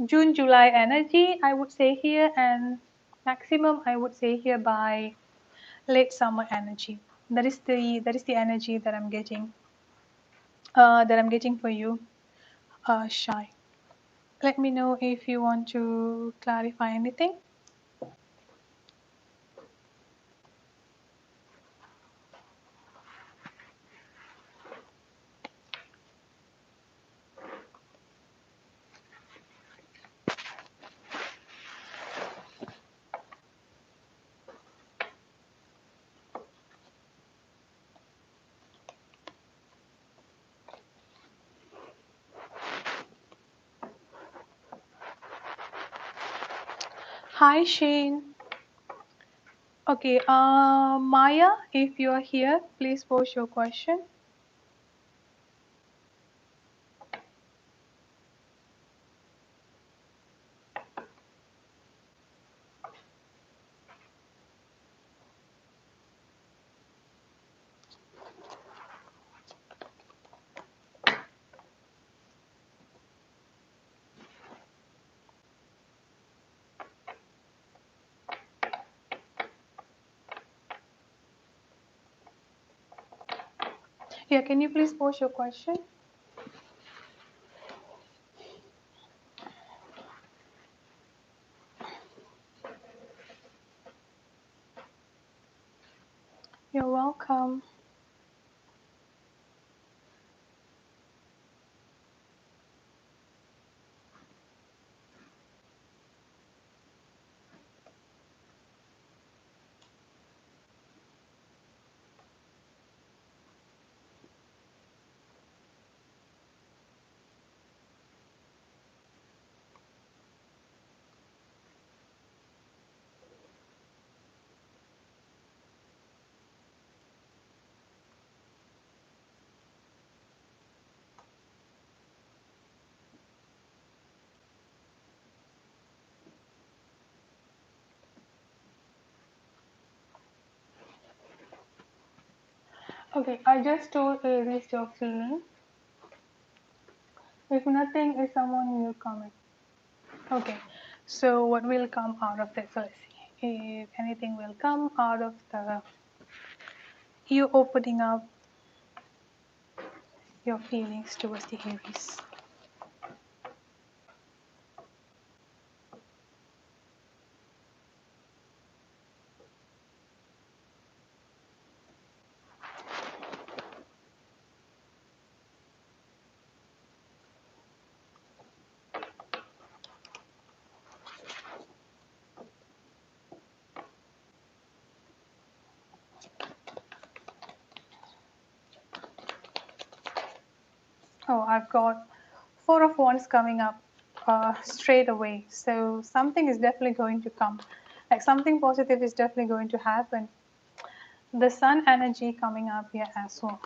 Speaker 1: June, July energy, I would say here, and maximum I would say here by late summer energy. That is the energy that I'm getting for you, Shy. Let me know if you want to clarify anything. Hi, Shane. Okay, Maya, if you are here, please post your question. Yeah, can you please post your question? You're welcome. Okay, I just told Aries your feeling. If nothing is someone will comment. Okay, so what will come out of this? So let's see. If anything will come out of the you opening up your feelings towards the Aries. Oh, I've got Four of Wands coming up straight away. So something is definitely going to come. Like something positive is definitely going to happen. The Sun energy coming up here as well.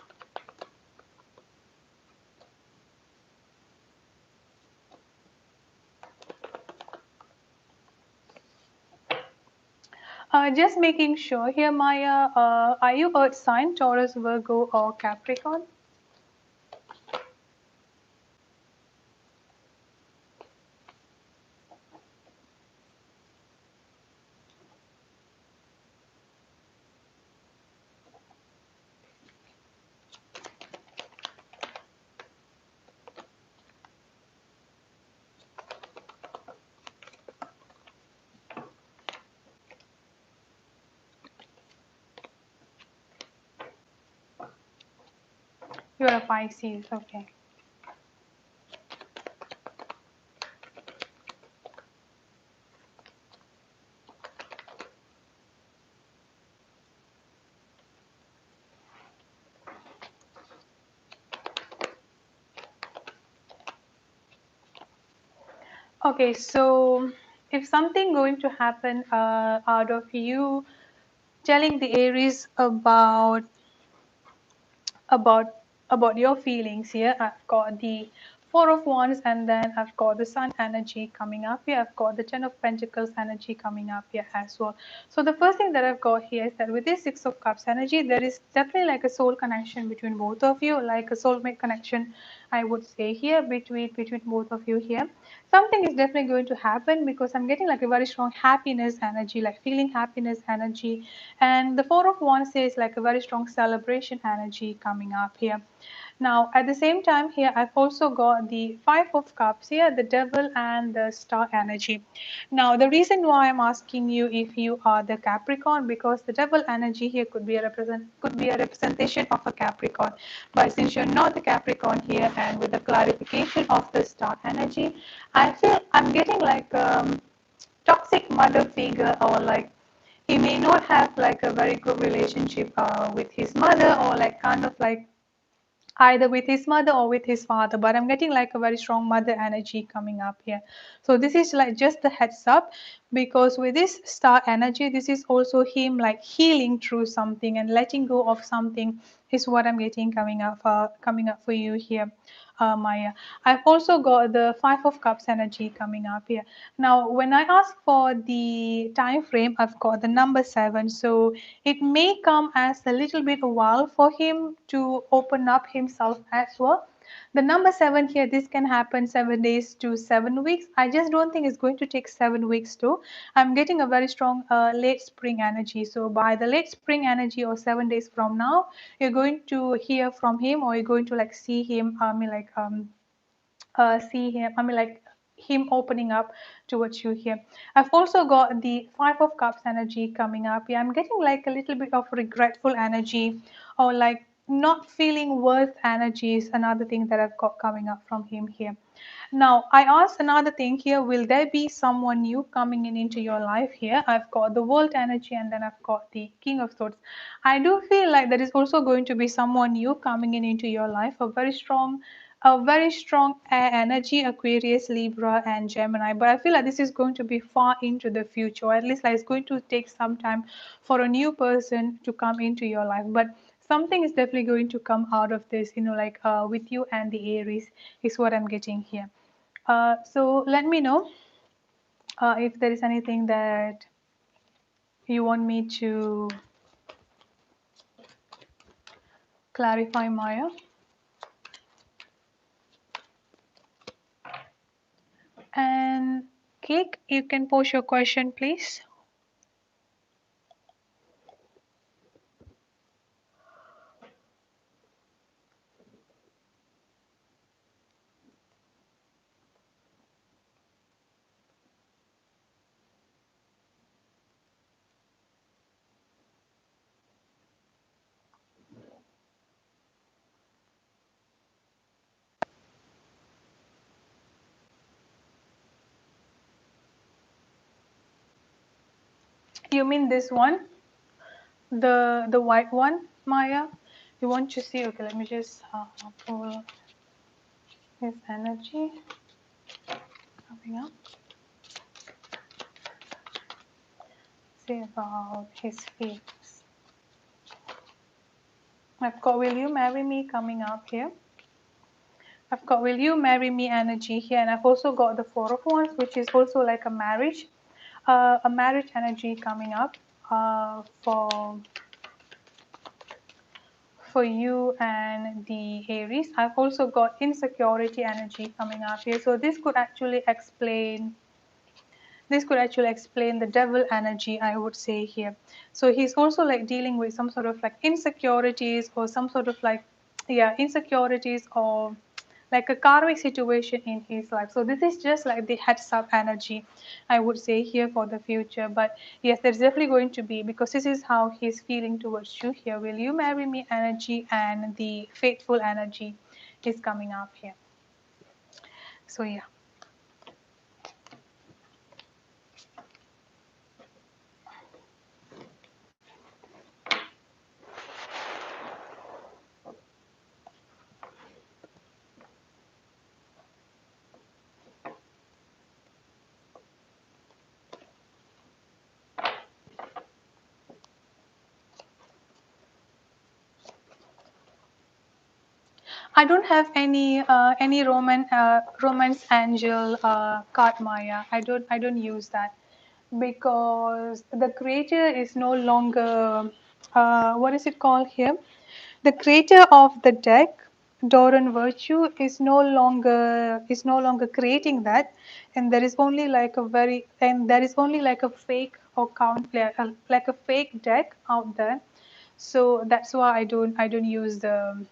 Speaker 1: Just making sure here, Maya, are you Earth sign, Taurus, Virgo, or Capricorn? You're a Pisces, okay. Okay, so if something going to happen out of you telling the Aries about about your feelings here, I've got the Four of Wands, and then I've got the Sun energy coming up here. I've got the Ten of Pentacles energy coming up here as well. So the first thing that I've got here is that with this Six of Cups energy, there is definitely like a soul connection between both of you, like a soulmate connection, I would say here between both of you here. Something is definitely going to happen because I'm getting like a very strong happiness energy, like feeling happiness energy. And the Four of Wands is like a very strong celebration energy coming up here. Now, at the same time here, I've also got the Five of Cups here, the Devil and the Star energy. Now, the reason why I'm asking you if you are the Capricorn, because the Devil energy here could be a representation of a Capricorn. But since you're not the Capricorn here, and with the clarification of the Star energy, I feel I'm getting like toxic mother figure, or like he may not have like a very good relationship with his mother, or like kind of like either with his mother or with his father, but I'm getting like a very strong mother energy coming up here. So this is like just the heads up, because with this star energy, this is also him like healing through something and letting go of something is what I'm getting coming up for you here, Maya. I've also got the Five of Cups energy coming up here. Now, when I ask for the time frame, I've got the number 7. So it may come as a little bit a while for him to open up himself as well. The number 7 here, this can happen 7 days to 7 weeks. I just don't think it's going to take 7 weeks too. I'm getting a very strong late spring energy. So by the late spring energy or 7 days from now, you're going to hear from him, or you're going to like see him. See him. I mean, like him opening up towards you here. I've also got the Five of Cups energy coming up. Yeah, I'm getting like a little bit of regretful energy, or like not feeling worth energy is another thing that I've got coming up from him here. Now, I asked another thing here, will there be someone new coming in into your life here? I've got the world energy, and then I've got the King of Swords. I do feel like there is also going to be someone new coming in into your life, a very strong air energy, Aquarius, Libra, and Gemini. But I feel like this is going to be far into the future, or at least like it's going to take some time for a new person to come into your life. But something is definitely going to come out of this, with you and the Aries is what I'm getting here. So let me know if there is anything that you want me to clarify, Maya. And Cake, you can post your question, please. You mean this one, the white one, Maya? You want to see? Okay, let me just pull his energy coming up. See about his feelings. I've got "Will you marry me" coming up here. I've got "Will you marry me" energy here, and I've also got the Four of Wands, which is also like a marriage energy coming up for you and the Aries. I've also got insecurity energy coming up here, so this could actually explain the devil energy, I would say here. So he's also like dealing with some sort of like insecurities, or some sort of like, yeah, insecurities, or like a karmic situation in his life. So this is just like the heads up energy, I would say here for the future. But yes, there's definitely going to be, because this is how he's feeling towards you here. Will you marry me energy and the faithful energy is coming up here. So yeah. I don't have any romance angel card, Maya. I don't use that, because the creator is no longer, what is it called here? The creator of the deck, Doran Virtue, is no longer creating that, and there is only like a fake account, like a fake deck out there. So that's why I don't use the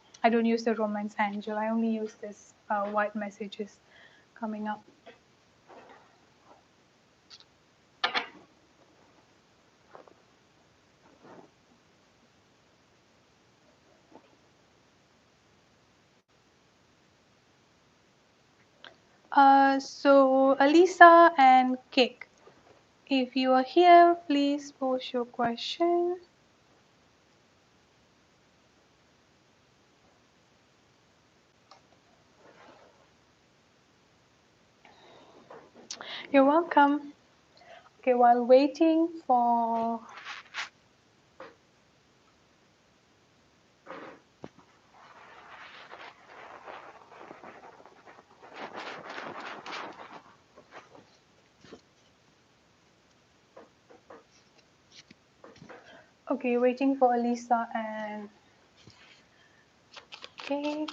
Speaker 1: romance angel. I only use this white messages coming up. So Alisa and Cake, if you are here, please post your question. You're welcome. Okay, while waiting for waiting for Elisa and Kate.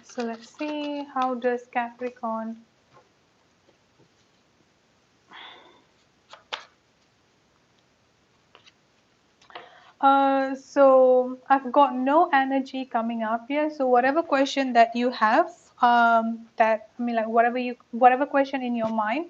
Speaker 1: So let's see, how does Capricorn. So I've got no energy coming up here. So whatever question that you have, like whatever question in your mind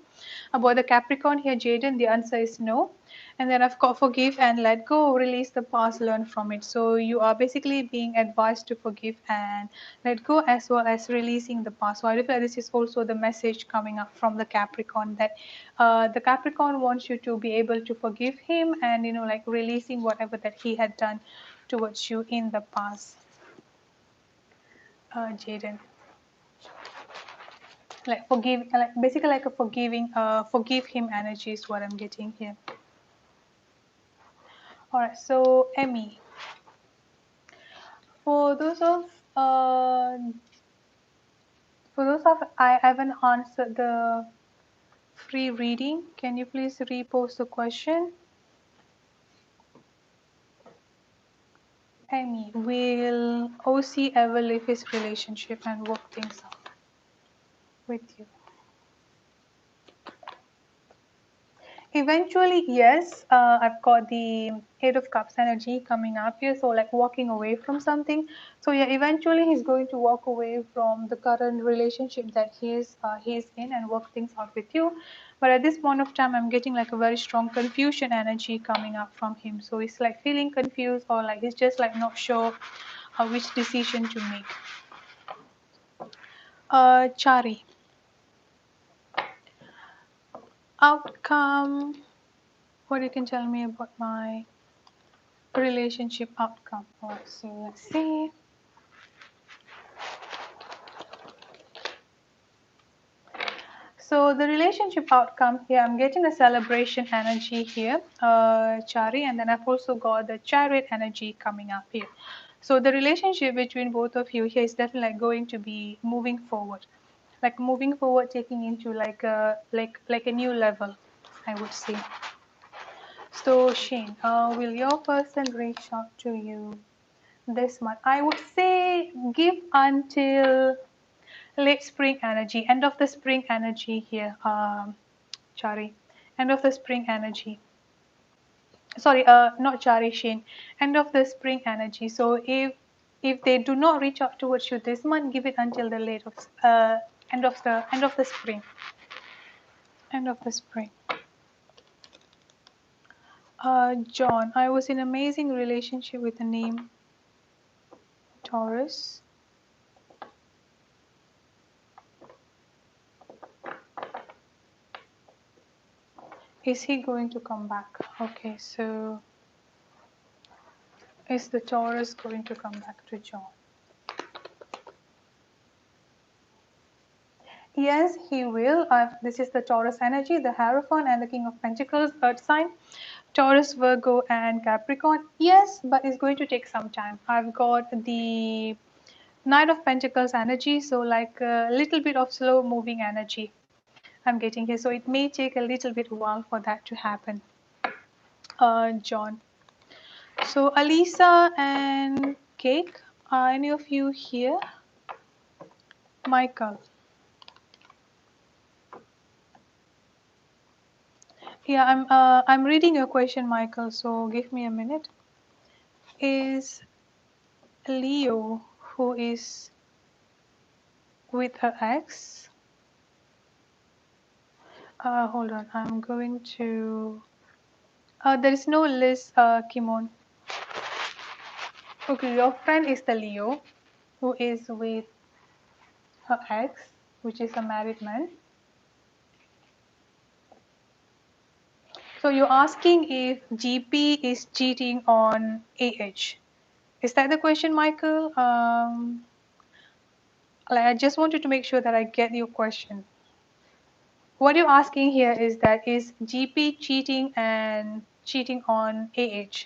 Speaker 1: about the Capricorn here, Jayden, the answer is no. And then I've got forgive and let go, release the past, learn from it. So you are basically being advised to forgive and let go, as well as releasing the past. So I feel like this is also the message coming up from the Capricorn, that the Capricorn wants you to be able to forgive him and, like releasing whatever that he had done towards you in the past. Jayden, like forgive, like basically like a forgive him energy is what I'm getting here. All right, so Emmy, for those of uh, I haven't answered the free reading, can you please repost the question? Emmy, will OC ever leave his relationship and work things out with you? Eventually, yes. I've got the Eight of Cups energy coming up here, so like walking away from something. So yeah, eventually he's going to walk away from the current relationship that he's in and work things out with you. But at this point of time, I'm getting like a very strong confusion energy coming up from him. So he's like feeling confused, or like he's just like not sure which decision to make. Chari, outcome. What you can tell me about my relationship outcome? Alright, so let's see. So the relationship outcome here, I'm getting a celebration energy here, Chari, and then I've also got the chariot energy coming up here. So the relationship between both of you here is definitely like going to be moving forward, taking into like a new level, I would say. So Shane, will your person reach out to you this month? I would say give until late spring energy, end of the spring energy here, Chari, end of the spring energy. Sorry, not Chari, Shane, end of the spring energy. So if they do not reach out towards you this month, give it until the late of end of the spring, end of the spring. John, I was in an amazing relationship with the name Taurus. Is he going to come back? Okay, so is the Taurus going to come back to John? Yes, he will. This is the Taurus energy, the Hierophant and the King of Pentacles, Earth sign. Taurus, Virgo, and Capricorn. Yes, but it's going to take some time. I've got the Knight of Pentacles energy, so like a little bit of slow moving energy I'm getting here. So it may take a little bit while for that to happen. John. So Alisa and Cake, are any of you here? Michael. Yeah, I'm reading your question, Michael, so give me a minute. Is Leo, who is with her ex? Hold on, I'm going to. There is no Liz Kimon. Okay, your friend is the Leo, who is with her ex, which is a married man. So you're asking if GP is cheating on AH. Is that the question, Michael? I just wanted to make sure that I get your question. what you're asking here is that is GP cheating and cheating on AH?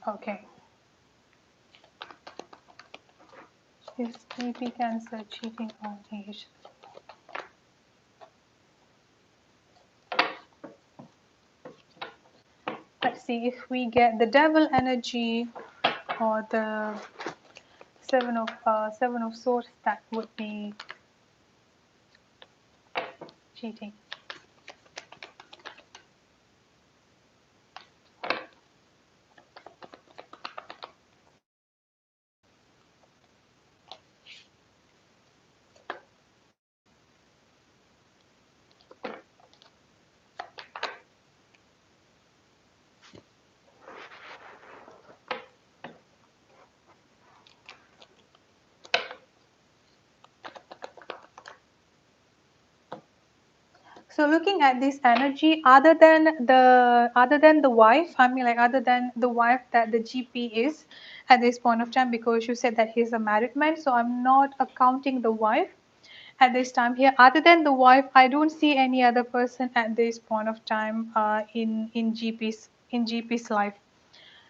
Speaker 1: Okay. Is GP Cancer cheating on AH? Let's see if we get the devil energy or the seven of swords. That would be cheating. So looking at this energy, other than the wife, I mean like other than the wife that the GP is at this point of time, because you said that he's a married man, so I'm not accounting the wife at this time here. Other than the wife, I don't see any other person at this point of time in GP's life.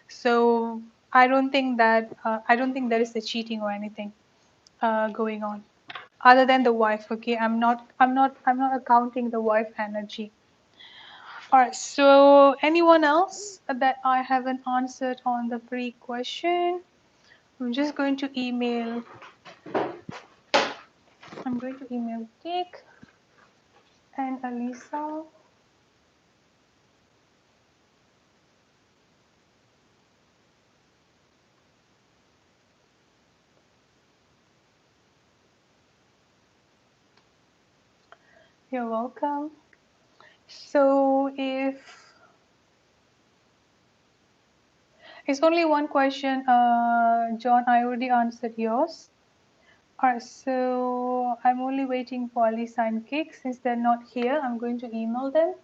Speaker 1: So I don't think there is a cheating or anything going on other than the wife. Okay, I'm not accounting the wife energy. All right, so anyone else that I haven't answered on the pre-question? I'm just going to email. I'm going to email Dick and Alisa. You're welcome. So if it's only one question, John, I already answered yours. Alright, so I'm only waiting for Lisa and Cake. Since they're not here, I'm going to email them.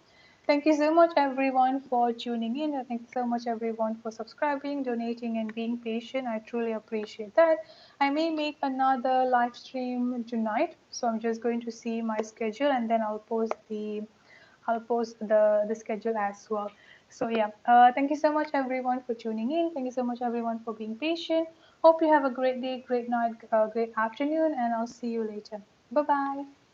Speaker 1: Thank you so much, everyone, for tuning in. And thank you so much, everyone, for subscribing, donating, and being patient. I truly appreciate that. I may make another live stream tonight, so I'm just going to see my schedule, and then I'll post the schedule as well. So yeah, thank you so much everyone for tuning in. Thank you so much everyone for being patient. Hope you have a great day, great night, great afternoon, and I'll see you later. Bye bye.